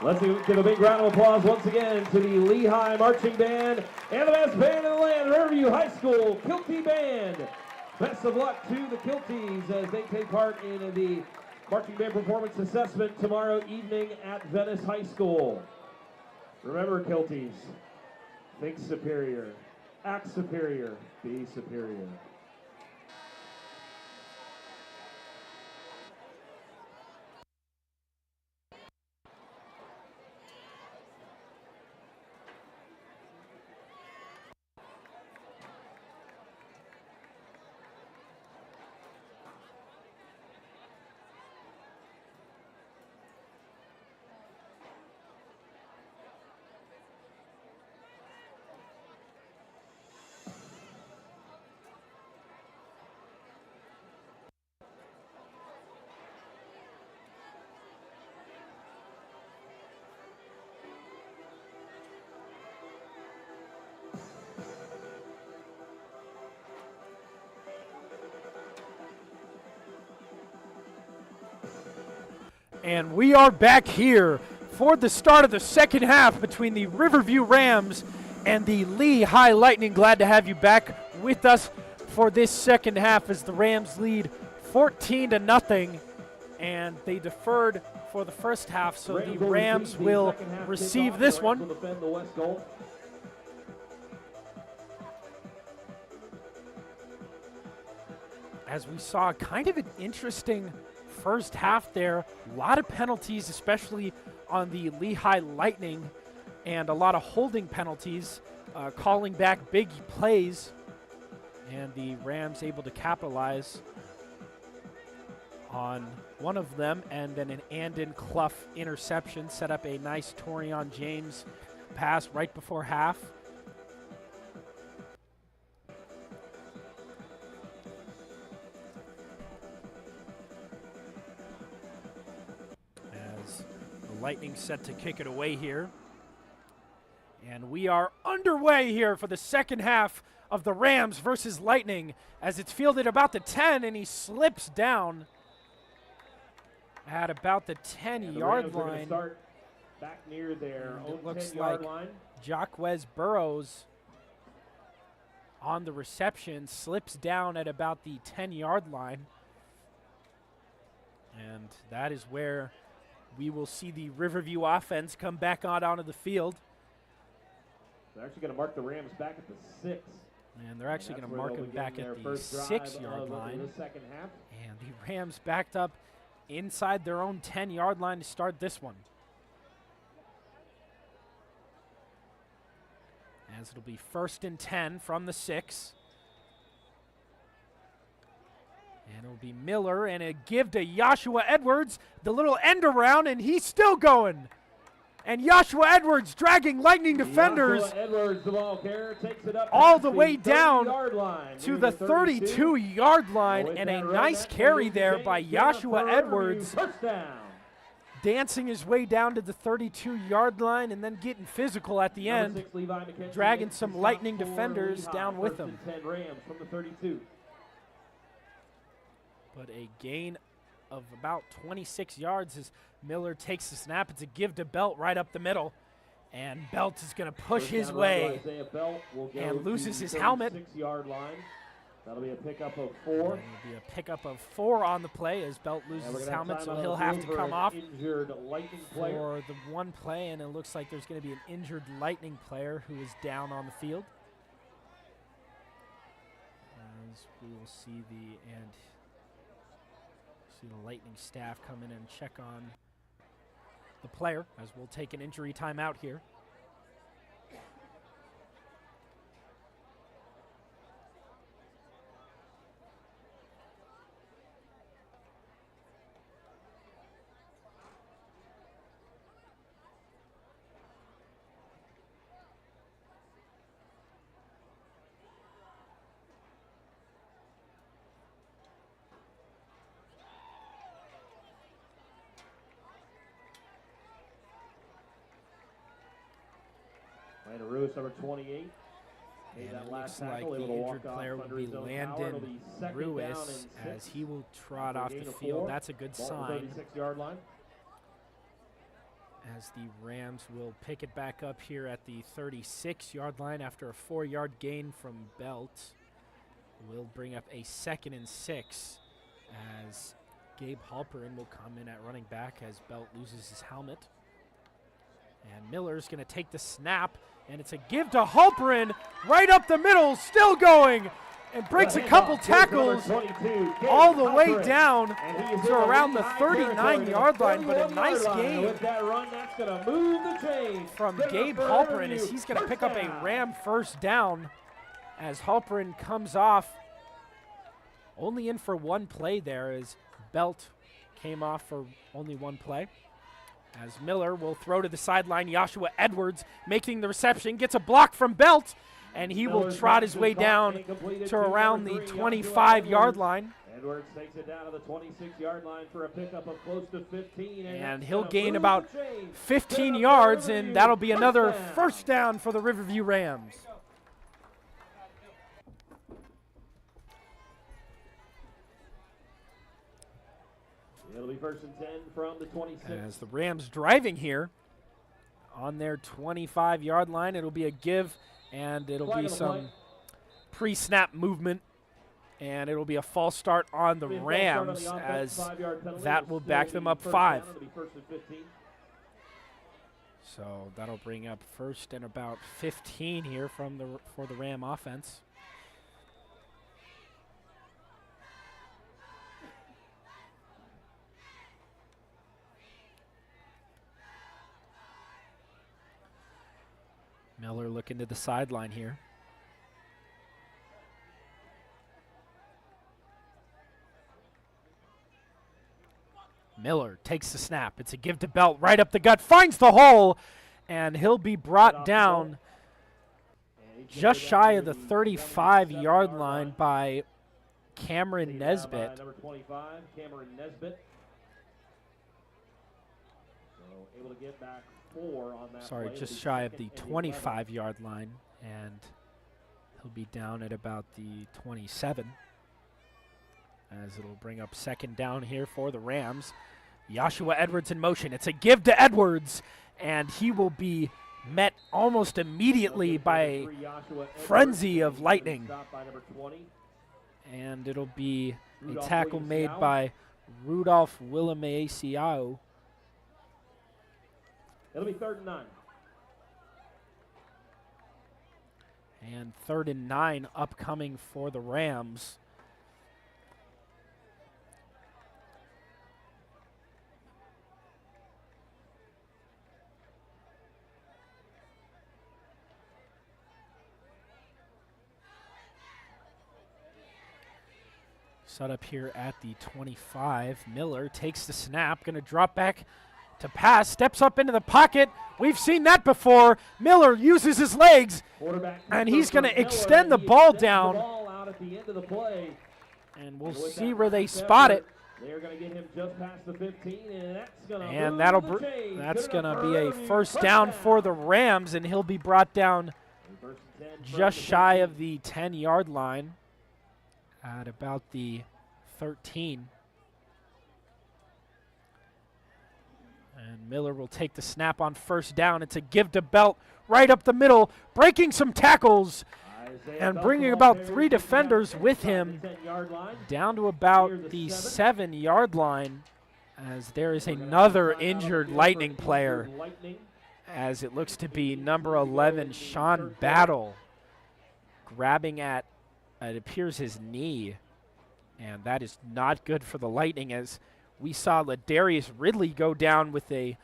Let's give a big round of applause once again to the Lehigh Marching Band and the best band in the land, Riverview High School Kilty Band. Best of luck to the Kilties as they take part in the Marching Band Performance Assessment tomorrow evening at Venice High School. Remember, Kilties, think superior, act superior, be superior. And we are back here for the start of the second half between the Riverview Rams and the Lehigh Lightning. Glad to have you back with us for this second half as the Rams lead 14-0, and they deferred for the first half, so the Rams will receive this one. As we saw kind of an interesting first half there, a lot of penalties, especially on the Lehigh Lightning, and a lot of holding penalties, calling back big plays, and the Rams able to capitalize on one of them, and then an Andon Clough interception set up a nice Torian James pass right before half. Lightning set to kick it away here. And we are underway here for the second half of the Rams versus Lightning as it's fielded about the 10, and he slips down at about the 10-yard line. Start back near their own it looks 10-yard like line. Jacquez Burrows on the reception slips down at about the 10-yard line. And that is where we will see the Riverview offense come back out onto the field. They're actually going to mark the Rams back at the 6. And they're actually going to mark them back at the 6-yard line. Second half. And the Rams backed up inside their own 10-yard line to start this one. As it'll be 1st and 10 from the 6. And it'll be Miller, and a give to Joshua Edwards, the little end around, and he's still going. And Joshua Edwards dragging Lightning defenders Edwards, the ball carrier, takes it up all the way down to the 32-yard line, and a nice carry there by Joshua Edwards, dancing his way down to the 32-yard line and then getting physical at the end, dragging some Lightning defenders down with him. From the 32. But a gain of about 26 yards as Miller takes the snap. It's a give to Belt right up the middle. And Belt is going to push his way and loses his helmet. 6-yard line. That'll be a pickup of 4. It'll be a pickup of 4 on the play as Belt loses his helmet, so he'll have to come off for the one play. And it looks like there's going to be an injured Lightning player who is down on the field. As we will see the Lightning staff come in and check on the player, as we'll take an injury timeout here. Ruse, number 28. And it looks like the injured player will be Landon Ruiz as he will trot off the field. That's a good sign. 36-yard line. as the Rams will pick it back up here at the 36-yard line after a 4-yard gain from Belt. Will bring up a 2nd and 6 as Gabe Halperin will come in at running back as Belt loses his helmet. And Miller's going to take the snap, and it's a give to Halperin right up the middle, still going, and breaks a couple tackles all the way down to around the 39-yard line, but a nice game from Gabe Halperin as he's going to pick up a Ram first down as Halperin comes off only in for one play there as Belt came off for only one play. As Miller will throw to the sideline, Joshua Edwards making the reception, gets a block from Belt, and he will trot his way down to around the 25-yard line. Edwards takes it down to the 26-yard line for a pickup of close to 15. And he'll gain about 15 yards, and that'll be another first down for the Riverview Rams. It'll be 1st and 10 from the 26. As the Rams driving here on their 25-yard line, it'll be a give, and it'll be some pre-snap movement, and it'll be a false start on the Rams as that will back them up 5. So that'll bring up 1st and about 15 here for the Ram offense. Miller looking to the sideline here. Miller takes the snap. It's a give to Belt right up the gut, finds the hole, and he'll be brought down just shy of the 35-yard line by Cameron Nesbitt. Number 25, Cameron Nesbitt. So able to get back 4 on that Sorry, play. just shy of the 25-yard line, and he'll be down at about the 27 as it'll bring up 2nd down here for the Rams. Joshua Edwards in motion. It's a give to Edwards, and he will be met almost immediately by a frenzy of lightning. And it'll be a tackle made by Rudolph Williamaciao. It'll be 3rd and 9. And 3rd and 9 upcoming for the Rams. Set up here at the 25. Miller takes the snap, going to drop back to pass, steps up into the pocket. We've seen that before. Miller uses his legs, and he's going to extend the ball down. And we'll see where they spot it. They're going to get him just past the 15, and that's going to be a first down for the Rams, and he'll be brought down just shy of the 10-yard line at about the 13. And Miller will take the snap on first down. It's a give to Belt right up the middle, breaking some tackles and bringing about 3 defenders with him down to about the 7-yard line as there is another injured Lightning player as it looks to be number 11, Sean Battle, grabbing at, it appears, his knee. And that is not good for the Lightning as we saw Ladarius Ridley go down with a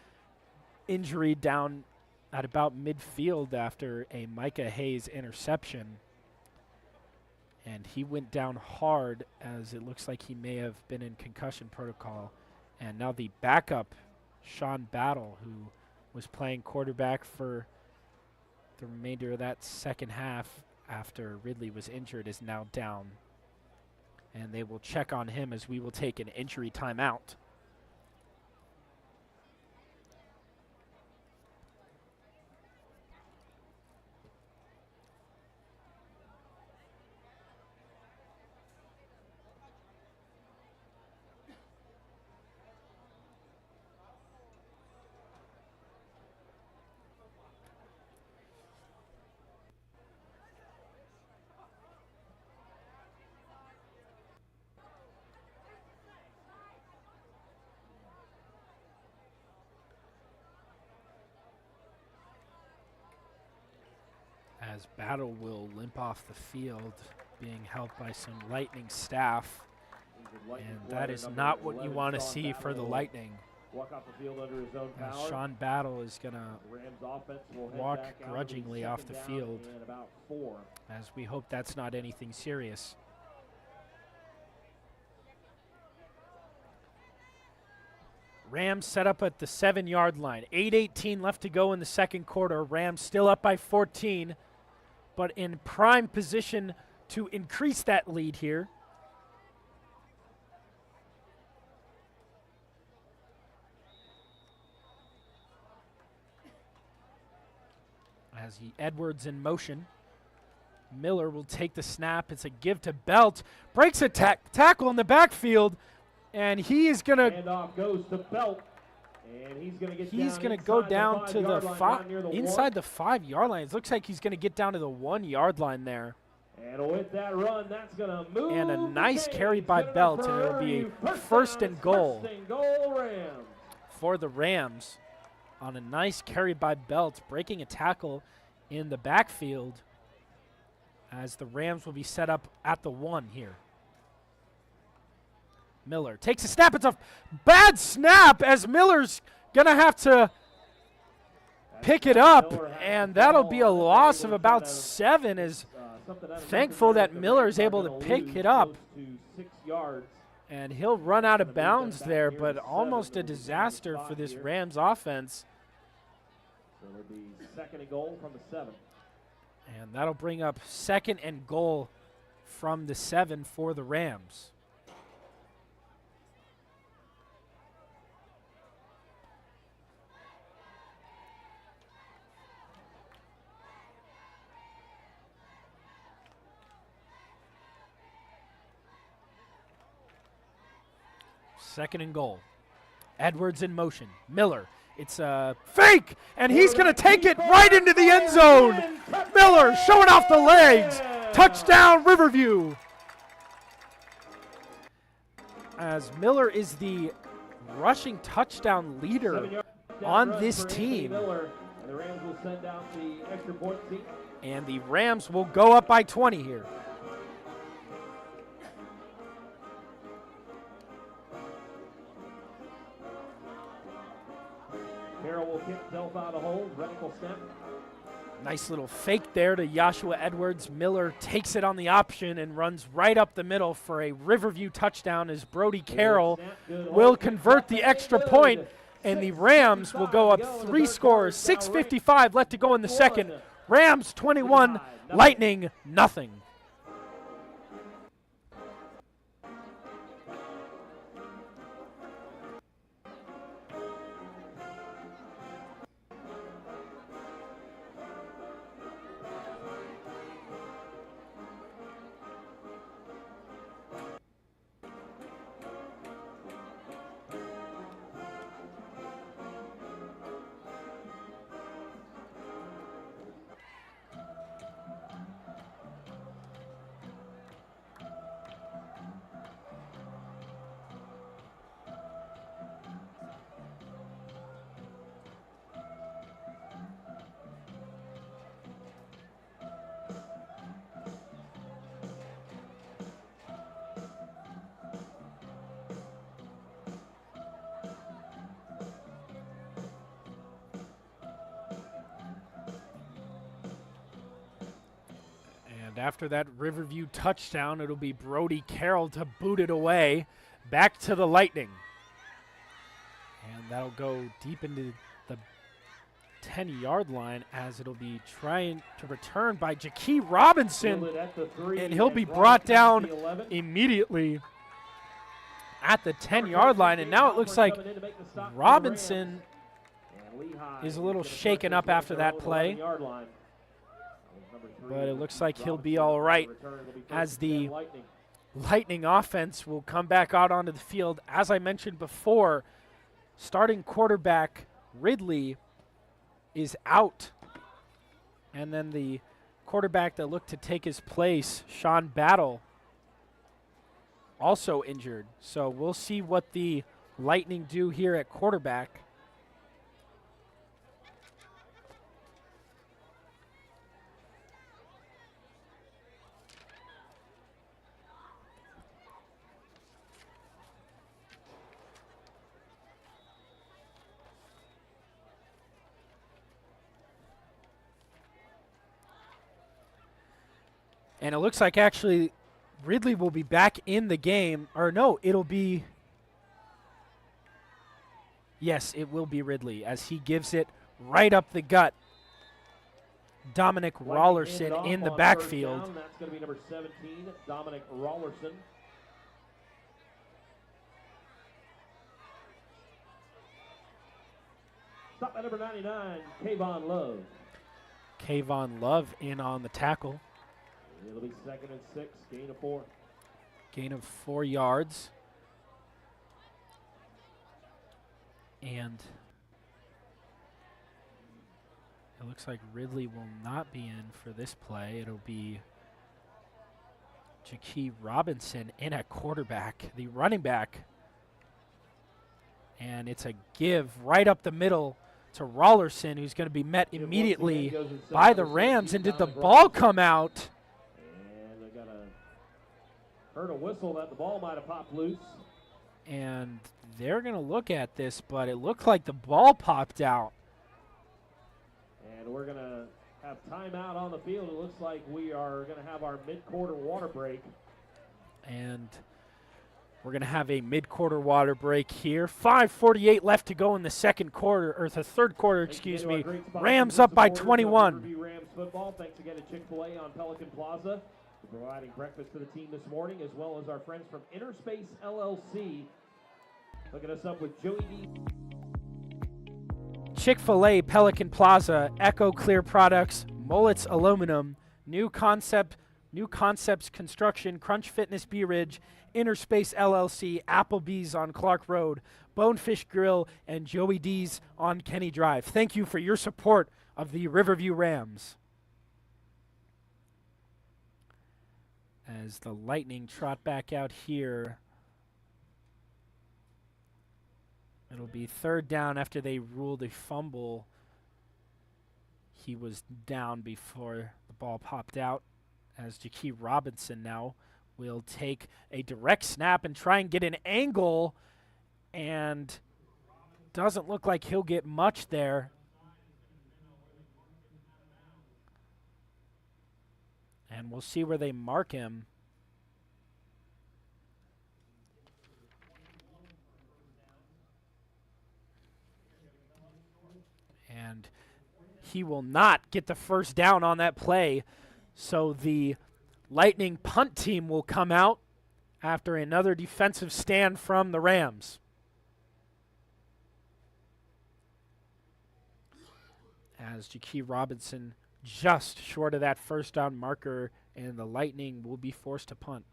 injury down at about midfield after a Micah Hayes interception. And he went down hard as it looks like he may have been in concussion protocol. And now the backup, Sean Battle, who was playing quarterback for the remainder of that second half after Ridley was injured, is now down. And they will check on him as we will take an injury timeout. as Battle will limp off the field, being helped by some Lightning staff. And that is not what you want to see for the Lightning. Walk off the field under his own power. Sean Battle is going to Rams offense will walk head back grudgingly out off the field, in about 4. as we hope that's not anything serious. Rams set up at the 7-yard line. 8:18 left to go in the second quarter. Rams still up by 14, but in prime position to increase that lead here. As Edwards in motion. Miller will take the snap. It's a give to Belt. Breaks a tackle in the backfield. And he is going to handoff goes to Belt. And he's going to get he's going to go down to the inside the 5-yard line. It looks like he's going to get down to the 1-yard line there. And with that run, that's going to move. And a nice carry by Belt, and it'll be first and goal Rams. for the Rams. On a nice carry by Belt, breaking a tackle in the backfield, as the Rams will be set up at the 1 here. Miller takes a snap. It's a bad snap, as Miller's going to have to pick it up, and that'll be a loss of about 7. Is thankful that Miller is able to pick it up, and he'll run out of bounds there, but almost a disaster for this Rams offense. So it'll be second and goal from the 7. And that'll bring up second and goal from the 7 for the Rams. Second and goal. Edwards in motion. Miller. It's a fake, and he's going to take it right into the end zone. Miller showing off the legs. Touchdown, Riverview. As Miller is the rushing touchdown leader on this team. And the Rams will send out the extra point team. And the Rams will go up by 20 here. Carroll will kick himself out of hold. Reticle snap. Nice little fake there to Joshua Edwards. Miller takes it on the option and runs right up the middle for a Riverview touchdown, as Brody Carroll will convert the extra point, and the Rams will go up 3 scores. 6:55 left to go in the second. Rams 21, Lightning nothing. After that Riverview touchdown, it'll be Brody Carroll to boot it away back to the Lightning. And that'll go deep into the 10-yard line, as it'll be trying to return by Jakee Robinson. And he'll be brought down immediately at the 10-yard line. And now it looks like Robinson is a little shaken up after that play. But it looks like he'll be all right, as the Lightning offense will come back out onto the field. As I mentioned before, starting quarterback Ridley is out. And then the quarterback that looked to take his place, Sean Battle, also injured. So we'll see what the Lightning do here at quarterback. And it looks like actually Ridley will be back in the game. Or no, it'll be. Yes, it will be Ridley as he gives it right up the gut. Dominic Rollerson in the backfield. That's going to be number 17, Dominic Rollerson. Stop at number 99, Kayvon Love. Kayvon Love in on the tackle. It'll be 2nd and 6, gain of 4. Gain of 4 yards. And it looks like Ridley will not be in for this play. It'll be Jakee Robinson in at quarterback, the running back. And it's a give right up the middle to Rollerson, who's going to be met immediately by the Rams. And did the ball come out? And they got heard a whistle that the ball might have popped loose. And they're going to look at this, but it looked like the ball popped out. And we're going to have timeout on the field. It looks like we are going to have our mid-quarter water break. And we're going to have a mid-quarter water break here. 5:48 left to go in the second quarter, or the third quarter, excuse me. Rams up by 21. Riverview Rams football. Thanks again to Chick-fil-A on Pelican Plaza for providing breakfast for the team this morning, as well as our friends from Interspace LLC. Hooking us up with Joey D. Chick-fil-A, Pelican Plaza, Echo Clear Products, Mullets Aluminum, New Concepts Construction, Crunch Fitness Bee Ridge, Interspace LLC, Applebee's on Clark Road, Bonefish Grill, and Joey D's on Kenny Drive. Thank you for your support of the Riverview Rams. As the Lightning trot back out here, it'll be third down after they ruled a fumble. He was down before the ball popped out, as Jakee Robinson now will take a direct snap and try and get an angle, and doesn't look like he'll get much there. And we'll see where they mark him. And he will not get the first down on that play. So the Lightning punt team will come out after another defensive stand from the Rams. As Jakee Robinson just short of that first down marker, and the Lightning will be forced to punt.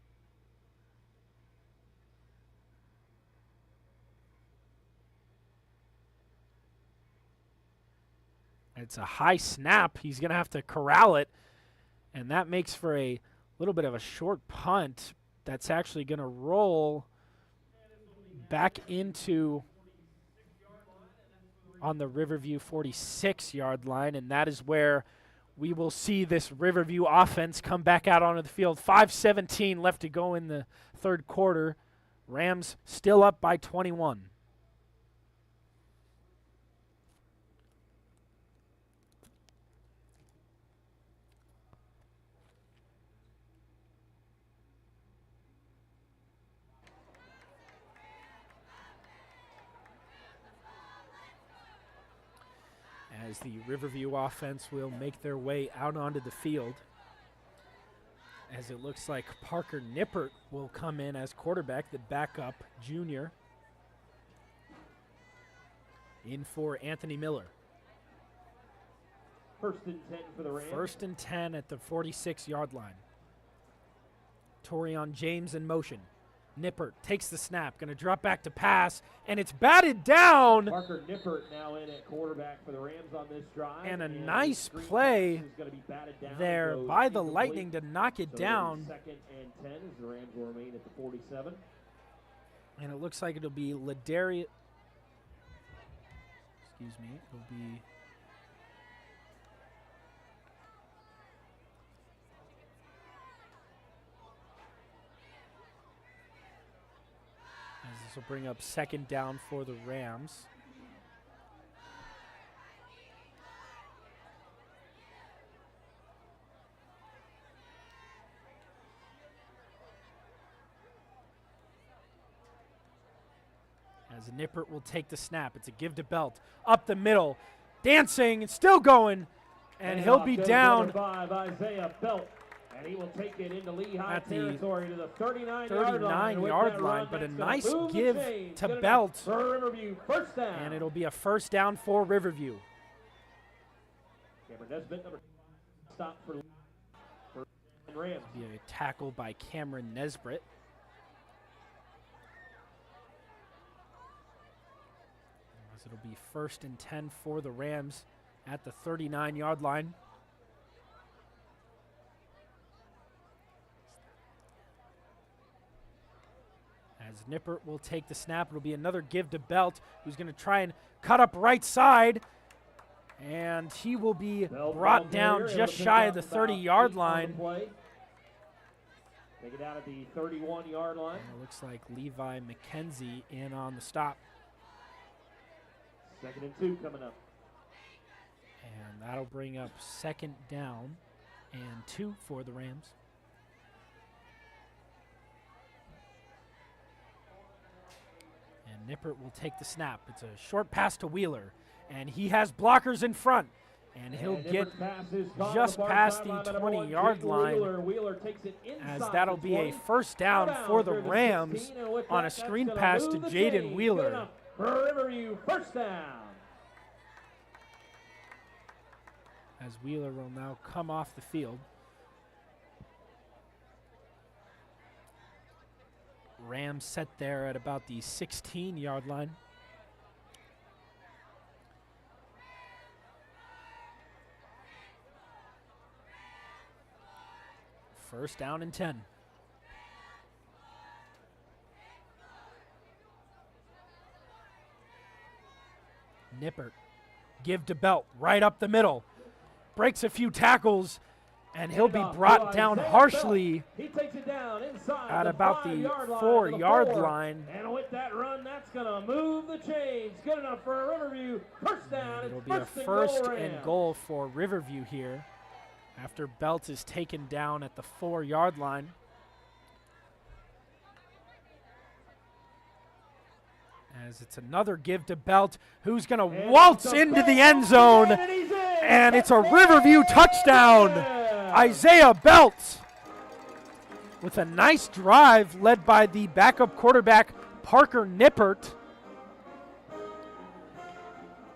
It's a high snap. He's going to have to corral it, and that makes for a little bit of a short punt that's actually going to roll back into on the Riverview 46-yard line, and that is where we will see this Riverview offense come back out onto the field. 5:17 left to go in the third quarter. Rams still up by 21. As the Riverview offense will make their way out onto the field, as it looks like Parker Nippert will come in as quarterback, the backup junior, in for Anthony Miller. 1st and 10 for the Rams. 1st and 10 at the 46-yard line. Torion James in motion. Nippert takes the snap, going to drop back to pass, and it's batted down. Parker Nippert now in at quarterback for the Rams on this drive. And a nice play there by the Lightning to knock it down. 2nd and 10 as the Rams will remain at the 47. And it looks like it'll be Ladarius. Excuse me. It'll be this will bring up 2nd down for the Rams. As Nippert will take the snap. It's a give to Belt. Up the middle. Dancing and still going. And he'll be down. 5, Isaiah Belt. And he will take it into Lehigh At the territory to the 39-yard line. But a nice give to Belt. For Riverview, first down. And it'll be a first down for Riverview. Cameron Nesbitt, number stop for Rams. Be a tackle by Cameron Nesbitt. As it'll be 1st and 10 for the Rams at the 39-yard line. As Nippert will take the snap, it'll be another give to Belt, who's going to try and cut up right side. And he will be brought down just shy of the 30-yard line. Take it out at the 31-yard line. And it looks like Levi McKenzie in on the stop. 2nd and 2 coming up. And that'll bring up 2nd down and 2 for the Rams. And Nippert will take the snap. It's a short pass to Wheeler. And he has blockers in front. And he'll get just past the 20-yard line. Wheeler takes it inside, as that'll be a first down for the Rams on a screen pass to Jaden Wheeler. For Riverview, first down. As Wheeler will now come off the field. Rams set there at about the 16-yard line. First down and 10. Nippert, give to Belt, right up the middle. Breaks a few tackles, and he'll be brought down harshly he takes it down inside at about the 4-yard line. And with that run, that's going to move the chains. Good enough for Riverview. First down. It'll be a first and goal for Riverview here after Belt is taken down at the 4-yard line. As it's another give to Belt, who's going to waltz into the end zone, and it's a Riverview touchdown. Isaiah Belt with a nice drive led by the backup quarterback, Parker Nippert.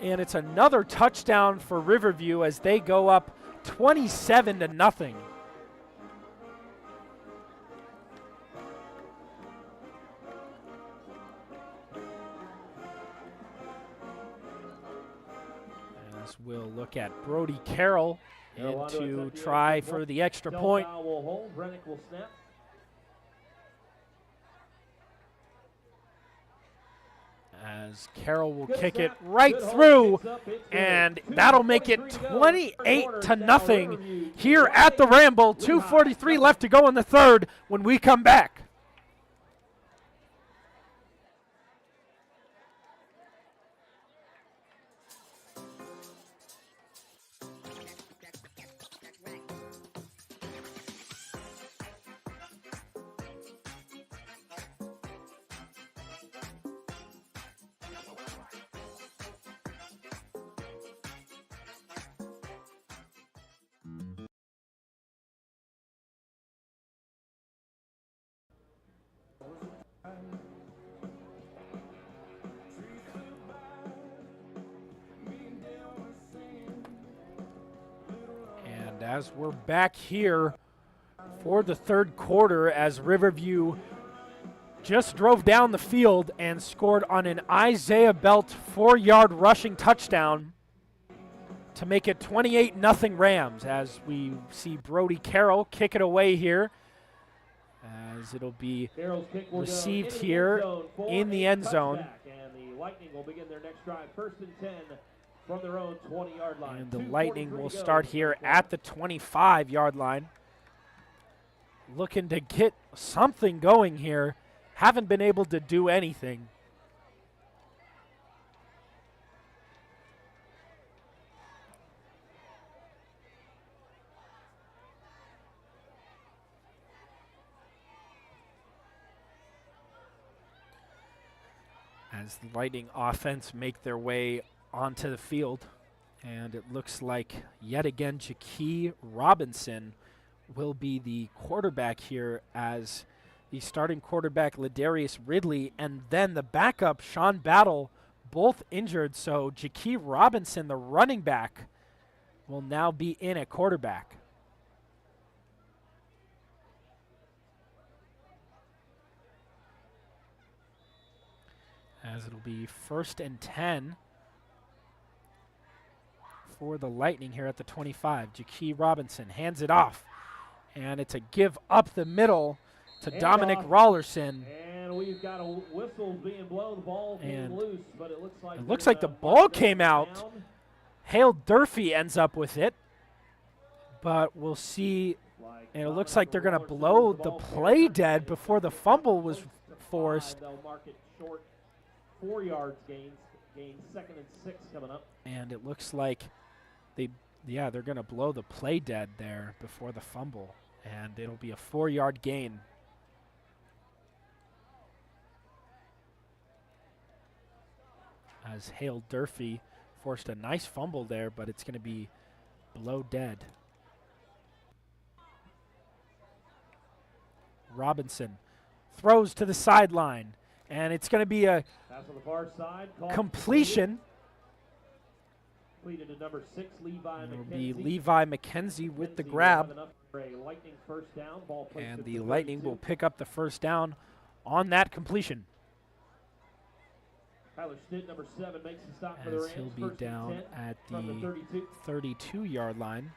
And it's another touchdown for Riverview as they go up 27-0. As we'll look at Brody Carroll into try for the extra point. Will hold. Rennick will snap. As Carroll will kick it right through, and that'll make it 28-0 here at the Ramble. 2:43 left to go in the third when we come back. And as we're back here for the third quarter, as Riverview just drove down the field and scored on an Isaiah Belt 4-yard rushing touchdown to make it 28-0 Rams, as we see Brody Carroll kick it away here, as it'll be received here in the end zone. And the Lightning will begin their next drive, 1st and 10 from their own 20-yard line. And the Lightning will start here at the 25-yard line. Looking to get something going here. Haven't been able to do anything. as the Lightning offense make their way onto the field. And it looks like yet again Jaquie Robinson will be the quarterback here, as the starting quarterback Ladarius Ridley and then the backup Sean Battle both injured. So Jaquie Robinson, the running back, will now be in at quarterback. As it'll be 1st and 10 for the Lightning here at the 25. Jaquie Robinson hands it off, and it's a give up the middle to Dominic Rollerson. And we've got a whistle being blown, the ball came loose, but it looks like the ball came out. Hale Durfee ends up with it, but we'll see. And it looks like they're going to blow the play dead before the fumble was forced. They'll mark it short, 4 yards gain 2nd and 6 coming up. And it looks like they're going to blow the play dead there before the fumble, and it'll be a 4-yard gain. As Hale Durfee forced a nice fumble there, but it's going to be below dead. Robinson throws to the sideline, and it's going to be a pass on the far side, completion. Completed to number 6, Levi It'll McKenzie. be Levi McKenzie with the grab, Lightning first down, ball and the Lightning will pick up the first down on that completion. Tyler Stitt, number 7, makes the stop for the As Rams. he'll be down at the 32-yard line.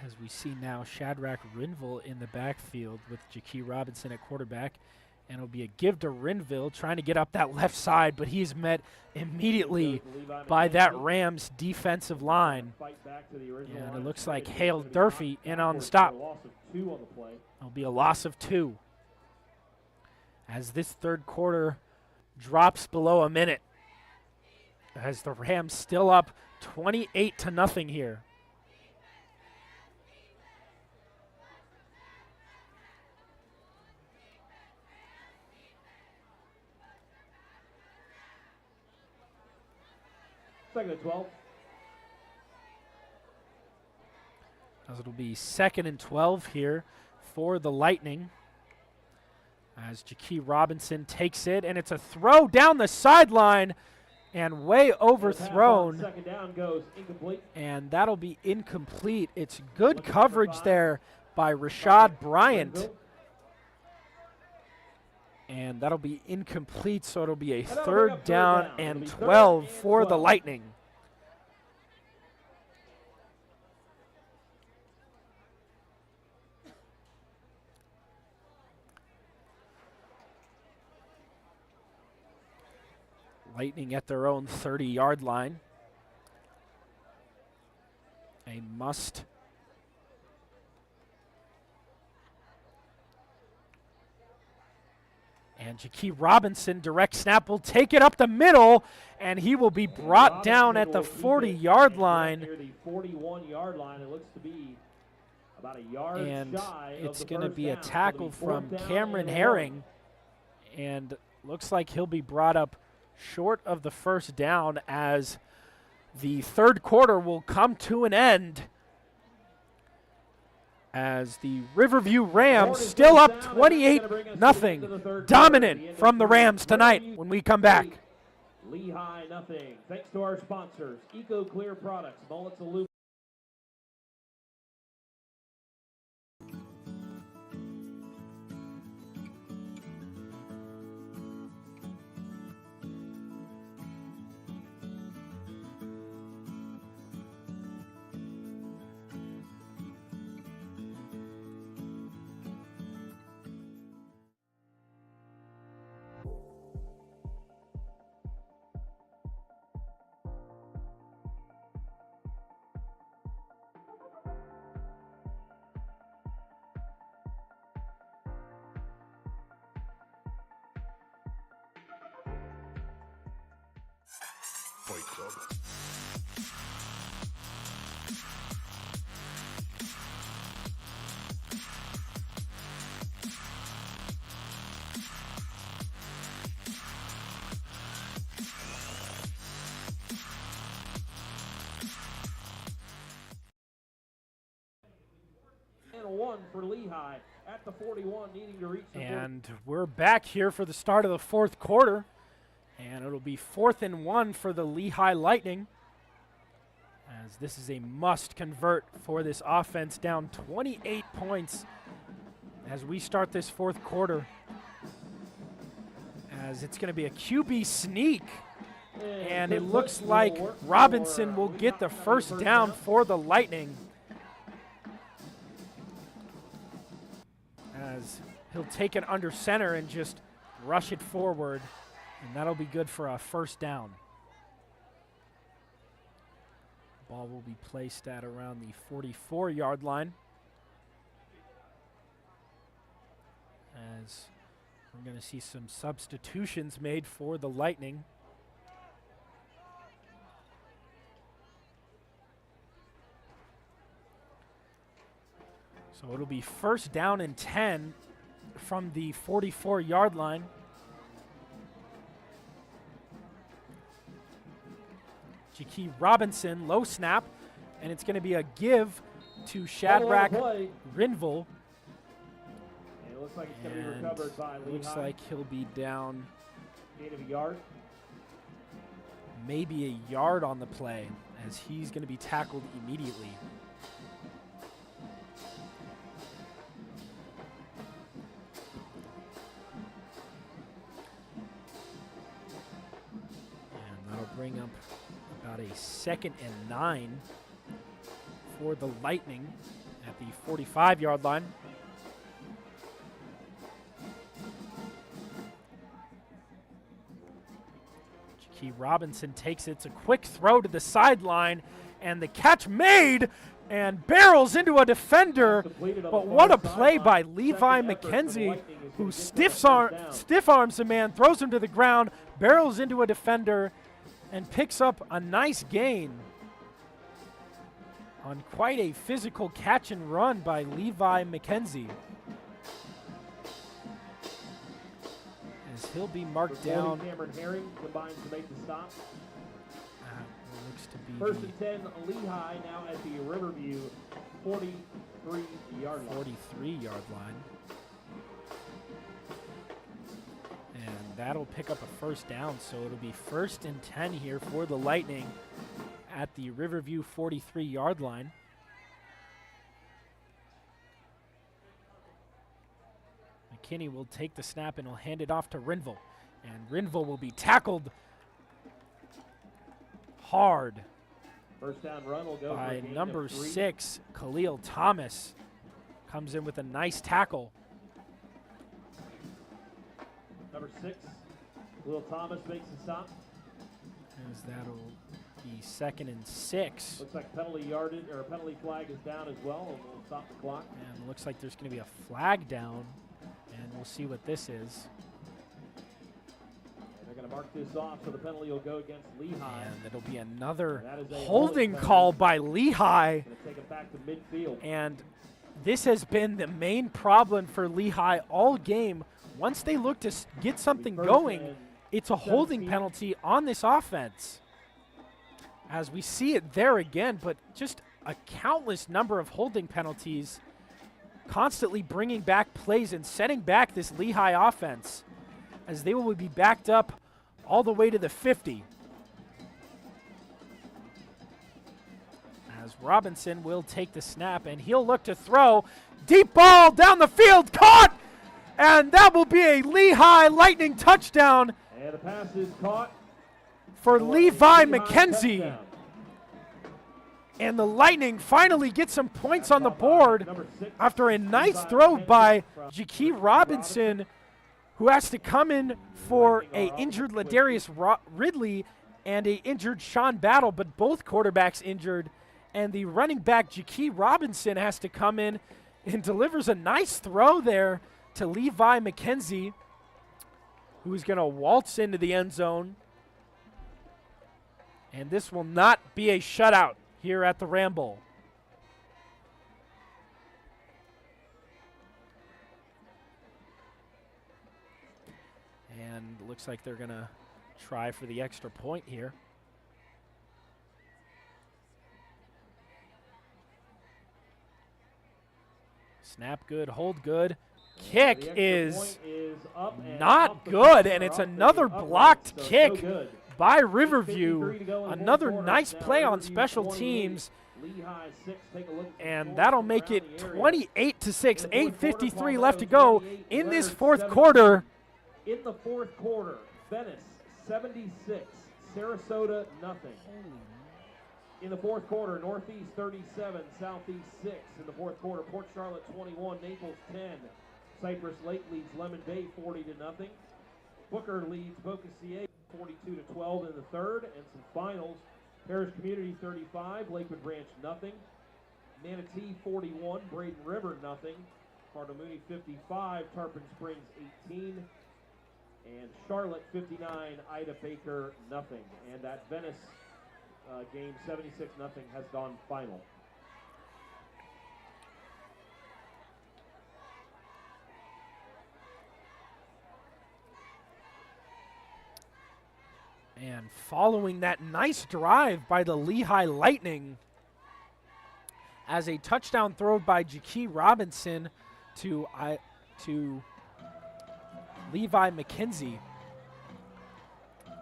As we see now, Shadrach Rinville in the backfield with Jaquie Robinson at quarterback. And it'll be a give to Rinville, trying to get up that left side, but he's met immediately by that Rams defensive line. And it looks like Hale Durfee in on the stop. It'll be a loss of 2. As this third quarter drops below a minute, as the Rams still up 28-0 here. Second and 12. As it'll be 2nd and 12 here for the Lightning. As Jaquie Robinson takes it, and it's a throw down the sideline and way overthrown. Second down goes incomplete. And that'll be incomplete. It's good coverage there by Rashad Bryant. And that'll be incomplete, so it'll be a 3rd down and 12 for the Lightning. Lightning at their own 30-yard line. A must. And Jaquie Robinson, direct snap, will take it up the middle, and he will be brought down at the 40-yard line. Near the 41-yard line, it looks to be about a yard and shy it's of the going to first be a down. tackle from Cameron Herring, and looks like he'll be brought up short of the first down as the third quarter will come to an end, as the Riverview Rams still up 28-0, dominant from the Rams tonight when we come back. Lehigh nothing. Thanks to our sponsors, Eco Clear Products, Mullets Aluminum. Fight Club. And 1 for Lehigh at the 41, needing to reach the And we're back here for the start of the fourth quarter. And it'll be 4th and 1 for the Lehigh Lightning, as this is a must convert for this offense, down 28 points as we start this fourth quarter. As it's going to be a QB sneak. And it looks like Robinson will get the first down for the Lightning, as he'll take it under center and just rush it forward, and that'll be good for a first down. Ball will be placed at around the 44-yard line, as we're going to see some substitutions made for the Lightning. So it'll be first down and 10 from the 44-yard line. Jakee Robinson, low snap, and it's going to be a give to Shadrach Rinville. It looks like it's going to be recovered by Lehigh. Looks like he'll be down gain of a yard. Maybe a yard on the play, as he's going to be tackled immediately. Bring up about a 2nd and 9 for the Lightning at the 45-yard line. Jakee Robinson takes it. It's a quick throw to the sideline, and the catch made and barrels into a defender. But what a play by Levi McKenzie, who stiff arms a man, throws him to the ground, barrels into a defender, and picks up a nice gain on quite a physical catch and run by Levi McKenzie, as he'll be marked down. Cameron Herring combines to make the stop. Looks to be first and 10, Lehigh now at the Riverview 43-yard line. 43-yard line. And that'll pick up a first down, so it'll be 1st and 10 here for the Lightning at the Riverview 43-yard line. McKinney will take the snap and will hand it off to Rinville. And Rinville will be tackled hard first down run will go by number 6, Khalil Thomas. Comes in with a nice tackle. Number 6, Will Thomas makes the stop. As that'll be 2nd and 6. Looks like penalty yardage or a penalty flag is down as well, and we'll stop the clock. And looks like there's going to be a flag down, and we'll see what this is. And they're going to mark this off, so the penalty will go against Lehigh. And it'll be another a holding call by Lehigh. Going to take it back to midfield. And this has been the main problem for Lehigh all game. Once they look to get something going, it's a holding penalty on this offense. As we see it there again, but just a countless number of holding penalties, constantly bringing back plays and setting back this Lehigh offense, as they will be backed up all the way to the 50. As Robinson will take the snap, and he'll look to throw. Deep ball down the field, caught! And that will be a Lehigh Lightning touchdown. And the pass is caught for Levi McKenzie. Touchdown. And the Lightning finally get some points on the board after a nice throw by Jakee Robinson, who has to come in for a injured Ladarius Ridley and a injured Sean Battle, but both quarterbacks injured. And the running back Jakee Robinson has to come in and delivers a nice throw there to Levi McKenzie, who's going to waltz into the end zone. And this will not be a shutout here at the Ramble. And looks like they're going to try for the extra point here. Snap good, hold good. Kick is up and not good, and it's another blocked kick by Riverview. Another nice play on special teams. Lehigh 6, take a look at the And score that'll from make around it the area. 28-6, In the fourth quarter, 8:53 left to go in this 78, fourth Leonard quarter. In the fourth quarter, Venice 76, Sarasota nothing. In the fourth quarter, Northeast 37, Southeast 6. In the fourth quarter, Port Charlotte 21, Naples 10. Cypress Lake leads Lemon Bay 40-0. Booker leads Boca CA 42-12 in the third. And some finals, Parish Community 35, Lakewood Ranch nothing. Manatee 41, Braden River nothing. Cardinal Mooney 55, Tarpon Springs 18. And Charlotte 59, Ida Baker nothing. And that Venice game 76-0 has gone final. And following that nice drive by the Lehigh Lightning, as a touchdown throw by Jakee Robinson to Levi McKenzie,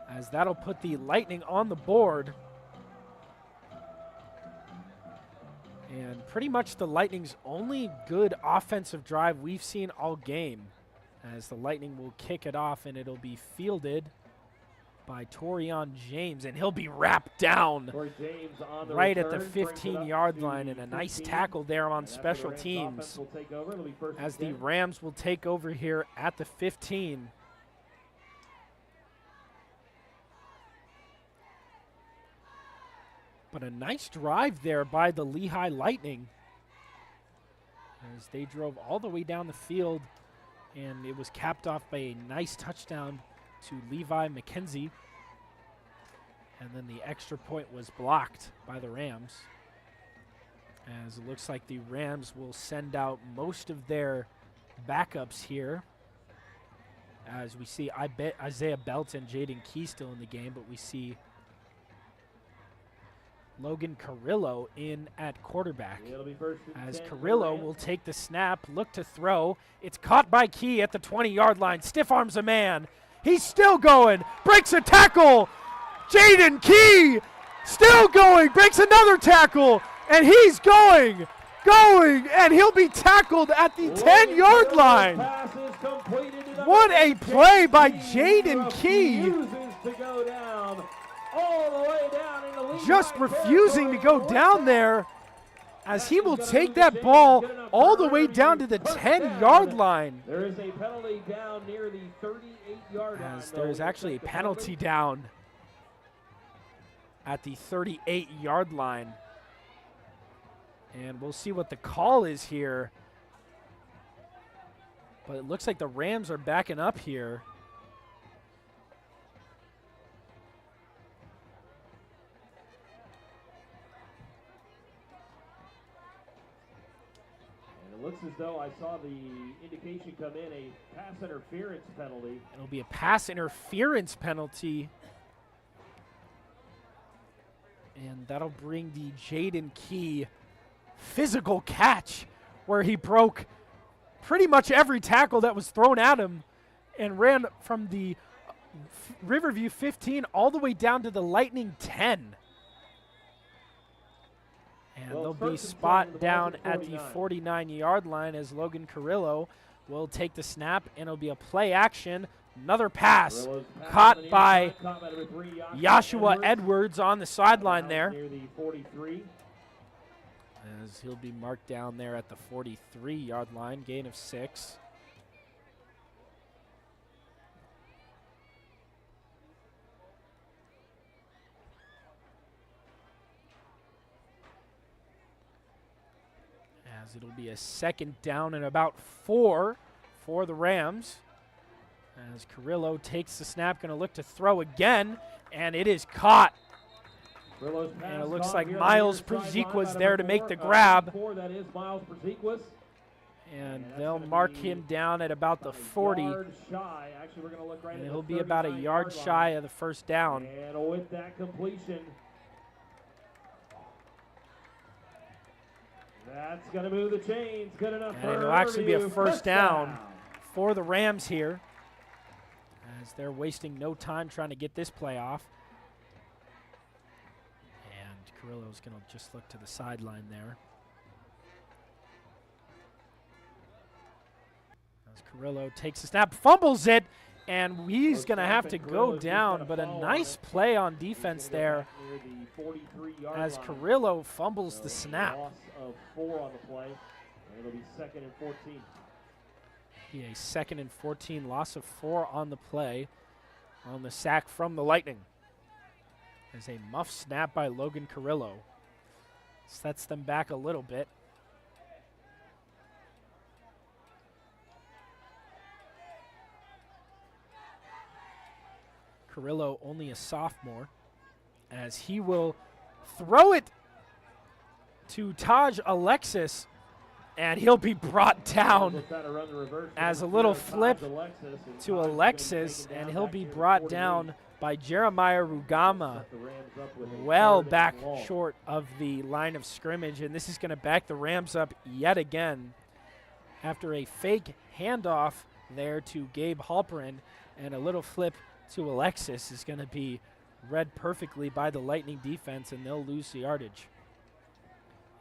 as that'll put the Lightning on the board. And pretty much the Lightning's only good offensive drive we've seen all game, as the Lightning will kick it off and it'll be fielded by Torian James, and he'll be wrapped down right at the 15-yard line, and a nice tackle there on special teams as the Rams will take over here at the 15. But a nice drive there by the Lehigh Lightning as they drove all the way down the field, and it was capped off by a nice touchdown to Levi McKenzie. And then the extra point was blocked by the Rams, as it looks like the Rams will send out most of their backups here, as we see Isaiah Belt and Jaden Key still in the game, but we see Logan Carrillo in at quarterback, as Carrillo will take the snap, look to throw. It's caught by Key at the 20-yard line, stiff arms a man. He's still going, breaks a tackle. Jaden Key still going, breaks another tackle, and he's going, and he'll be tackled at the 10-yard line. What a play by Jaden Key. Just refusing to go down there, as he will take that ball all the way down to the 10-yard line. There is a penalty down near the 38-yard line. As there is actually a penalty down at the 38-yard line. And we'll see what the call is here. But it looks like the Rams are backing up here. It looks as though I saw the indication come in, a pass interference penalty. It'll be a pass interference penalty. And that'll bring the Jaden Key physical catch, where he broke pretty much every tackle that was thrown at him and ran from the Riverview 15 all the way down to the Lightning 10. And they'll be spot down at the 49-yard line, as Logan Carrillo will take the snap, and it'll be a play action. Another pass caught by Joshua Edwards on the sideline there, Near the 43. as he'll be marked down there at the 43-yard line, gain of 6. As it'll be a second down and about 4 for the Rams, as Carrillo takes the snap, going to look to throw again, and it is caught And it looks like Miles Przekwas was there to make the grab. That is Miles Przekwas. And they'll mark him down at about the 40. Actually, we're going to look right And at he'll the be about a yard shy of the first down. And with that completion, that's going to move the chains. Good enough for And it'll actually be a Riverview. first down for the Rams here, as they're wasting no time trying to get this play off. And Carrillo's going to just look to the sideline there. As Carrillo takes a snap, fumbles it, and he's going to have to go down, but a nice play on defense there as Carrillo fumbles the snap. Loss of 4 on the play, and it'll be 2nd and 14. Be a 2nd and 14, loss of 4 on the play on the sack from the Lightning. There's a muff snap by Logan Carrillo. Sets them back a little bit. Carrillo only a sophomore, as he will throw it to Taj Alexis, and he'll be brought down as a little flip to Alexis, and he'll be brought down by Jeremiah Rugama, well back short of the line of scrimmage, and this is going to back the Rams up yet again after a fake handoff there to Gabe Halperin, and a little flip to Alexis is going to be read perfectly by the Lightning defense, and they'll lose the yardage.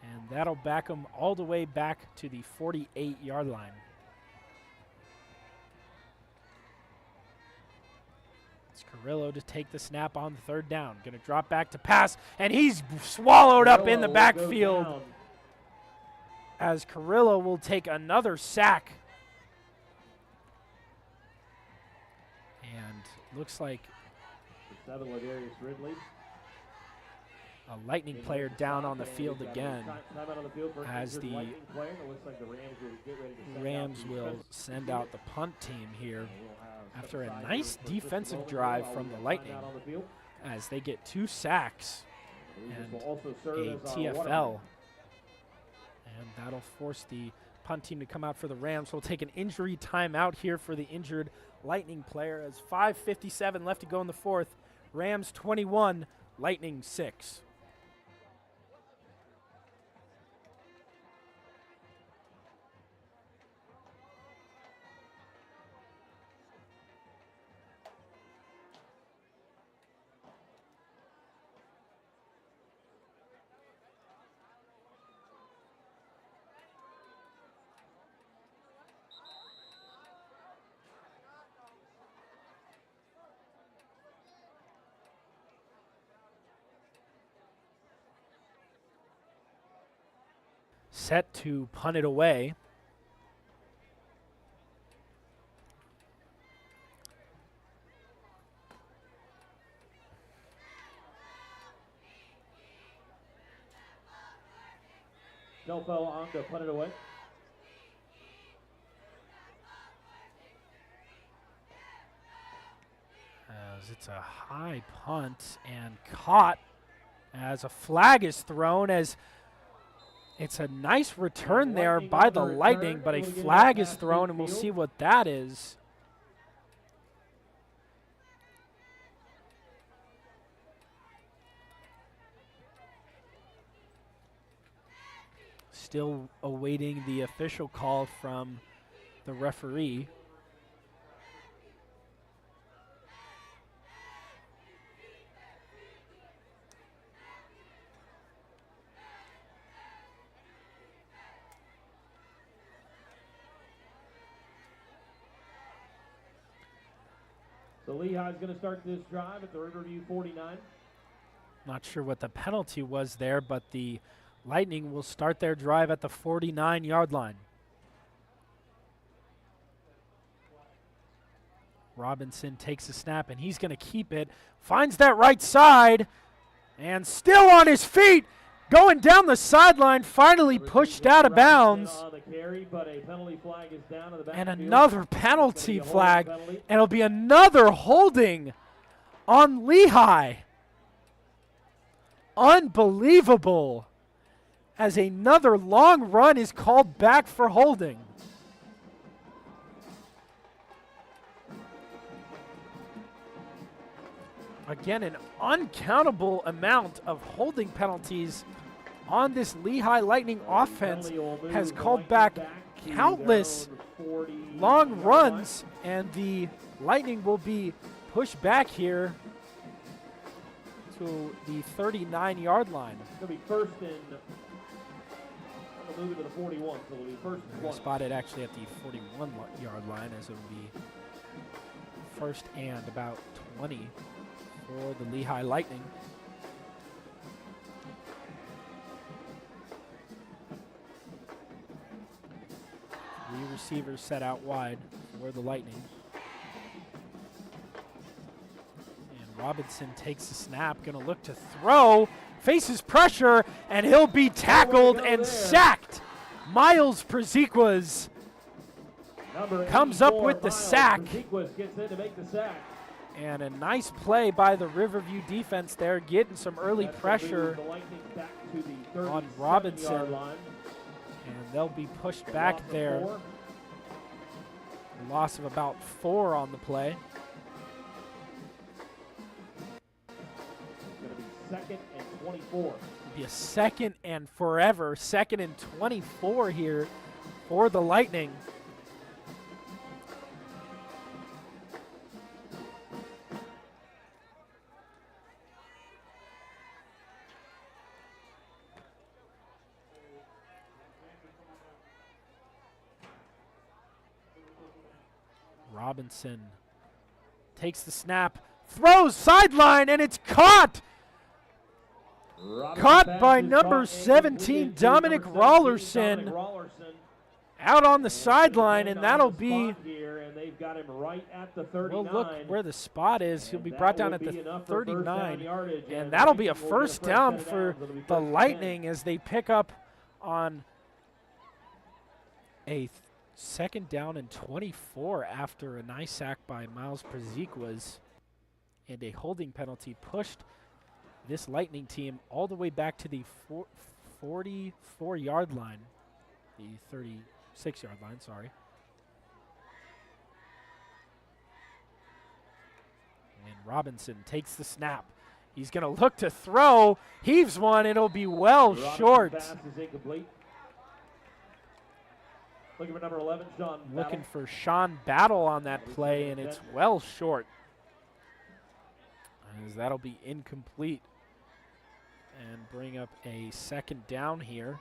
And that'll back them all the way back to the 48-yard line. It's Carrillo to take the snap on the 3rd down. Going to drop back to pass, and he's swallowed up in the backfield as Carrillo will take another sack. And looks like a Lightning player down on the field again, as the Rams will send out the punt team here after a nice defensive drive from the Lightning, as they get 2 sacks and a TFL. And that'll force the punt team to come out for the Rams. We'll take an injury timeout here for the injured Lightning player, as 5:57 left to go in the 4th. Rams 21, Lightning 6. Set to punt it away. Delfo on to punt it away. As it's a high punt and caught as a flag is thrown, as it's a nice return there by the Lightning, but a flag is thrown, and we'll see what that is. Still awaiting the official call from the referee. So Lehigh's going to start this drive at the Riverview 49. Not sure what the penalty was there, but the Lightning will start their drive at the 49-yard line. Robinson takes a snap, and he's going to keep it. Finds that right side, and still on his feet, going down the sideline, finally pushed out of bounds. And another penalty flag, and it'll be another holding on Lehigh. Unbelievable. As another long run is called back for holding. Again, an uncountable amount of holding penalties on this Lehigh Lightning offense has called back countless long runs, and the Lightning will be pushed back here to the 39-yard line. It's going to be first and move it to the 41, so it'll be first and 1. Spotted actually at the 41-yard line, as it will be first and about 20 for the Lehigh Lightning. Three receivers set out wide for the Lightning. And Robinson takes the snap, gonna look to throw, faces pressure, and he'll be tackled and sacked. Miles Prziquas comes up with the sack. Prziquas gets in to make the sack. And a nice play by the Riverview defense there, getting some early pressure on Robinson. And they'll be pushed back there. A loss of about 4 on the play. It's going to be second and 24. It'll be a second and forever. Second and 24 here for the Lightning. Robinson takes the snap, throws sideline, and it's caught! Caught by number 17, Dominic Rollerson, out on the sideline, and that'll be, we'll look where the spot is. He'll be brought down at the 39, and that'll be a first down for the Lightning as they pick up on a second down and 24 after a nice sack by Miles Prziquas, and a holding penalty pushed this Lightning team all the way back to the 44-yard line, the 36-yard line, sorry. And Robinson takes the snap. He's going to look to throw, heaves one, and it'll be well short. Pass is incomplete. Looking for number 11, Sean Battle. Looking for Sean Battle on that play, and it's well short. As that'll be incomplete and bring up a second down here.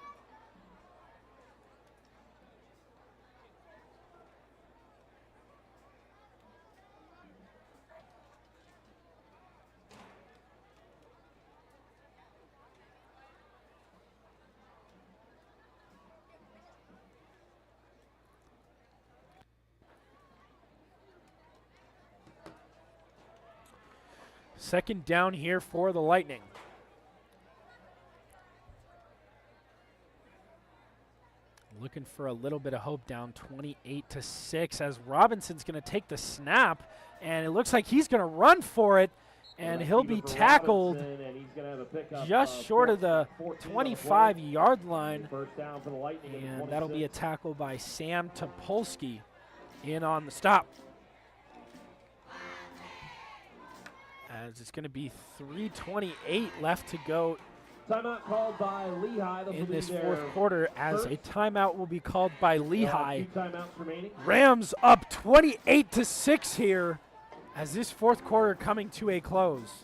Second down here for the Lightning. Looking for a little bit of hope, down 28-6 as Robinson's going to take the snap, and it looks like he's going to run for it, and he'll be tackled just short of the 25-yard line, and that'll be a tackle by Sam Topolsky in on the stop. As it's going to be 3:28 left to go timeout called by Lehigh. In this fourth quarter, as a timeout will be called by Lehigh. 2 timeouts remaining. Rams up 28-6 here as this fourth quarter coming to a close.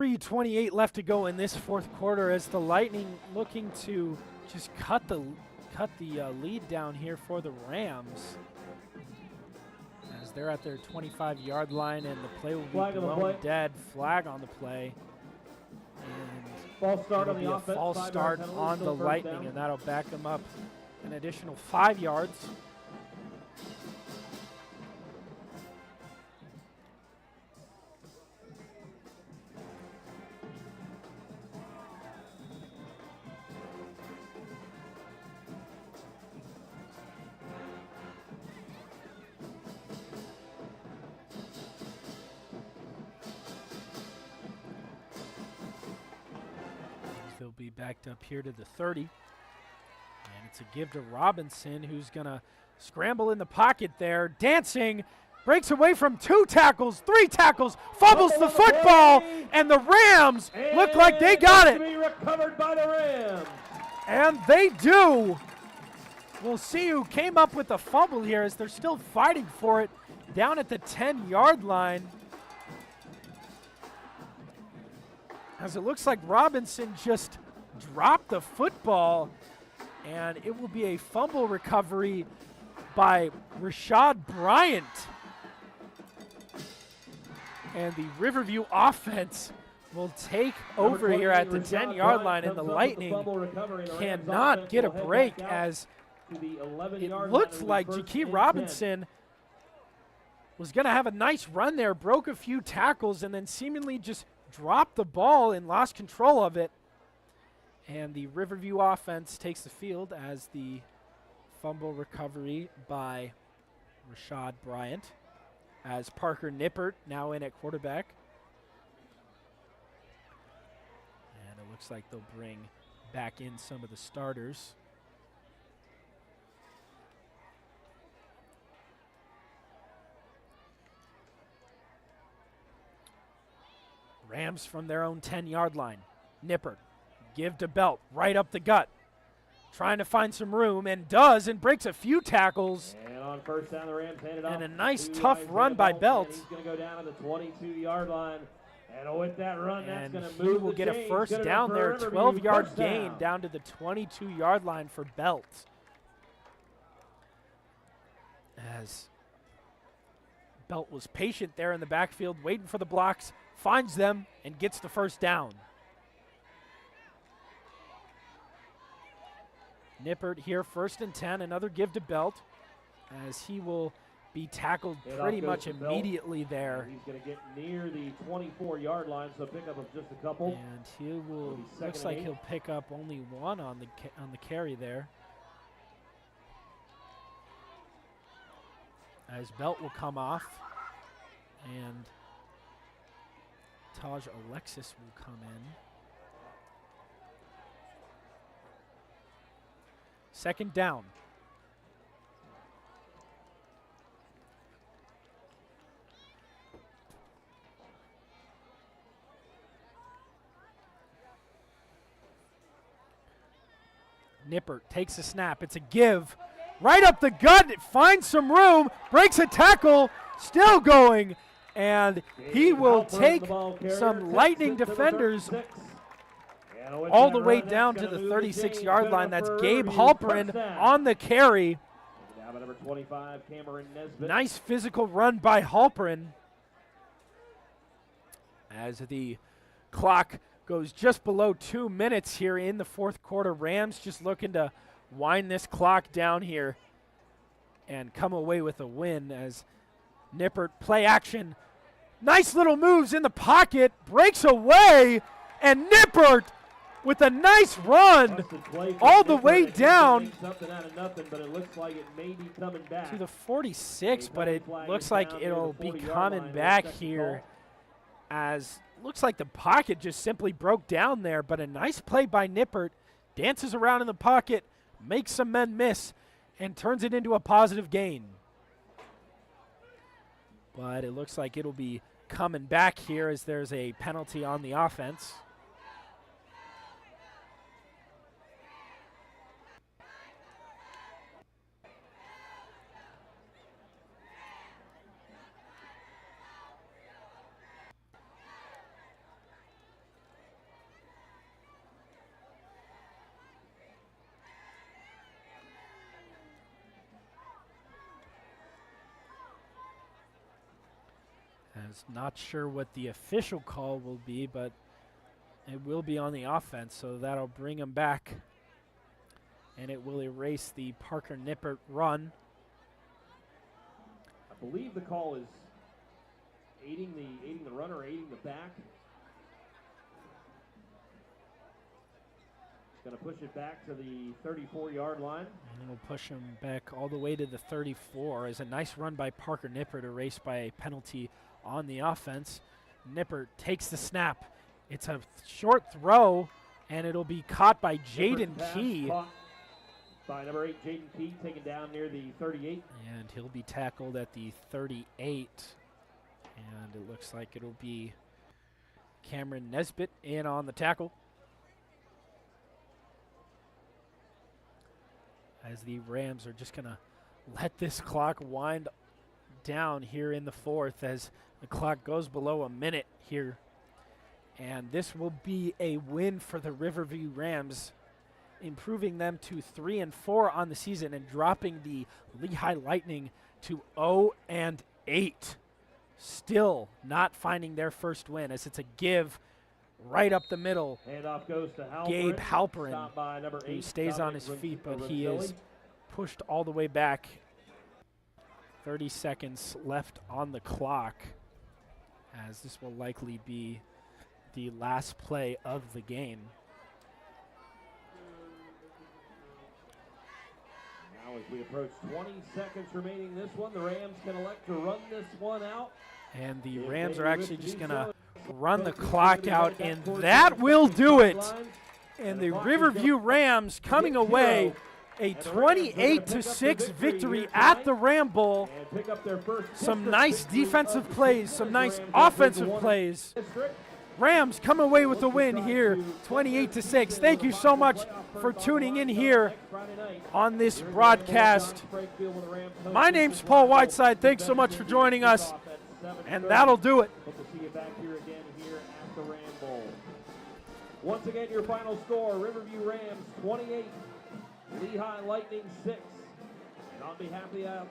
3:28 left to go in this fourth quarter as the Lightning looking to just cut the lead down here for the Rams. As they're at their 25-yard line and the play will be blown dead. Flag on the play. And false start on the a offense. false start on the Lightning, and that'll back them up an additional 5 yards. They'll be backed up here to the 30. And it's a give to Robinson, who's going to scramble in the pocket there. Dancing, breaks away from 2 tackles, 3 tackles, fumbles the football, and the Rams look like they got it. To be recovered by the Rams. And they do. We'll see who came up with the fumble here as they're still fighting for it down at the 10-yard line. As it looks like Robinson just dropped the football, and it will be a fumble recovery by Rashad Bryant. And the Riverview offense will take over here at the 10-yard line, and the Lightning cannot get a break as it looked like Jaquie Robinson was going to have a nice run there, broke a few tackles, and then seemingly just dropped the ball and lost control of it. And the Riverview offense takes the field as the fumble recovery by Rashad Bryant, as Parker Nippert now in at quarterback. And it looks like they'll bring back in some of the starters. Rams from their own 10-yard line. Nippert, give to Belt, right up the gut. Trying to find some room, and does, and breaks a few tackles. And on first down, the Rams hand it off. And a nice tough run by Belt. He's going to go down to the 22-yard line. And with that run, that's going to move. He will get a first down there, 12-yard gain down to the 22-yard line for Belt. As Belt was patient there in the backfield, waiting for the blocks, finds them, and gets the first down. Nippert here, 1st and 10, another give to Belt, as he will be tackled pretty much immediately there. He's going to get near the 24-yard line, so pickup of just a couple. And he will, looks like he'll pick up only 1 on the carry there. As Belt will come off, and Taj Alexis will come in. 2nd down. Nippert takes a snap. It's a give. Right up the gut. It finds some room. Breaks a tackle. Still going. And he will take some Lightning defenders all the way down to the 36-yard line. That's Gabe Halperin on the carry. Number 25, Cameron Nesbitt. Nice physical run by Halperin. As the clock goes just below 2 minutes here in the fourth quarter, Rams just looking to wind this clock down here and come away with a win as Nippert play action. Nice little moves in the pocket, breaks away, and Nippert with a nice run all the way down to the 46, but it looks like it'll be coming back here as looks like the pocket just simply broke down there, but a nice play by Nippert, dances around in the pocket, makes some men miss, and turns it into a positive gain. But it looks like it'll be coming back here as there's a penalty on the offense. As not sure what the official call will be, but it will be on the offense, so that'll bring him back. And it will erase the Parker Nippert run. I believe the call is aiding the runner, aiding the back. It's going to push it back to the 34-yard line. And it'll push him back all the way to the 34 as a nice run by Parker Nippert, erased by a penalty on the offense. Nippert takes the snap. It's a short throw, and it'll be caught by Jaden Key. By number 8, Jaden Key, taken down near the 38. And he'll be tackled at the 38. And it looks like it'll be Cameron Nesbitt in on the tackle. As the Rams are just going to let this clock wind down here in the fourth as the clock goes below a minute here. And this will be a win for the Riverview Rams, improving them to 3-4 on the season and dropping the Lehigh Lightning to 0-8. Still not finding their first win, as it's a give right up the middle. Handoff goes to Halperin. Gabe Halperin, Stopped by number 8, who stays on his feet, but he is pushed all the way back. 30 seconds left on the clock, as this will likely be the last play of the game. Now as we approach 20 seconds remaining this one, the Rams can elect to run this one out. And the Rams are actually just going to run the clock out, and that will do it. And the Riverview Rams coming away a 28-6 victory at the Ram Bowl. Some nice defensive plays, some nice offensive plays. Rams come away with the win here, 28-6. Thank you so much for tuning in here on this broadcast. My name's Paul Whiteside. Thanks so much for joining us, and that'll do it. Hope to see you back here again here at the Ram Bowl. Once again, your final score: Riverview Rams 28, Lehigh Lightning 6. And on behalf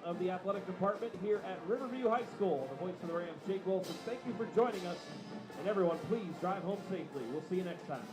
of the athletic department here at Riverview High School, the voice of the Rams, Jake Wilson, thank you for joining us. And everyone, please drive home safely. We'll see you next time.